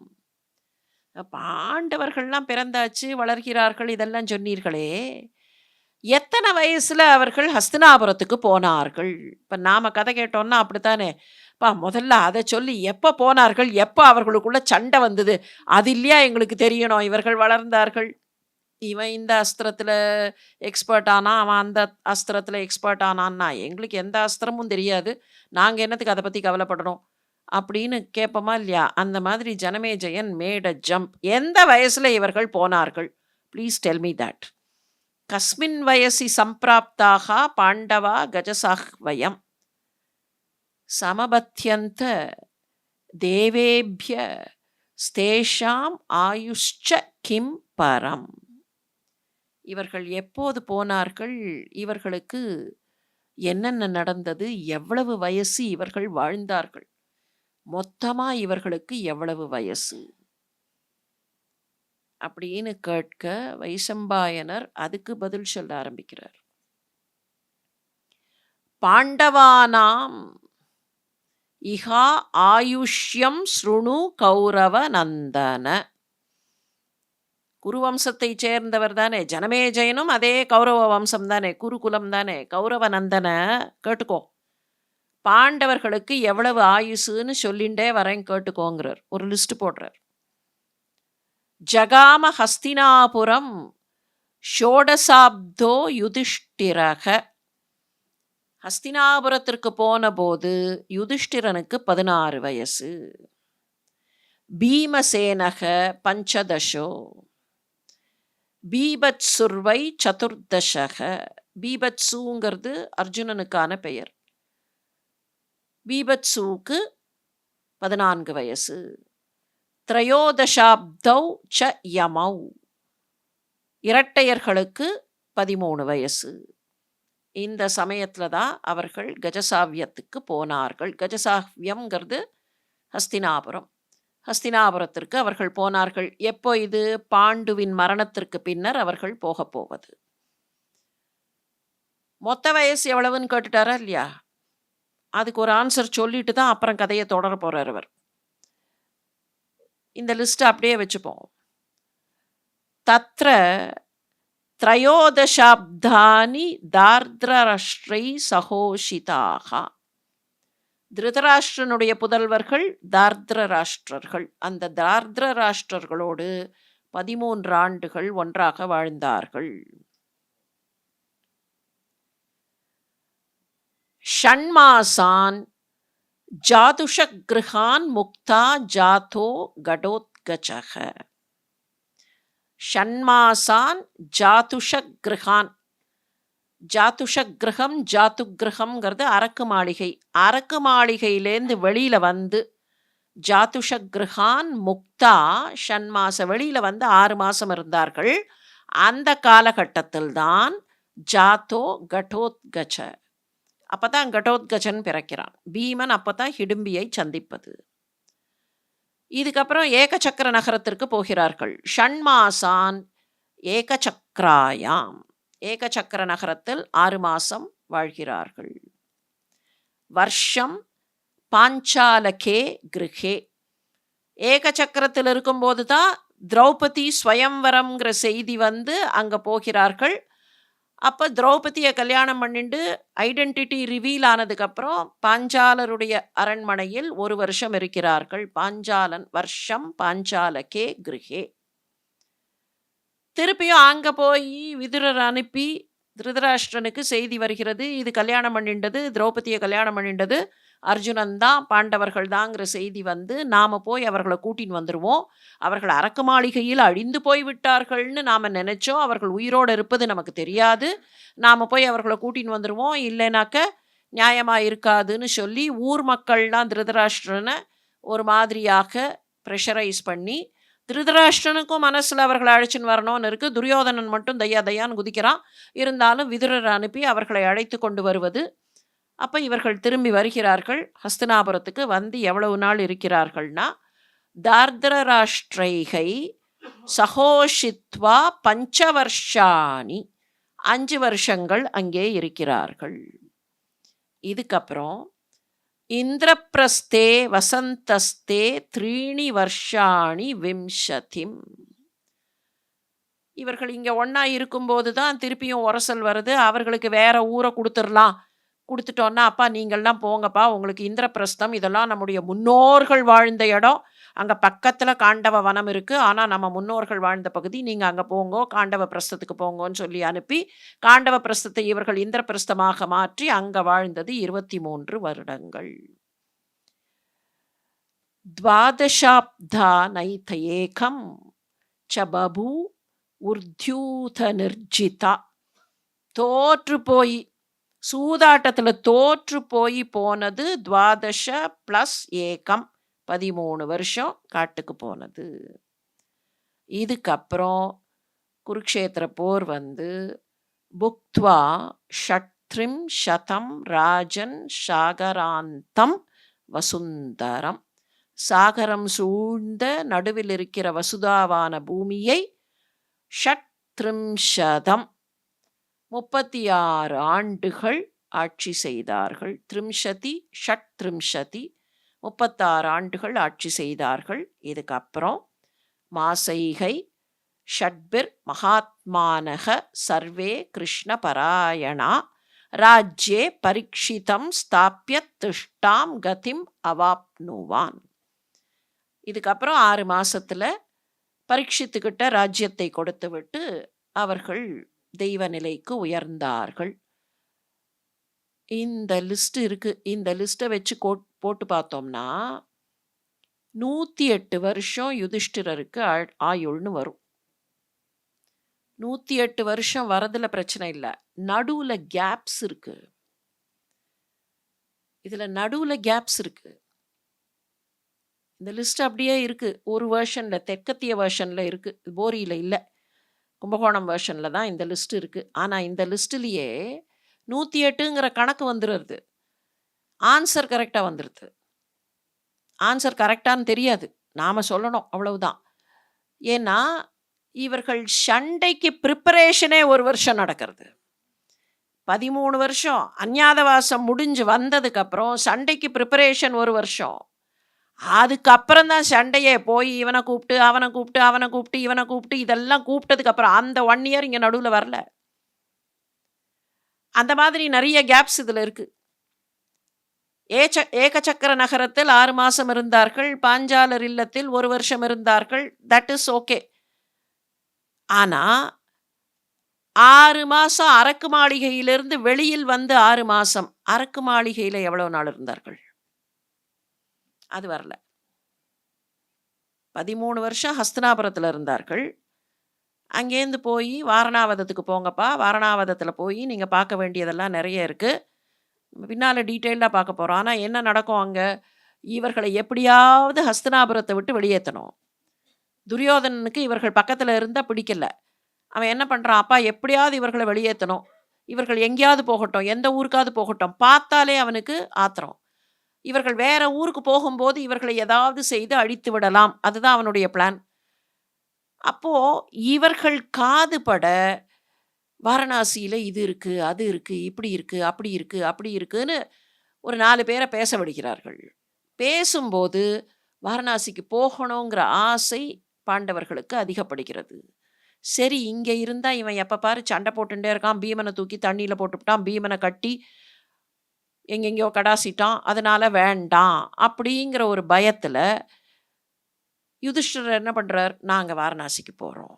பாண்டவர்கள்லாம் பிறந்தாச்சு, வளர்கிறார்கள், இதெல்லாம் சொன்னீர்களே, எத்தனை வயசுல அவர்கள் ஹஸ்தினாபுரத்துக்கு போனார்கள்? இப்போ நாம கதை கேட்டோம்னா அப்படித்தானே, முதல்ல அதை சொல்லி எப்போ போனார்கள், எப்போ அவர்களுக்குள்ள சண்டை வந்தது, அது இல்லையா எங்களுக்கு தெரியணும். இவர்கள் வளர்ந்தார்கள், இவன் இந்த அஸ்திரத்தில் எக்ஸ்பர்ட் ஆனான், அவன் அந்த அஸ்திரத்தில் எக்ஸ்பர்ட் ஆனான்னா எங்களுக்கு எந்த அஸ்திரமும் தெரியாது, நாங்கள் என்னத்துக்கு அதை பற்றி கவலைப்படணும் அப்படின்னு கேட்போமா இல்லையா? அந்த மாதிரி ஜனமேஜயன் மேட் அ ஜம்ப். எந்த வயசில் இவர்கள் போனார்கள்? Please tell me that. கஸ்மின் வயசி சம்பிராப்தாக பாண்டவா கஜசாஹ்வயம் சமபத்யந்த தேவேபிய ஸ்தேஷாம் ஆயுஷ்ச கிம் பரம். இவர்கள் எப்போது போனார்கள்? இவர்களுக்கு என்னென்ன நடந்தது? எவ்வளவு வயசு இவர்கள் வாழ்ந்தார்கள்? மொத்தமா இவர்களுக்கு எவ்வளவு வயசு அப்படின்னு கேட்க வைசம்பாயனர் அதுக்கு பதில் சொல்ல ஆரம்பிக்கிறார். பாண்டவானாம் இஹா ஆயுஷ்யம் ஸ்ருணு கௌரவ நந்தன. குருவம்சத்தை சேர்ந்தவர் தானே ஜனமேஜயனும், அதே கௌரவ வம்சம் தானே, குருகுலம் தானே. கௌரவ நந்தன கேட்டுக்கோ, பாண்டவர்களுக்கு எவ்வளவு ஆயுசுன்னு சொல்லிண்டே வரேன் கேட்டுக்கோங்கிறார். ஒரு லிஸ்ட் போடுறார். ஜகாம ஹஸ்தினாபுரம் ஷோடசாப்தோ யுதிஷ்டிரக. ஹஸ்தினாபுரத்திற்கு போன போது யுதிஷ்டிரனுக்கு 16 வயசு. பீமசேனக பஞ்சதசோ, பீபத்சுர்வை சதுர்தசக. பீபத்சுங்கிறது அர்ஜுனனுக்கான பெயர். பீபத்சுவுக்கு 14 வயசு. திரையோதசாப்தௌ ச யமௌ, இரட்டையர்களுக்கு 13 வயசு. இந்த சமயத்தில் தான் அவர்கள் கஜசாவியத்துக்கு போனார்கள். கஜசாவியம்ங்கிறது ஹஸ்தினாபுரம். ஹஸ்தினாபுரத்திற்கு அவர்கள் போனார்கள். எப்போ இது? பாண்டுவின் மரணத்திற்கு பின்னர் அவர்கள் போக போவது. மொத்த வயசு எவ்வளவுன்னு கேட்டுட்டாரா இல்லையா? அதுக்கு ஒரு ஆன்சர் சொல்லிட்டு தான் அப்புறம் கதையை தொடர போகிறார் அவர். இந்த லிஸ்ட்டை அப்படியே வச்சுப்போம். தத்ர த்ரயோதசாப்தானி தார்த்ரராஷ்ட்ரை சகோஷிதாக. திருதராஷ்டிரனுடைய புதல்வர்கள் தார்த்ரராஷ்டிரர்கள். அந்த தார்த்ரராஷ்டிரர்களோடு 13 ஆண்டுகள் ஒன்றாக வாழ்ந்தார்கள். ஷண்மாசான் ஜாதுஷக்ருஹான் முக்தா ஜாதோ கடோத்கச்சக. ஷண்மாசான் ஜாதுஷக்ருஹான். ஜாதுஷக்ருஹம் ஜாதுக்ருஹம்ங்கிறது அரக்கு மாளிகை. அரக்கு மாளிகையிலேருந்து வெளியில வந்து ஜாதுஷக்ருஹான் முக்தா ஷண்மாச வெளியில வந்து 6 மாசம் இருந்தார்கள். அந்த காலகட்டத்தில் தான் ஜாதோ கடோத்கச்ச. அப்பதான் கடோத்கச்சன் பிறக்கிறான். பீமன் அப்பதான் ஹிடிம்பியை சந்திப்பது. இதுக்கப்புறம் ஏகசக்கர நகரத்திற்கு போகிறார்கள். ஷண்மாசான் ஏகசக்ராயாம். ஏகசக்கர நகரத்தில் 6 மாசம் வாழ்கிறார்கள். வருஷம் பாஞ்சாலகே கிருஹே. ஏகசக்கரத்தில் இருக்கும்போது தான் திரௌபதி ஸ்வயம்வரம்ங்கிற செய்தி வந்து அங்க போகிறார்கள். அப்போ திரௌபதியை கல்யாணம் பண்ணிட்டு ஐடென்டிட்டி ரிவீல் ஆனதுக்கப்புறம் பாஞ்சாலருடைய அரண்மனையில் 1 வருஷம் இருக்கிறார்கள். பாஞ்சாலன் வருஷம் பாஞ்சாலகே கிருஹே. திருப்பியும் அங்கே போய் விதுரர் அனுப்பி திருதராஷ்டிரனுக்கு செய்தி வருகிறது. இது கல்யாணம் பண்ணிண்டது, திரௌபதியை கல்யாணம் பண்ணிண்டது அர்ஜுனன் தான், பாண்டவர்கள் தாங்கிற செய்தி வந்து நாம் போய் அவர்களை கூட்டின்னு வந்துடுவோம். அவர்கள் அரக்கு மாளிகையில் அழிந்து போய் விட்டார்கள்னு நாம் நினச்சோம். அவர்கள் உயிரோடு இருப்பது நமக்கு தெரியாது. நாம் போய் அவர்களை கூட்டின்னு வந்துடுவோம், இல்லைனாக்க நியாயமாக இருக்காதுன்னு சொல்லி ஊர் மக்கள்லாம் திருதராஷ்டிரனை ஒரு மாதிரியாக ப்ரெஷரைஸ் பண்ணி, திருதராஷ்டிரனுக்கும் மனசில் அவர்களை அழைச்சின்னு வரணும்னு இருக்குது. துரியோதனன் மட்டும் தையான்னு குதிக்கிறான். இருந்தாலும் விதுரர் அனுப்பி அவர்களை அழைத்து கொண்டு வருவது. அப்போ இவர்கள் திரும்பி வருகிறார்கள் ஹஸ்தினாபுரத்துக்கு. வந்து எவ்வளவு நாள் இருக்கிறார்கள்னா, தார்த்ரராஷ்டிரைகை சகோஷித்வா 5 வருஷாணி. 5 வருஷங்கள் அங்கே இருக்கிறார்கள். இதுக்கப்புறம் இந்திரப்பிரஸ்தே வசந்தஸ்தே 3 வருஷாணி விம்சதிம். இவர்கள் இங்கே ஒன்றா இருக்கும்போது தான் திருப்பியும் உரசல் வருது. அவர்களுக்கு வேற ஊரை கொடுத்துட்டோன்னா, அப்பா நீங்கள்லாம் போங்கப்பா, உங்களுக்கு இந்திரபிரஸ்தம் இதெல்லாம் நம்முடைய முன்னோர்கள் வாழ்ந்த இடம், அங்கே பக்கத்தில் காண்டவ வனம் இருக்குது, ஆனால் நம்ம முன்னோர்கள் வாழ்ந்த பகுதி, நீங்கள் அங்கே போங்கோ, காண்டவ பிரஸ்தத்துக்கு போங்கோன்னு சொல்லி அனுப்பி காண்டவ பிரஸ்தத்தை இவர்கள் இந்திரபிரஸ்தமாக மாற்றி அங்கே வாழ்ந்தது 23 வருடங்கள். துவாதசாப்தா நைத ஏகம் சபபு உர்த்யூத நிர்ஜிதா. தோற்று போய் சூதாட்டத்தில் தோற்று போனது 12 + 1 13 வருஷம் காட்டுக்கு போனது. இதுக்கப்புறம் குருக்ஷேத்திர போர் வந்து புக்த்வா ஷட்ரிம் சதம் ராஜன் சாகராந்தம் வசுந்தரம். சாகரம் சூழ்ந்த நடுவில் இருக்கிற வசுதாவான பூமியை ஷட்ரிம்ஷதம் 36 ஆண்டுகள் ஆட்சி செய்தார்கள். த்ரிம்ஷதி ஷட்ரிம்ஷதி 36 ஆண்டுகள் ஆட்சி செய்தார்கள். இதுக்கப்புறம் மாசைகை ஷட்பிர் மகாத்மானக சர்வே கிருஷ்ண பராயணா ராஜ்யே பரீட்சிதம் ஸ்தாபிய திஷ்டாம் கதிம் அவாப்னுவான். இதுக்கப்புறம் 6 மாசத்துல பரீட்சித்துக்கிட்ட ராஜ்யத்தை கொடுத்து விட்டு அவர்கள் தெய்வ நிலைக்கு உயர்ந்தார்கள். இந்த லிஸ்ட் இருக்கு. இந்த லிஸ்ட்டை வச்சு போட்டு பார்த்தோம்னா 108 வருஷம் யுதிஷ்டிரருக்கு ஆயுள்னு வரும். 108 வருஷம் வரதுல பிரச்சனை இல்லை. நடுவுல கேப்ஸ் இருக்கு. இதுல நடுவுல கேப்ஸ் இருக்கு. இந்த லிஸ்ட் அப்படியே இருக்கு. ஒரு வெர்ஷன்ல, தெற்கத்திய வெர்ஷன்ல இருக்கு, போரியில இல்லை, கும்பகோணம் வெர்ஷன்ல தான் இந்த லிஸ்ட் இருக்கு. ஆனா இந்த லிஸ்ட்லயே 108ங்கிற கணக்கு வந்துடுறது. ஆன்சர் கரெக்டா வந்துடுது. ஆன்சர் கரெக்டான்னு தெரியாது, நாம சொல்லணும் அவ்வளவுதான். ஏன்னா இவர்கள் சண்டைக்கு ப்ரிப்பரேஷனே 1 வருஷம் நடக்கிறது. 13 வருஷம் அஞ்ஞாதவாசம் முடிஞ்சு வந்ததுக்கு அப்புறம் சண்டைக்கு ப்ரிப்பரேஷன் 1 வருஷம். அதுக்கப்புறம் தான் சண்டையே. போய் இவனை கூப்பிட்டு, அவனை கூப்பிட்டு, அவனை கூப்பிட்டு, இவனை கூப்பிட்டு, இதெல்லாம் கூப்பிட்டதுக்கப்புறம் அந்த 1 இயர் இங்க நடுவுல வரல. அந்த மாதிரி நெறைய கேப்ஸ் இதுல இருக்கு. ஏகசக்கர நகரத்தில் 6 மாசம் இருந்தார்கள். பாஞ்சாலர் இல்லத்தில் 1 வருஷம் இருந்தார்கள். That is okay. ஆனா 6 மாசம் அரக்கு மாளிகையிலிருந்து வெளியில் வந்து 6 மாசம். அரக்கு மாளிகையில எவ்வளவு நாள் இருந்தார்கள்? அது வரல. 13 வருஷம் ஹஸ்தினாபுரத்துல இருந்தார்கள். அங்கேருந்து போய் வாரணாவதத்துக்கு போங்கப்பா. வாரணாவதத்துல போய் நீங்க பார்க்க வேண்டியதெல்லாம் நெறைய இருக்கு. பின்னால டீட்டெயில்டா பார்க்க போறோம். ஆனா என்ன நடக்கும் அங்க? இவர்களை எப்படியாவது ஹஸ்தினாபுரத்த விட்டு வெளியேத்தணும். துரியோதனனுக்கு இவர்கள் பக்கத்துல இருந்தா பிடிக்கல. அவன் என்ன பண்றான்? அப்பா எப்படியாவது இவர்கள வெளியேத்தணும். இவர்கள் எங்கேயாவது போகட்டும். எந்த ஊருக்காவது போகட்டும். பார்த்தாலே அவனுக்கு ஆத்திரம். இவர்கள் வேற ஊருக்கு போகும்போது இவர்களை ஏதாவது செய்து அழித்து விடலாம். அதுதான் அவனுடைய பிளான். அப்போ இவர்கள் காதுபட வாரணாசியில இது இருக்கு, அது இருக்கு, இப்படி இருக்கு, அப்படி இருக்கு, அப்படி இருக்குன்னு ஒரு 4 பேர பேச விடுகிறார்கள். பேசும்போது வாரணாசிக்கு போகணுங்கிற ஆசை பாண்டவர்களுக்கு அதிகப்படுகிறது. சரி, இங்க இருந்தா இவன் எப்ப பாரு சண்டை போட்டுண்டே இருக்கான். பீமன தூக்கி தண்ணீல போட்டுப்புட்டான். பீமன கட்டி எங்கெங்கேயோ கடாசிட்டான். அதனால வேண்டாம். அப்படிங்கிற ஒரு பயத்துல யுதிஷ்டிரர் என்ன பண்றார்? நாங்க வாரணாசிக்கு போறோம்.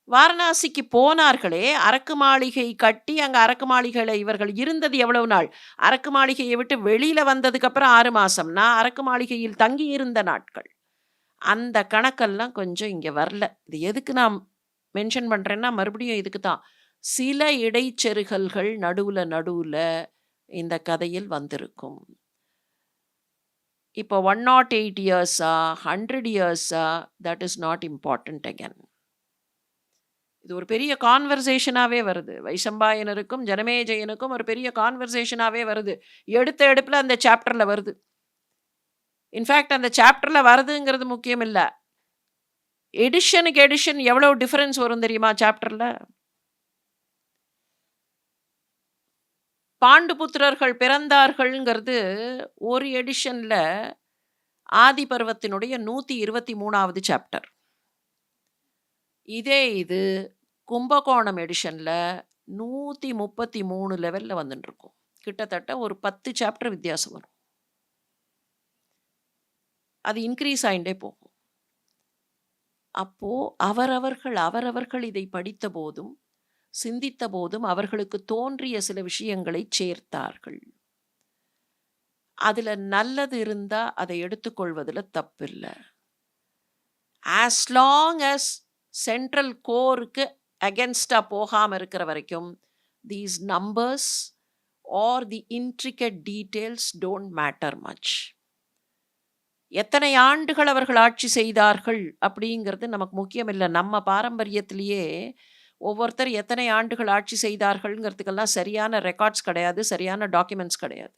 வாரணாசிக்கு போனார்களே, அரக்கு மாளிகை கட்டி அங்க அரக்கு மாளிகையில இவர்கள் இருந்தது எவ்வளவு நாள்? அரக்கு மாளிகையை விட்டு வெளியில வந்ததுக்கு அப்புறம் 6 மாசம்னா, அரக்கு மாளிகையில் தங்கி இருந்த நாட்கள். அந்த கணக்கெல்லாம் கொஞ்சம் இங்க வரல. இது எதுக்கு நான் மென்ஷன் பண்றேன்னா, மறுபடியும் இதுக்கு தான். சில இடைச்செருகல்கள் நடுவுல இந்த கதையில் வந்திருக்கும். இப்போ 108 இயர்ஸா, 100 இயர்ஸா, that is not important again. இது ஒரு பெரிய கான்வர்சேஷனாவே வருது. வைசம்பாயனருக்கும் ஜனமேஜயனுக்கும் ஒரு பெரிய கான்வர்சேஷனாவே வருது. எடுத்த எடுப்புல அந்த சாப்டர்ல வருது. இன்ஃபேக்ட் அந்த சாப்டர்ல வருதுங்கிறது முக்கியம் இல்ல. எடிஷனுக்கு எடிஷன் எவ்வளவு டிஃபரன்ஸ் வரும் தெரியுமா சாப்டர்ல? பாண்டுபுத்திரர்கள் பிறந்தார்கள்ங்கிறது ஒரு எடிஷன்ல ஆதி பர்வத்தினுடைய 123வது சாப்டர். இதே இது கும்பகோணம் எடிஷன்ல 133 லெவல்ல வந்துட்டு இருக்கும். கிட்டத்தட்ட ஒரு 10 சாப்டர் வித்தியாசம் வரும். அது இன்க்ரீஸ் ஆயிண்டே போகும். அப்போ அவரவர்கள் இதை படித்த போதும் சிந்தித்த போதும் அவர்களுக்கு தோன்றிய சில விஷயங்களை சேர்த்தார்கள். அதுல நல்லது இருந்தா அதை எடுத்துக்கொள்வதில் தப்பில்ல. ஆஸ் லாங் as சென்ட்ரல் கோருக்கு அகென்ஸ்டா போகாம இருக்கிற வரைக்கும் these numbers or the intricate details don't matter much. எத்தனை ஆண்டுகள் அவர்கள் ஆட்சி செய்தார்கள் அப்படிங்கிறது நமக்கு முக்கியம் இல்லை. நம்ம பாரம்பரியத்திலேயே ஒவ்வொருத்தர் எத்தனை ஆண்டுகள் ஆட்சி செய்தார்கள்ங்கிறதுக்கெல்லாம் சரியான ரெக்கார்ட்ஸ் கிடையாது, சரியான டாக்குமெண்ட்ஸ் கிடையாது.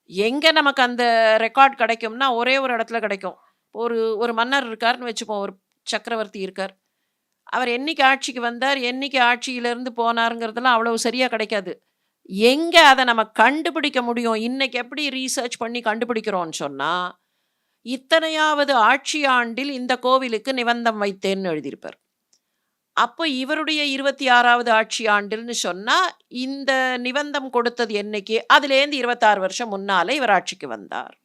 எங்க நமக்கு அந்த ரெக்கார்ட் கிடைக்கும்னா ஒரே ஒரு இடத்துல கிடைக்கும். ஒரு மன்னர் இருக்காருன்னு வச்சுப்போம், ஒரு சக்கரவர்த்தி இருக்கார். அவர் என்னைக்கு ஆட்சிக்கு வந்தார், என்னைக்கு ஆட்சியிலிருந்து போனாருங்கிறதெல்லாம் அவ்வளவு சரியா கிடைக்காது. எங்க அதை நம்ம கண்டுபிடிக்க முடியும்? இன்னைக்கு எப்படி ரீசர்ச் பண்ணி கண்டுபிடிக்கிறோம்னு சொன்னா, இத்தனையாவது ஆட்சி ஆண்டில் இந்த கோவிலுக்கு நிபந்தம் வைத்தேன்னு எழுதியிருப்பார். அப்போ இவருடைய 26வது ஆட்சி ஆண்டுன்னு சொன்னா, இந்த நிபந்தம் கொடுத்தது என்னைக்கு? அதுலேருந்து 26 வருஷம் முன்னால இவர் ஆட்சிக்கு வந்தார்.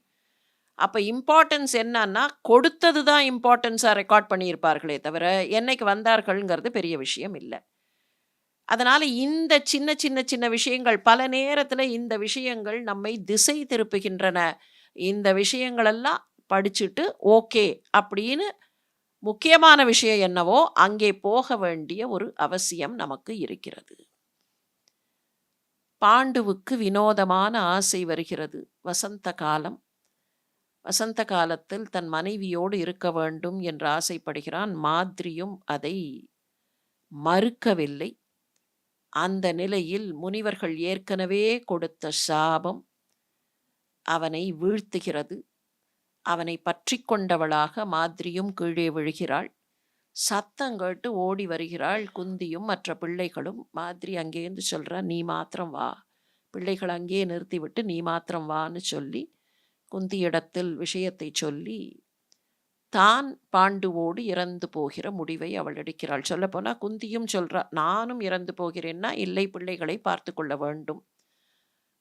அப்ப இம்பார்ட்டன்ஸ் என்னன்னா, கொடுத்தது தான் இம்பார்ட்டன்ஸா ரெக்கார்ட் பண்ணியிருப்பார்களே தவிர, என்னைக்கு வந்தார்கள்ங்கிறது பெரிய விஷயம் இல்ல. அதனால இந்த சின்ன விஷயங்கள் பல நேரத்துல இந்த விஷயங்கள் நம்மை திசை திருப்புகின்றன. இந்த விஷயங்களெல்லாம் படிச்சுட்டு ஓகே அப்படின்னு முக்கியமான விஷயம் என்னவோ அங்கே போக வேண்டிய ஒரு அவசியம் நமக்கு இருக்கிறது. பாண்டுவுக்கு வினோதமான ஆசை வருகிறது. வசந்த காலம். வசந்த காலத்தில் தன் மனைவியோடு இருக்க வேண்டும் என்று ஆசைப்படுகிறான். மாத்ரியும் அதை மறுக்கவில்லை. அந்த நிலையில் முனிவர்கள் ஏற்கனவே கொடுத்த சாபம் அவனை வீழ்த்துகிறது. அவனை பற்றி கொண்டவளாக மாத்ரியும் கீழே விழுகிறாள். சத்தம் கேட்டு ஓடி வருகிறாள் குந்தியும் மற்ற பிள்ளைகளும். மாத்ரி அங்கேருந்து சொல்றா, நீ மாத்திரம் வா, பிள்ளைகள் அங்கேயே நிறுத்திவிட்டு நீ மாத்திரம் வான்னு சொல்லி குந்தியிடத்தில் விஷயத்தை சொல்லி தான் பாண்டுவோடு இறந்து போகிற முடிவை அவள் எடுக்கிறாள். சொல்லப்போனால் குந்தியும் சொல்றா, நானும் இறந்து போகிறேன்னா இல்லை, பிள்ளைகளை பார்த்து கொள்ள வேண்டும்.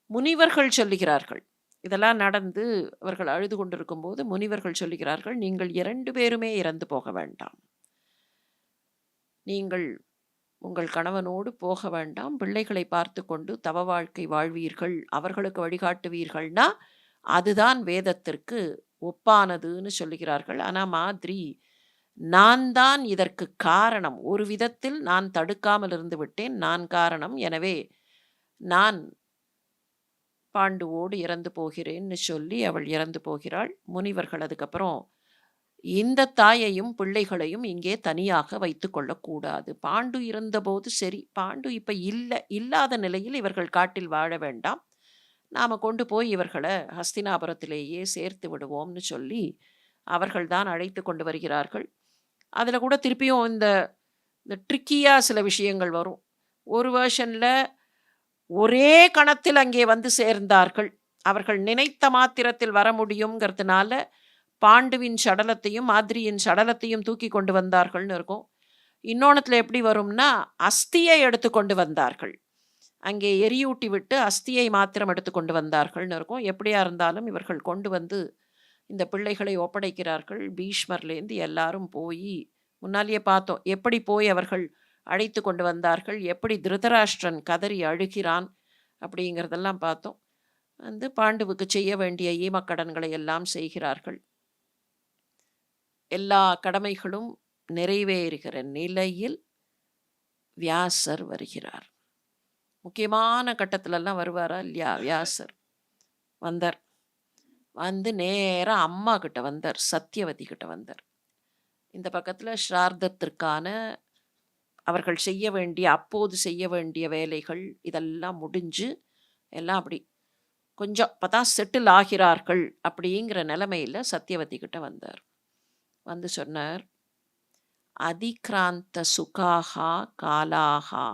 முனிவர்கள் சொல்லுகிறார்கள், இதெல்லாம் நடந்து அவர்கள் அழுது கொண்டிருக்கும் போது முனிவர்கள் சொல்லுகிறார்கள், நீங்கள் 2 பேருமே இறந்து போக வேண்டாம், நீங்கள் உங்கள் கணவனோடு போக வேண்டாம், பிள்ளைகளை பார்த்து கொண்டு தவ வாழ்க்கை வாழ்வீர்கள், அவர்களுக்கு வழிகாட்டுவீர்கள்னா அதுதான் வேதத்திற்கு ஒப்பானதுன்னு சொல்லுகிறார்கள். ஆனால் மாதிரி நான் தான் இதற்கு காரணம், ஒரு விதத்தில் நான் தடுக்காமல் இருந்து விட்டேன், நான் காரணம், எனவே நான் பாண்டுவோடு இறந்து போகிறேன்னு சொல்லி அவள் இறந்து போகிறாள். முனிவர்கள் அதுக்கப்புறம் இந்த தாயையும் பிள்ளைகளையும் இங்கே தனியாக வைத்து கொள்ளக்கூடாது, பாண்டு இருந்தபோது சரி, பாண்டு இப்போ இல்லாத நிலையில் இவர்கள் காட்டில் வாழ வேண்டாம், நாம் கொண்டு போய் இவர்களை ஹஸ்தினாபுரத்திலேயே சேர்த்து விடுவோம்னு சொல்லி அவர்கள்தான் அழைத்து கொண்டு வருகிறார்கள். அதில் கூட திருப்பியும் இந்த ட்ரிக்கியாக சில விஷயங்கள் வரும். ஒரு வேர்ஷனில் ஒரே கணத்தில் அங்கே வந்து சேர்ந்தார்கள், அவர்கள் நினைத்த மாத்திரத்தில் வர முடியுங்கிறதுனால பாண்டுவின் சடலத்தையும் மாதிரியின் சடலத்தையும் தூக்கி கொண்டு வந்தார்கள்னு இருக்கும். இன்னொன்றுத்தில் எப்படி வரும்னா அஸ்தியை எடுத்து கொண்டு வந்தார்கள், அங்கே எரியூட்டி விட்டு அஸ்தியை மாத்திரம் எடுத்து கொண்டு வந்தார்கள்னு இருக்கும். எப்படியா இருந்தாலும் இவர்கள் கொண்டு வந்து இந்த பிள்ளைகளை ஒப்படைக்கிறார்கள். பீஷ்மர்லேருந்து எல்லாரும் போய், முன்னாலேயே பார்த்தோம் எப்படி போய் அவர்கள் அழைத்து கொண்டு வந்தார்கள், எப்படி திருதராஷ்டிரன் கதறி அழுகிறான் அப்படிங்கிறதெல்லாம் பார்த்தோம். வந்து பாண்டுவுக்கு செய்ய வேண்டிய ஈமக்கடன்களை எல்லாம் செய்கிறார்கள். எல்லா கடமைகளும் நிறைவேறுகிற நிலையில் வியாசர் வருகிறார். முக்கியமான கட்டத்திலெல்லாம் வருவாரா இல்லையா? வியாசர் வந்தார், வந்து நேராக அம்மா கிட்ட வந்தார், சத்தியவதி கிட்ட வந்தார். இந்த பக்கத்தில் ஸ்ரார்த்தத்திற்கான அவர்கள் செய்ய வேண்டிய, அப்போது செய்ய வேண்டிய வேலைகள் இதெல்லாம் முடிஞ்சு எல்லாம் அப்படி கொஞ்சம் இப்போ தான் செட்டில் ஆகிறார்கள் அப்படிங்கிற நிலைமையில் சத்தியவதி கிட்ட வந்தார். வந்து சொன்னார், அதிக்ராந்த சுகாகா காலாகா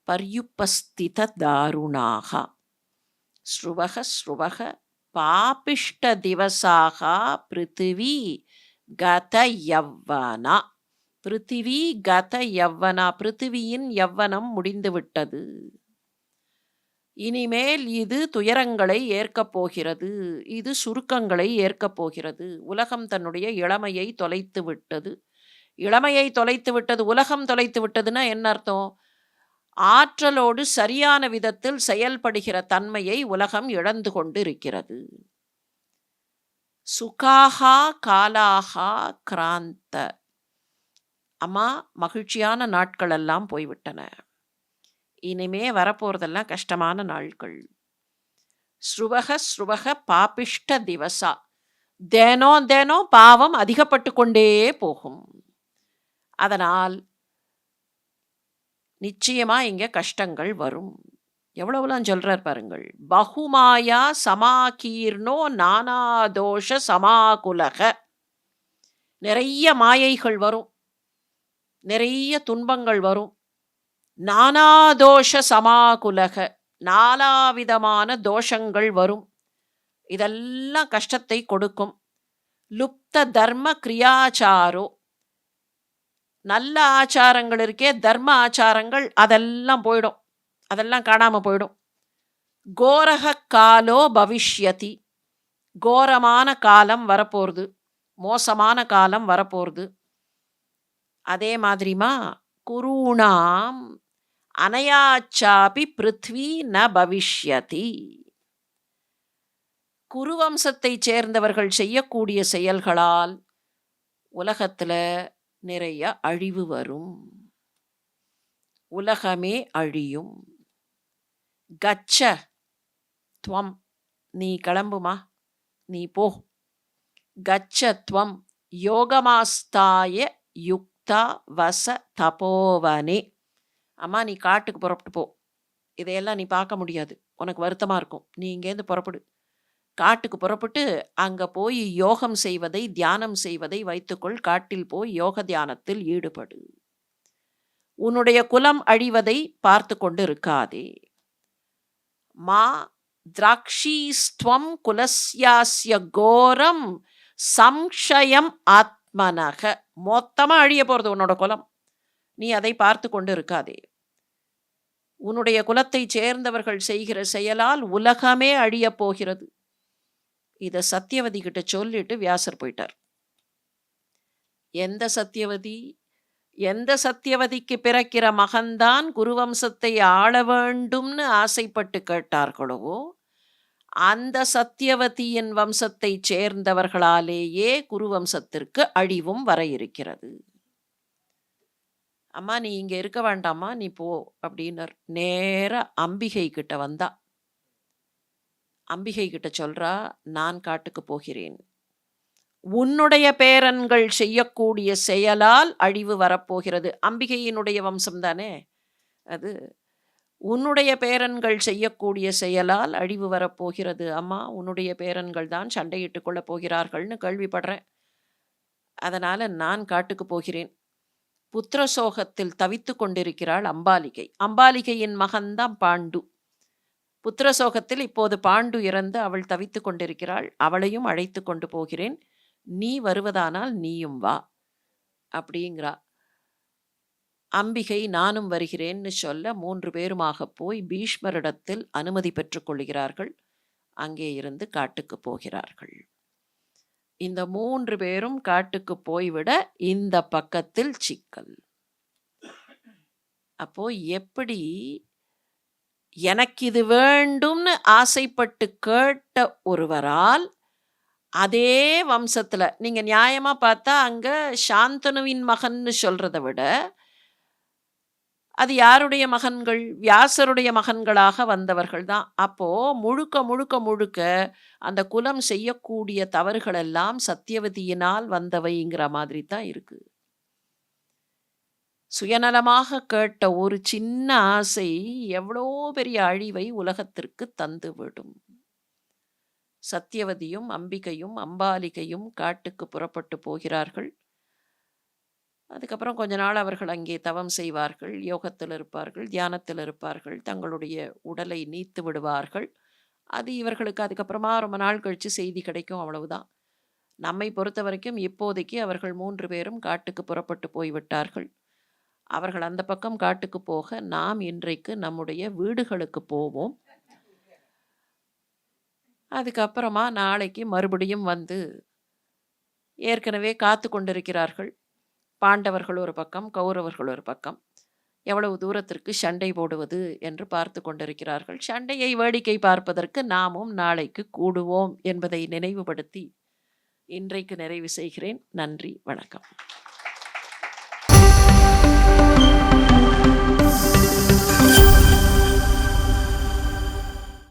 பர்யுபஸ்தித தாருணாக ஸ்ருவக ஸ்ருவக பாபிஷ்ட திவசாக பிருத்திவி கத யவ்வனா. பிருத்திவி கத யவ்வனா, பிருத்திவியின் யவ்வனம் முடிந்து விட்டது, இனிமேல் இது துயரங்களை ஏற்கப் போகிறது, இது சுருக்கங்களை ஏற்கப் போகிறது. உலகம் தன்னுடைய இளமையை தொலைத்து விட்டது. இளமையை தொலைத்து விட்டது, உலகம் தொலைத்து விட்டதுன்னா என்ன அர்த்தம்? ஆற்றலோடு சரியான விதத்தில் செயல்படுகிற தன்மையை உலகம் இழந்து கொண்டு இருக்கிறது. சுகாகா காலாகா கிராந்த. அம்மா, மகிழ்ச்சியான நாட்கள் எல்லாம் போய்விட்டன, இனிமே வரப்போறதெல்லாம் கஷ்டமான நாட்கள். ஸ்ருவக ஸ்ருவக பாபிஷ்ட திவசா, தினம் தினம் பாவம் அதிகப்பட்டு கொண்டே போகும். அதனால் நிச்சயமா இங்க கஷ்டங்கள் வரும். எவ்வளவுலாம் சொல்றார் பாருங்கள். பகுமாயா சமாகீர்ணோ நானாதோஷ சமாகுலக. நிறைய மாயைகள் வரும், நிறைய துன்பங்கள் வரும். நானாதோஷ சமாகுலக, நாலாவிதமான தோஷங்கள் வரும். இதெல்லாம் கஷ்டத்தை கொடுக்கும். லுப்த தர்ம கிரியாச்சாரோ, நல்ல ஆச்சாரங்கள் இருக்கே, தர்ம ஆச்சாரங்கள், அதெல்லாம் போயிடும், அதெல்லாம் காணாமல் போயிடும். கோரக காலோ பவிஷ்யதி, கோரமான காலம் வரப்போகிறது, மோசமான காலம் வரப்போகிறது. அதே மாதிரிமா குருணாம் அனயாச்சாபி பிருத்வி ந பவிஷ்யதி. குருவம்சத்தை சேர்ந்தவர்கள் செய்யக்கூடிய செயல்களால் உலகத்தில் நிறைய அழிவு வரும், உலகமே அழியும். கச்ச துவம், நீ கிளம்புமா, நீ போ. கச்ச துவம் யோகமாஸ்தாய யுக்தா வச தபோவனே. அம்மா, நீ காட்டுக்கு புறப்பட்டு போ, இதையெல்லாம் நீ பார்க்க முடியாது, உனக்கு வருத்தமாக இருக்கும், நீ இங்கேருந்து புறப்படு. காட்டுக்கு புறப்பட்டு அங்கே போய் யோகம் செய்வதை, தியானம் செய்வதை வைத்துக்கொள், காட்டில் போய் யோக தியானத்தில் ஈடுபடு. உன்னுடைய குலம் அழிவதை பார்த்து கொண்டு இருக்காதே. மா திராக்ஷீஸ்துவம் குலஸ்யாஸ்ய கோரம் சம்ஷயம் ஆத்மனக. மொத்தமா அழிய போறது உன்னோட குலம். நீ அதை பார்த்து கொண்டு இருக்காதே. உன்னுடைய குலத்தை சேர்ந்தவர்கள் செய்கிற செயலால் உலகமே அழியப் போகிறது. இத சத்தியவதி கிட்ட சொல்லிட்டு வியாசர் போயிட்டார். எந்த சத்தியவதி? எந்த சத்தியவதிக்கு பிறக்கிற மகன்தான் குருவம்சத்தை ஆள வேண்டும்னு ஆசைப்பட்டு கேட்டார்களோ, அந்த சத்தியவதியின் வம்சத்தை சேர்ந்தவர்களாலேயே குருவம்சத்திற்கு அழிவும் வர இருக்கிறது. அம்மா நீ இங்க இருக்க வேண்டாமா, நீ போ அப்படின்னார். நேரா அம்பிகை கிட்ட வந்தா. அம்பிகை கிட்ட சொல்றா, நான் காட்டுக்கு போகிறேன். உன்னுடைய பேரன்கள் செய்யக்கூடிய செயலால் அழிவு வரப்போகிறது. அம்பிகையினுடைய வம்சம் தானே அது. உன்னுடைய பேரன்கள் செய்யக்கூடிய செயலால் அழிவு வரப்போகிறது. அம்மா உன்னுடைய பேரன்கள் தான் சண்டையிட்டு கொள்ளப் போகிறார்கள்னு கேள்விப்படுறேன். அதனால நான் காட்டுக்கு போகிறேன். புத்திர சோகத்தில் தவித்து கொண்டிருக்கிறாள் அம்பாலிகை. அம்பாலிகையின் மகன்தான் பாண்டு. புத்திர சோகத்தில் இப்போது பாண்டு இறந்து அவள் தவித்து கொண்டிருக்கிறாள். அவளையும் அழைத்து கொண்டு போகிறேன். நீ வருவதானால் நீயும் வா அப்படிங்கிறா. அம்பிகை நானும் வருகிறேன்னு சொல்ல 3 பேருமாக போய் பீஷ்மரிடத்தில் அனுமதி பெற்றுக் கொள்கிறார்கள். அங்கே இருந்து காட்டுக்கு போகிறார்கள். இந்த 3 பேரும் காட்டுக்கு போய்விட இந்த பக்கத்தில் சிக்கல். அப்போ எப்படி எனக்கு இது வேண்டும்னு ஆசைப்பட்டு கேட்ட ஒருவரால் அதே வம்சத்துல நீங்க நியாயமா பார்த்தா அங்க சாந்தனுவின் மகன்னு சொல்றதை விட அது யாருடைய மகன்கள்? வியாசருடைய மகன்களாக வந்தவர்கள் தான். அப்போ முழுக்க முழுக்க முழுக்க அந்த குலம் செய்யக்கூடிய தவறுகள் எல்லாம் சத்தியவதியினால் வந்தவைங்கிற மாதிரி தான் இருக்கு. சுயநலமாக கேட்ட ஒரு சின்ன ஆசை எவ்வளோ பெரிய அழிவை உலகத்திற்கு தந்துவிடும். சத்தியவதியும் அம்பிகையும் அம்பாலிகையும் காட்டுக்கு புறப்பட்டு போகிறார்கள். அதுக்கப்புறம் கொஞ்ச நாள் அவர்கள் அங்கே தவம் செய்வார்கள், யோகத்தில் இருப்பார்கள், தியானத்தில் இருப்பார்கள், தங்களுடைய உடலை நீத்து விடுவார்கள். அது இவர்களுக்கு அதுக்கப்புறமா ரொம்ப நாள் கழித்து செய்தி கிடைக்கும், அவ்வளவுதான். நம்மை பொறுத்த வரைக்கும் இப்போதைக்கு அவர்கள் 3 பேரும் காட்டுக்கு புறப்பட்டு போய்விட்டார்கள். அவர்கள் அந்த பக்கம் காட்டுக்கு போக நாம் இன்றைக்கு நம்முடைய வீடுகளுக்கு போவோம். அதுக்கப்புறமா நாளைக்கு மறுபடியும் வந்து ஏற்கனவே காத்து கொண்டிருக்கிறார்கள். பாண்டவர்கள் ஒரு பக்கம், கௌரவர்கள் ஒரு பக்கம். எவ்வளவு தூரத்திற்கு சண்டை போடுவது என்று பார்த்து கொண்டிருக்கிறார்கள். சண்டையை வேடிக்கை பார்ப்பதற்கு நாமும் நாளைக்கு கூடுவோம் என்பதை நினைவுபடுத்தி இன்றைக்கு நிறைவு செய்கிறேன். நன்றி, வணக்கம்.